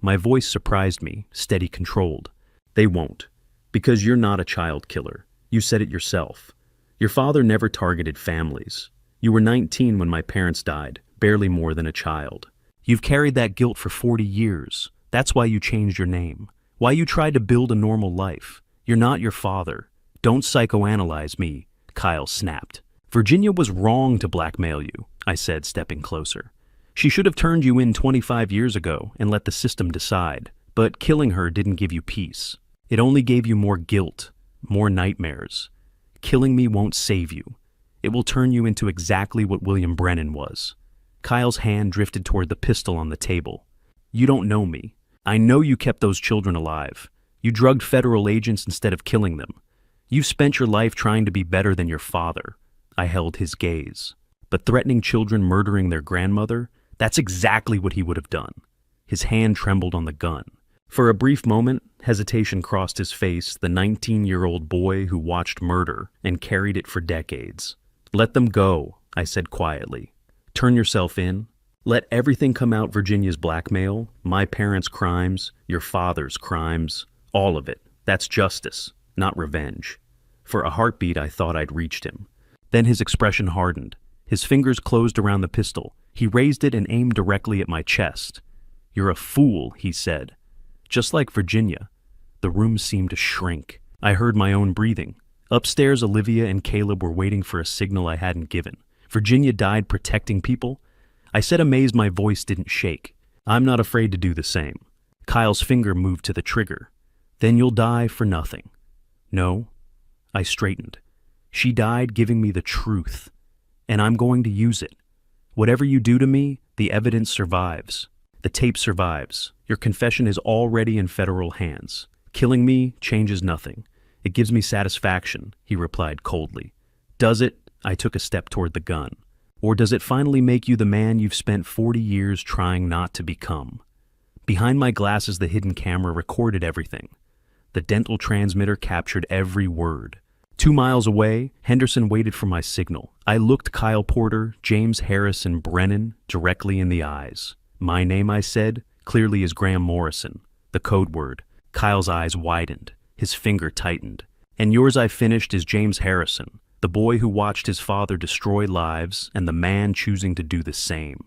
My voice surprised me, steady, controlled. They won't. Because you're not a child killer. You said it yourself. Your father never targeted families. You were 19 when my parents died, barely more than a child. You've carried that guilt for 40 years. That's why you changed your name. Why you tried to build a normal life. You're not your father. Don't psychoanalyze me, Kyle snapped. Virginia was wrong to blackmail you, I said, stepping closer. She should have turned you in 25 years ago and let the system decide. But killing her didn't give you peace. It only gave you more guilt, more nightmares. Killing me won't save you. It will turn you into exactly what William Brennan was. Kyle's hand drifted toward the pistol on the table. You don't know me. I know you kept those children alive. You drugged federal agents instead of killing them. You've spent your life trying to be better than your father. I held his gaze. But threatening children murdering their grandmother, that's exactly what he would have done. His hand trembled on the gun. For a brief moment, hesitation crossed his face, the 19-year-old boy who watched murder and carried it for decades. Let them go, I said quietly. Turn yourself in. Let everything come out. Virginia's blackmail, my parents' crimes, your father's crimes, all of it. That's justice, not revenge. For a heartbeat, I thought I'd reached him. Then his expression hardened. His fingers closed around the pistol. He raised it and aimed directly at my chest. You're a fool, he said. Just like Virginia. The room seemed to shrink. I heard my own breathing. Upstairs, Olivia and Caleb were waiting for a signal I hadn't given. Virginia died protecting people. I said, amazed my voice didn't shake. I'm not afraid to do the same. Kyle's finger moved to the trigger. Then you'll die for nothing. No. I straightened. She died giving me the truth. And I'm going to use it. Whatever you do to me, the evidence survives. The tape survives. Your confession is already in federal hands. Killing me changes nothing. It gives me satisfaction, he replied coldly. Does it? I took a step toward the gun. Or does it finally make you the man you've spent 40 years trying not to become? Behind my glasses, the hidden camera recorded everything. The dental transmitter captured every word. 2 miles away, Henderson waited for my signal. I looked Kyle Porter, James Harris, and Brennan directly in the eyes. My name, I said, clearly is Graham Morrison. The code word. Kyle's eyes widened. His finger tightened. And yours, I finished, is James Harrison, the boy who watched his father destroy lives and the man choosing to do the same.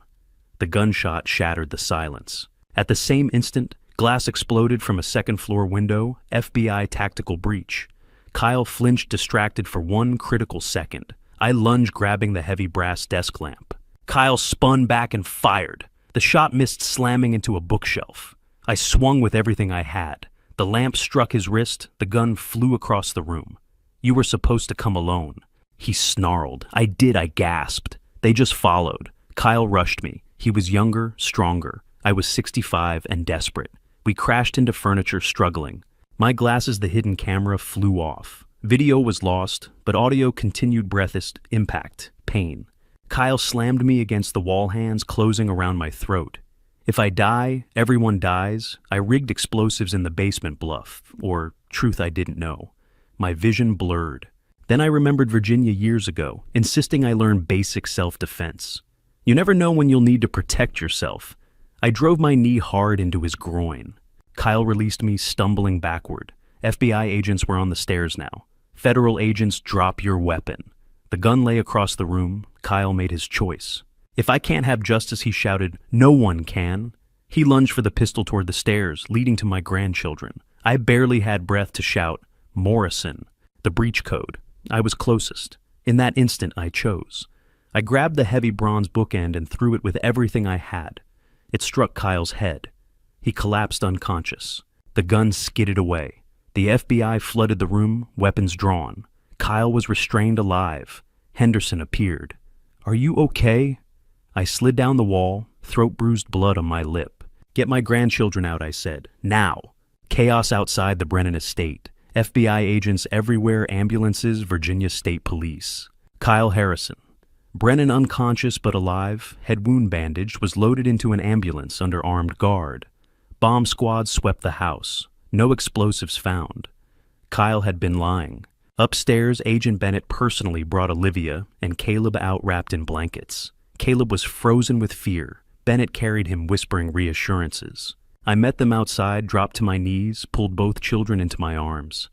The gunshot shattered the silence. At the same instant, glass exploded from a second-floor window, FBI tactical breach. Kyle flinched, distracted for 1 critical second. I lunged, grabbing the heavy brass desk lamp. Kyle spun back and fired. The shot missed, slamming into a bookshelf. I swung with everything I had. The lamp struck his wrist. The gun flew across the room. You were supposed to come alone. He snarled. I did, I gasped. They just followed. Kyle rushed me. He was younger, stronger. I was 65 and desperate. We crashed into furniture, struggling. My glasses, the hidden camera, flew off. Video was lost, but audio continued. Breathless impact, pain. Kyle slammed me against the wall, hands closing around my throat. If I die, everyone dies. I rigged explosives in the basement bluff, or truth I didn't know. My vision blurred. Then I remembered Virginia years ago, insisting I learn basic self-defense. You never know when you'll need to protect yourself. I drove my knee hard into his groin. Kyle released me, stumbling backward. FBI agents were on the stairs now. Federal agents, drop your weapon. The gun lay across the room. Kyle made his choice. If I can't have justice, he shouted, no one can. He lunged for the pistol toward the stairs, leading to my grandchildren. I barely had breath to shout, Morrison, the breach code. I was closest. In that instant, I chose. I grabbed the heavy bronze bookend and threw it with everything I had. It struck Kyle's head. He collapsed unconscious. The gun skidded away. The FBI flooded the room, weapons drawn. Kyle was restrained alive. Henderson appeared. Are you okay? I slid down the wall, throat bruised, blood on my lip. Get my grandchildren out, I said. Now. Chaos outside the Brennan estate. FBI agents everywhere, ambulances, Virginia State Police. Kyle Harrison. Brennan, unconscious but alive, head wound bandaged, was loaded into an ambulance under armed guard. Bomb squads swept the house. No explosives found. Kyle had been lying. Upstairs, Agent Bennett personally brought Olivia and Caleb out wrapped in blankets. Caleb was frozen with fear. Bennett carried him whispering reassurances. I met them outside, dropped to my knees, pulled both children into my arms.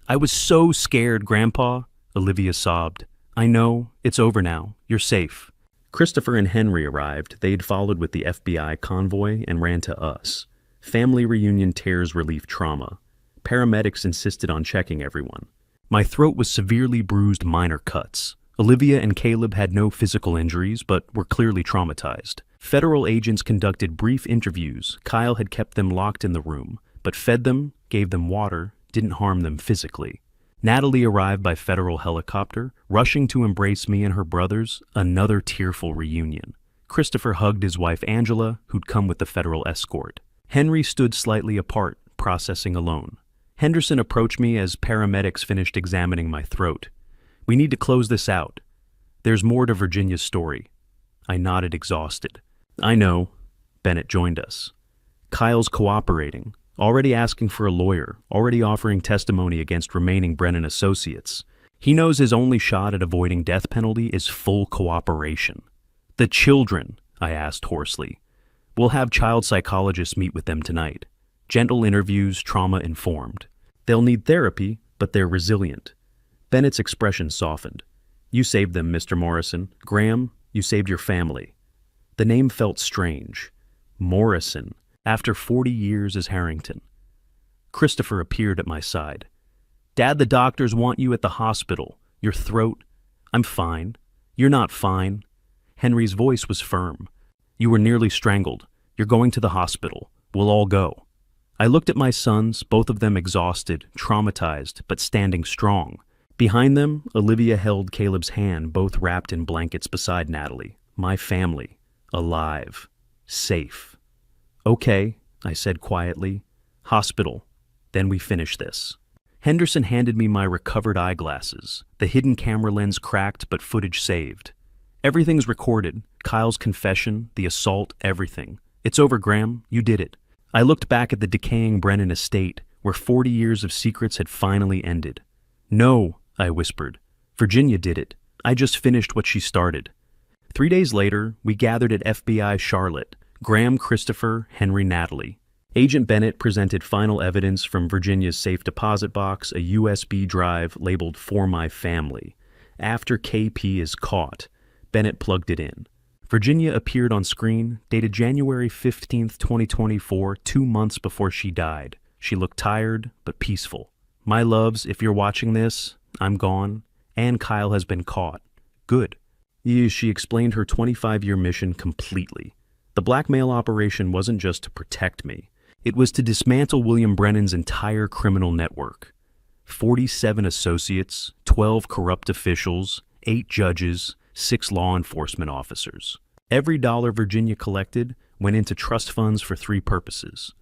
"I was so scared, Grandpa," Olivia sobbed. "I know, it's over now. You're safe." Christopher and Henry arrived. They'd followed with the FBI convoy and ran to us. Family reunion tears relief trauma. Paramedics insisted on checking everyone. My throat was severely bruised, minor cuts. Olivia and Caleb had no physical injuries, but were clearly traumatized. Federal agents conducted brief interviews. Kyle had kept them locked in the room, but fed them, gave them water, didn't harm them physically. Natalie arrived by federal helicopter, rushing to embrace me and her brothers, another tearful reunion. Christopher hugged his wife Angela, who'd come with the federal escort. Henry stood slightly apart, processing alone. Henderson approached me as paramedics finished examining my throat. "We need to close this out. There's more to Virginia's story." I nodded, exhausted. "I know." Bennett joined us. "Kyle's cooperating, already asking for a lawyer, already offering testimony against remaining Brennan associates. He knows his only shot at avoiding death penalty is full cooperation." "The children?" I asked hoarsely. "We'll have child psychologists meet with them tonight. Gentle interviews, trauma-informed. They'll need therapy, but they're resilient." Bennett's expression softened. "You saved them, Mr. Morrison. Graham, you saved your family." The name felt strange. Morrison, after 40 years as Harrington. Christopher appeared at my side. "Dad, the doctors want you at the hospital. Your throat—" "I'm fine." "You're not fine." Henry's voice was firm. "You were nearly strangled. You're going to the hospital. We'll all go." I looked at my sons, both of them exhausted, traumatized, but standing strong. Behind them, Olivia held Caleb's hand, both wrapped in blankets beside Natalie. My family. Alive. Safe. "Okay," I said quietly. "Hospital. Then we finish this." Henderson handed me my recovered eyeglasses. The hidden camera lens cracked, but footage saved. "Everything's recorded. Kyle's confession, the assault, everything. It's over, Graham. You did it." I looked back at the decaying Brennan estate, where 40 years of secrets had finally ended. "No," I whispered. "Virginia did it. I just finished what she started." 3 days later, we gathered at FBI Charlotte. Graham, Christopher, Henry, Natalie. Agent Bennett presented final evidence from Virginia's safe deposit box, a USB drive labeled "For My Family." After KP is caught, Bennett plugged it in. Virginia appeared on screen, dated January 15, 2024, 2 months before she died. She looked tired, but peaceful. "My loves, if you're watching this, I'm gone, and Kyle has been caught. Good." She explained her 25-year mission completely. The blackmail operation wasn't just to protect me. It was to dismantle William Brennan's entire criminal network. 47 associates, 12 corrupt officials, 8 judges, 6 law enforcement officers. Every dollar Virginia collected went into trust funds for 3 purposes.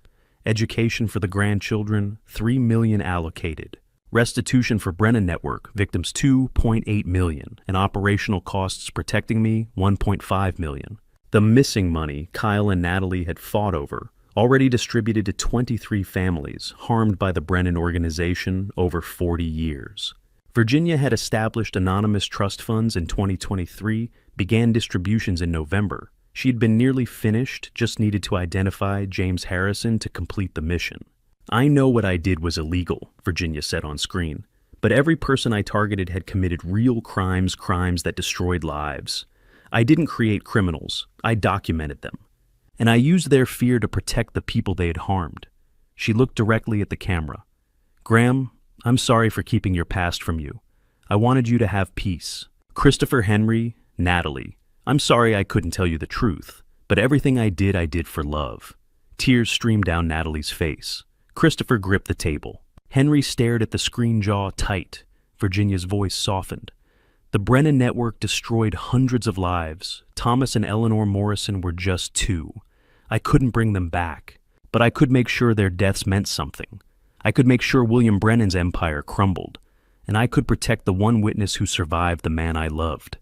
Education for the grandchildren, $3 million allocated. Restitution for Brennan Network, victims $2.8 million, and operational costs protecting me, $1.5 million. The missing money Kyle and Natalie had fought over, already distributed to 23 families harmed by the Brennan organization over 40 years. Virginia had established anonymous trust funds in 2023, began distributions in November. She had been nearly finished, just needed to identify James Harrison to complete the mission. "I know what I did was illegal," Virginia said on screen, "but every person I targeted had committed real crimes that destroyed lives. I didn't create criminals, I documented them. And I used their fear to protect the people they had harmed." She looked directly at the camera. "Graham, I'm sorry for keeping your past from you. I wanted you to have peace. Christopher, Henry, Natalie, I'm sorry I couldn't tell you the truth, but everything I did for love." Tears streamed down Natalie's face. Christopher gripped the table. Henry stared at the screen, jaw tight. Virginia's voice softened. "The Brennan Network destroyed hundreds of lives. Thomas and Eleanor Morrison were just 2. I couldn't bring them back, but I could make sure their deaths meant something. I could make sure William Brennan's empire crumbled, and I could protect the one witness who survived the man I loved."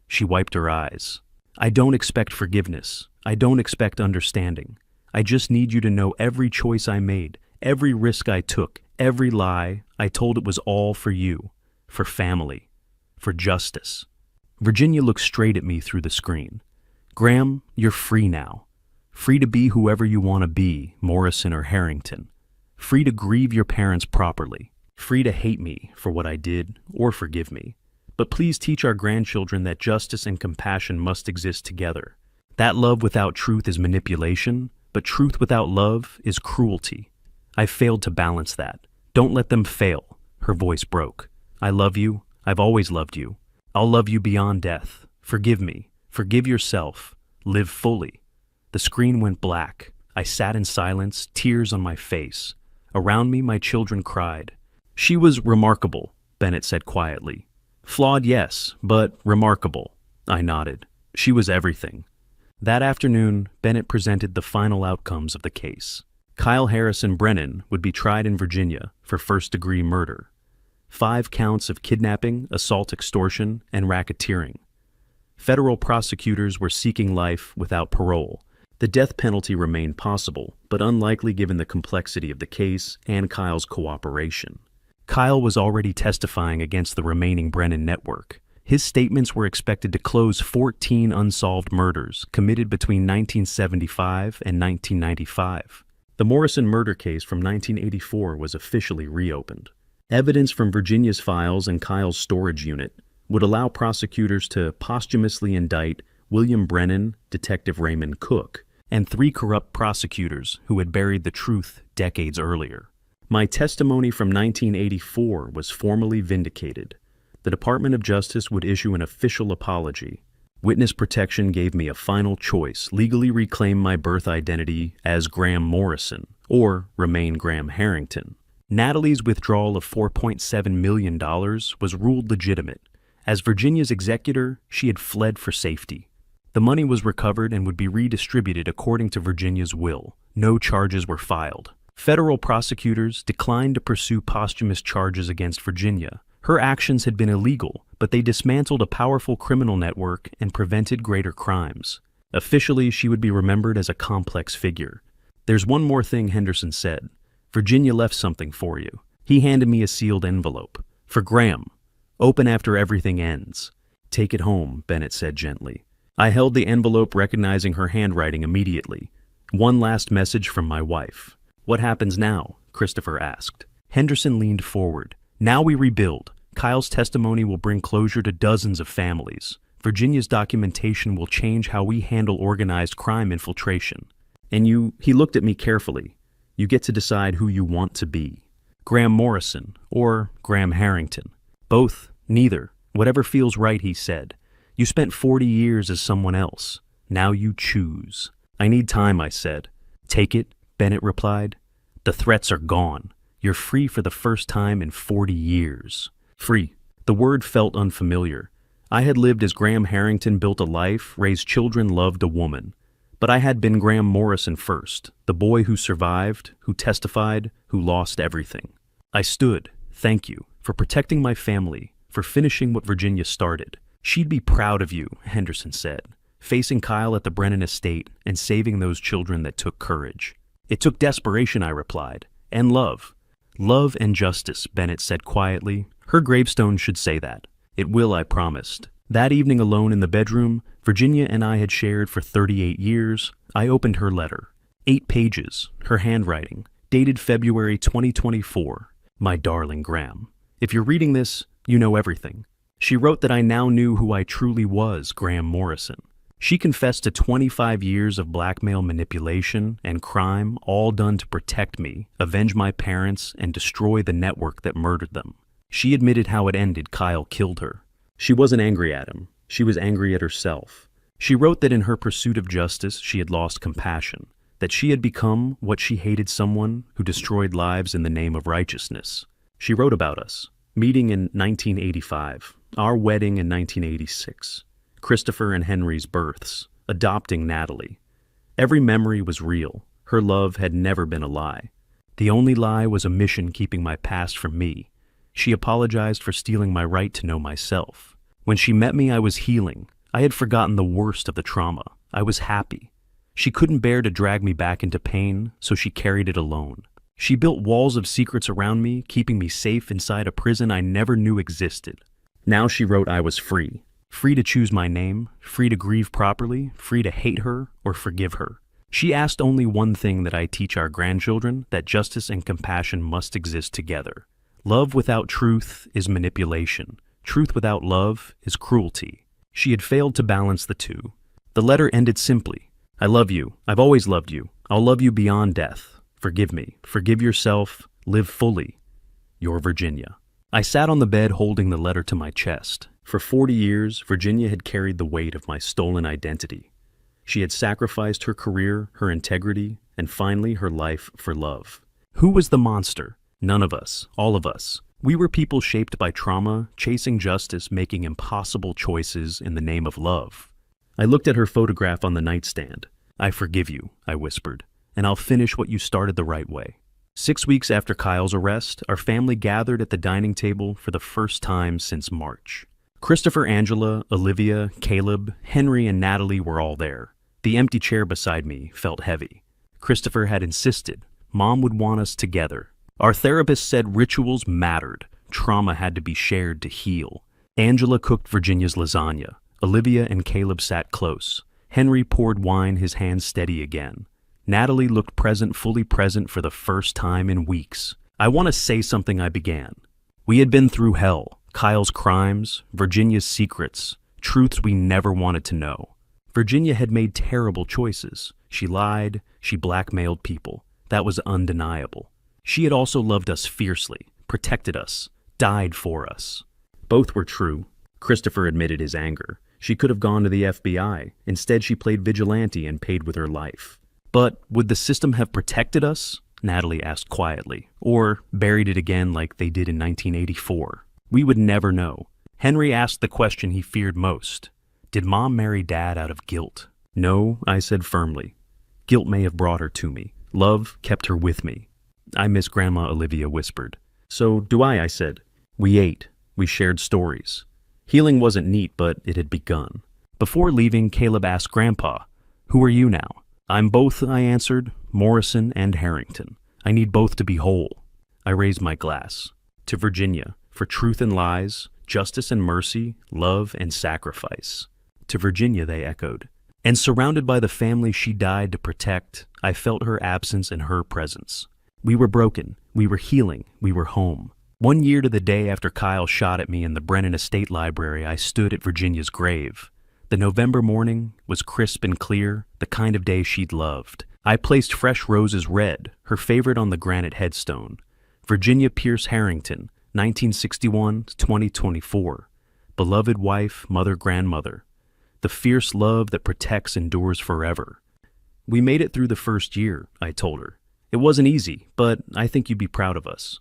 She wiped her eyes. "I don't expect forgiveness. I don't expect understanding. I just need you to know every choice I made, Every risk I took, every lie, I told it was all for you, for family, for justice. Virginia looked straight at me through the screen. Graham, you're free now. Free to be whoever you want to be, Morrison or Harrington. Free to grieve your parents properly. Free to hate me for what I did or forgive me. But please teach our grandchildren that justice and compassion must exist together. That love without truth is manipulation, but truth without love is cruelty. I failed to balance that. Don't let them fail. Her voice broke. I love you. I've always loved you. I'll love you beyond death. Forgive me. Forgive yourself. Live fully. The screen went black. I sat in silence, tears on my face. Around me, my children cried. She was remarkable, Bennett said quietly. Flawed, yes, but remarkable. I nodded. She was everything. That afternoon, Bennett presented the final outcomes of the case. Kyle Harrison Brennan would be tried in Virginia for first-degree murder. 5 counts of kidnapping, assault, extortion, and racketeering. Federal prosecutors were seeking life without parole. The death penalty remained possible, but unlikely given the complexity of the case and Kyle's cooperation. Kyle was already testifying against the remaining Brennan network. His statements were expected to close 14 unsolved murders committed between 1975 and 1995. The Morrison murder case from 1984 was officially reopened. Evidence from Virginia's files and Kyle's storage unit would allow prosecutors to posthumously indict William Brennan, Detective Raymond Cook, and 3 corrupt prosecutors who had buried the truth decades earlier. My testimony from 1984 was formally vindicated. The Department of Justice would issue an official apology. Witness protection gave me a final choice: legally reclaim my birth identity as Graham Morrison or remain Graham Harrington. Natalie's withdrawal of $4.7 million was ruled legitimate. As Virginia's executor, she had fled for safety. The money was recovered and would be redistributed according to Virginia's will. No charges were filed. Federal prosecutors declined to pursue posthumous charges against Virginia. Her actions had been illegal, but they dismantled a powerful criminal network and prevented greater crimes. Officially, she would be remembered as a complex figure. There's one more thing, Henderson said. Virginia left something for you. He handed me a sealed envelope. For Graham. Open after everything ends. Take it home, Bennett said gently. I held the envelope, recognizing her handwriting immediately. One last message from my wife. What happens now? Christopher asked. Henderson leaned forward. Now we rebuild. Kyle's testimony will bring closure to dozens of families. Virginia's documentation will change how we handle organized crime infiltration. And he looked at me carefully. You get to decide who you want to be. Graham Morrison or Graham Harrington. Both, neither. Whatever feels right, he said. You spent 40 years as someone else. Now you choose. I need time, I said. Take it, Bennett replied. The threats are gone. You're free for the first time in 40 years. Free. The word felt unfamiliar. I had lived as Graham Harrington, built a life, raised children, loved a woman. But I had been Graham Morrison first, the boy who survived, who testified, who lost everything. I stood. Thank you for protecting my family, for finishing what Virginia started. She'd be proud of you, Henderson said, facing Kyle at the Brennan estate and saving those children that took courage. It took desperation, I replied, and love. Love and justice, Bennett said quietly. Her gravestone should say that. It will, I promised. That evening alone in the bedroom, Virginia and I had shared for 38 years. I opened her letter. 8 pages, her handwriting, dated February 2024. My darling Graham. If you're reading this, you know everything. She wrote that I now knew who I truly was, Graham Morrison. She confessed to 25 years of blackmail, manipulation, and crime, all done to protect me, avenge my parents, and destroy the network that murdered them. She admitted how it ended. Kyle killed her. She wasn't angry at him. She was angry at herself. She wrote that in her pursuit of justice, she had lost compassion, that she had become what she hated, someone who destroyed lives in the name of righteousness. She wrote about us, meeting in 1985, our wedding in 1986, Christopher and Henry's births, adopting Natalie. Every memory was real. Her love had never been a lie. The only lie was a mission keeping my past from me. She apologized for stealing my right to know myself. When she met me, I was healing. I had forgotten the worst of the trauma. I was happy. She couldn't bear to drag me back into pain, so she carried it alone. She built walls of secrets around me, keeping me safe inside a prison I never knew existed. Now she wrote I was free. Free to choose my name, free to grieve properly, free to hate her or forgive her. She asked only one thing that I teach our grandchildren, that justice and compassion must exist together. Love without truth is manipulation. Truth without love is cruelty. She had failed to balance the two. The letter ended simply. I love you. I've always loved you. I'll love you beyond death. Forgive me. Forgive yourself. Live fully. Your Virginia. I sat on the bed holding the letter to my chest. For 40 years, Virginia had carried the weight of my stolen identity. She had sacrificed her career, her integrity, and finally her life for love. Who was the monster? None of us. All of us. We were people shaped by trauma, chasing justice, making impossible choices in the name of love. I looked at her photograph on the nightstand. I forgive you, I whispered, and I'll finish what you started the right way. 6 weeks after Kyle's arrest, our family gathered at the dining table for the first time since March. Christopher, Angela, Olivia, Caleb, Henry, and Natalie were all there. The empty chair beside me felt heavy. Christopher had insisted. Mom would want us together. Our therapist said rituals mattered. Trauma had to be shared to heal. Angela cooked Virginia's lasagna. Olivia and Caleb sat close. Henry poured wine, his hands steady again. Natalie looked present, fully present for the first time in weeks. I want to say something, I began. We had been through hell. Kyle's crimes, Virginia's secrets, truths we never wanted to know. Virginia had made terrible choices. She lied, she blackmailed people. That was undeniable. She had also loved us fiercely, protected us, died for us. Both were true. Christopher admitted his anger. She could have gone to the FBI. Instead, she played vigilante and paid with her life. But would the system have protected us? Natalie asked quietly. Or buried it again like they did in 1984? We would never know. Henry asked the question he feared most. Did Mom marry Dad out of guilt? No, I said firmly. Guilt may have brought her to me. Love kept her with me. I miss Grandma, Olivia whispered. So do I said. We ate. We shared stories. Healing wasn't neat, but it had begun. Before leaving, Caleb asked Grandpa, "Who are you now?" "I'm both," I answered, "Morrison and Harrington. I need both to be whole." I raised my glass. To Virginia, for truth and lies, justice and mercy, love and sacrifice. To Virginia, they echoed. And surrounded by the family she died to protect, I felt her absence and her presence. We were broken. We were healing. We were home. 1 year to the day after Kyle shot at me in the Brennan Estate Library, I stood at Virginia's grave. The November morning was crisp and clear, the kind of day she'd loved. I placed fresh roses red, her favorite, on the granite headstone. Virginia Pierce Harrington, 1961 to 2024. Beloved wife, mother, grandmother. The fierce love that protects endures forever. We made it through the first year, I told her. It wasn't easy, but I think you'd be proud of us.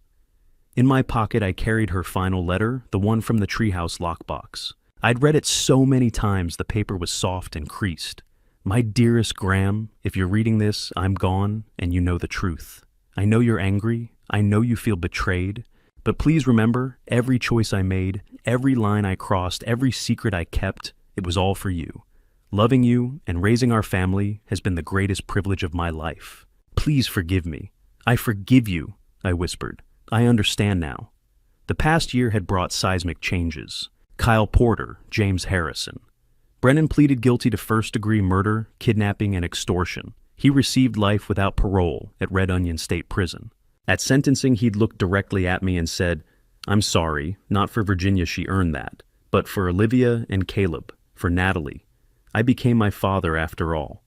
In my pocket, I carried her final letter, the one from the treehouse lockbox. I'd read it so many times the paper was soft and creased. My dearest Graham, if you're reading this, I'm gone, and you know the truth. I know you're angry. I know you feel betrayed. But please remember, every choice I made, every line I crossed, every secret I kept, it was all for you. Loving you and raising our family has been the greatest privilege of my life. Please forgive me. I forgive you, I whispered. I understand now. The past year had brought seismic changes. Kyle Porter, James Harrison. Brennan pleaded guilty to first-degree murder, kidnapping, and extortion. He received life without parole at Red Onion State Prison. At sentencing, he'd looked directly at me and said, "I'm sorry, not for Virginia, she earned that, but for Olivia and Caleb, for Natalie. I became my father after all."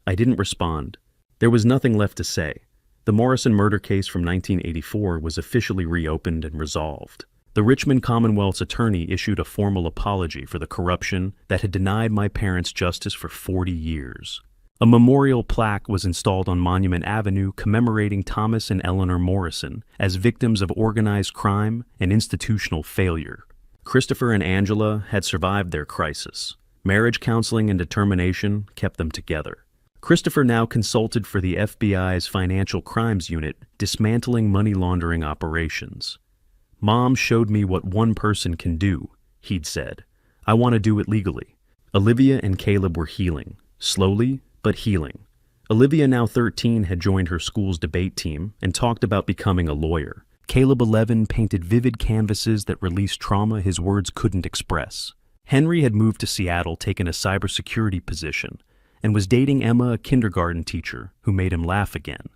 I didn't respond. There was nothing left to say. The Morrison murder case from 1984 was officially reopened and resolved. The Richmond Commonwealth's attorney issued a formal apology for the corruption that had denied my parents justice for 40 years. A memorial plaque was installed on Monument Avenue commemorating Thomas and Eleanor Morrison as victims of organized crime and institutional failure. Christopher and Angela had survived their crisis. Marriage counseling and determination kept them together. Christopher now consulted for the FBI's Financial Crimes Unit, dismantling money laundering operations. "Mom showed me what one person can do," he'd said. "I want to do it legally." Olivia and Caleb were healing, slowly but healing. Olivia, now 13, had joined her school's debate team and talked about becoming a lawyer. Caleb, 11, painted vivid canvases that released trauma his words couldn't express. Henry had moved to Seattle, taken a cybersecurity position, and was dating Emma, a kindergarten teacher, who made him laugh again.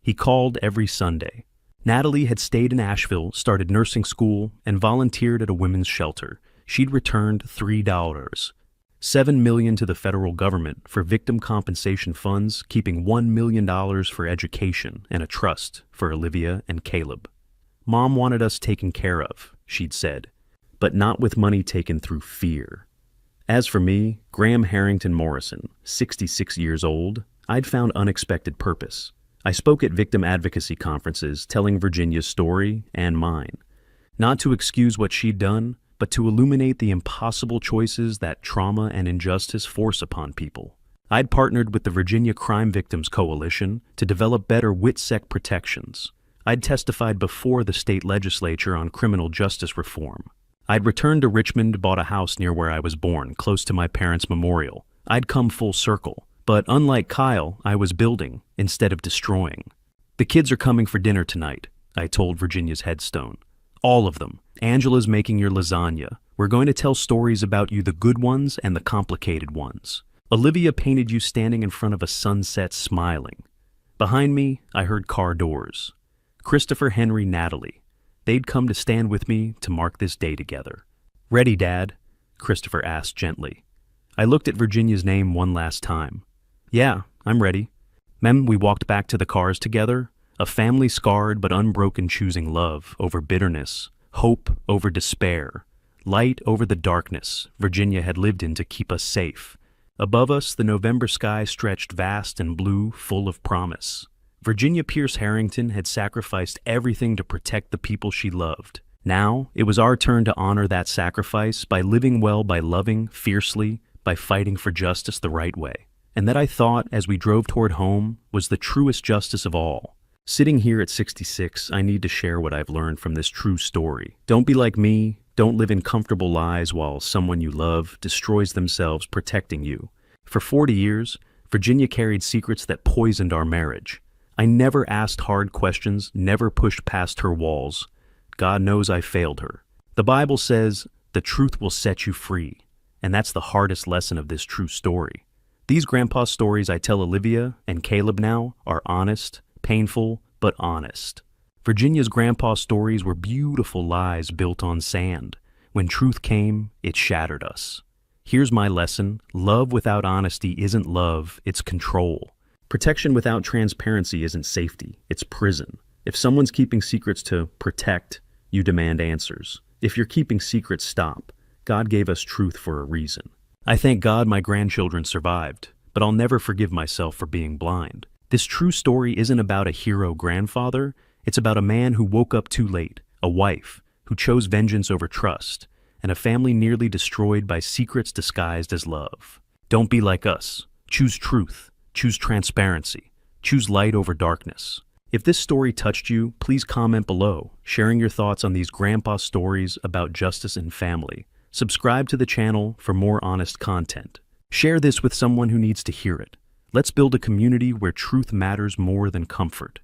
He called every Sunday. Natalie had stayed in Asheville, started nursing school, and volunteered at a women's shelter. She'd returned $3, $7 million to the federal government for victim compensation funds, keeping $1 million for education and a trust for Olivia and Caleb. Mom wanted us taken care of, she'd said, but not with money taken through fear. As for me, Graham Harrington Morrison, 66 years old, I'd found unexpected purpose. I spoke at victim advocacy conferences, telling Virginia's story and mine, not to excuse what she'd done, but to illuminate the impossible choices that trauma and injustice force upon people. I'd partnered with the Virginia Crime Victims Coalition to develop better WITSEC protections. I'd testified before the state legislature on criminal justice reform. I'd returned to Richmond, bought a house near where I was born, close to my parents' memorial. I'd come full circle. But unlike Kyle, I was building instead of destroying. The kids are coming for dinner tonight, I told Virginia's headstone. All of them. Angela's making your lasagna. We're going to tell stories about you, the good ones and the complicated ones. Olivia painted you standing in front of a sunset smiling. Behind me, I heard car doors. Christopher, Henry, Natalie. They'd come to stand with me to mark this day together. Ready, Dad? Christopher asked gently. I looked at Virginia's name one last time. Yeah, I'm ready. Mem, we walked back to the cars together, a family scarred but unbroken, choosing love over bitterness, hope over despair, light over the darkness Virginia had lived in to keep us safe. Above us, the November sky stretched vast and blue, full of promise. Virginia Pierce Harrington had sacrificed everything to protect the people she loved. Now, it was our turn to honor that sacrifice by living well, by loving fiercely, by fighting for justice the right way. And that, I thought, as we drove toward home, was the truest justice of all. Sitting here at 66, I need to share what I've learned from this true story. Don't be like me. Don't live in comfortable lies while someone you love destroys themselves protecting you. For 40 years, Virginia carried secrets that poisoned our marriage. I never asked hard questions, never pushed past her walls. God knows I failed her. The Bible says, the truth will set you free. And that's the hardest lesson of this true story. These grandpa stories I tell Olivia and Caleb now are honest, painful, but honest. Virginia's grandpa stories were beautiful lies built on sand. When truth came, it shattered us. Here's my lesson. Love without honesty isn't love, it's control. Protection without transparency isn't safety, it's prison. If someone's keeping secrets to protect, you demand answers. If you're keeping secrets, stop. God gave us truth for a reason. I thank God my grandchildren survived, but I'll never forgive myself for being blind. This true story isn't about a hero grandfather, it's about a man who woke up too late, a wife who chose vengeance over trust, and a family nearly destroyed by secrets disguised as love. Don't be like us. Choose truth. Choose transparency. Choose light over darkness. If this story touched you, please comment below, sharing your thoughts on these grandpa stories about justice and family. Subscribe to the channel for more honest content. Share this with someone who needs to hear it. Let's build a community where truth matters more than comfort.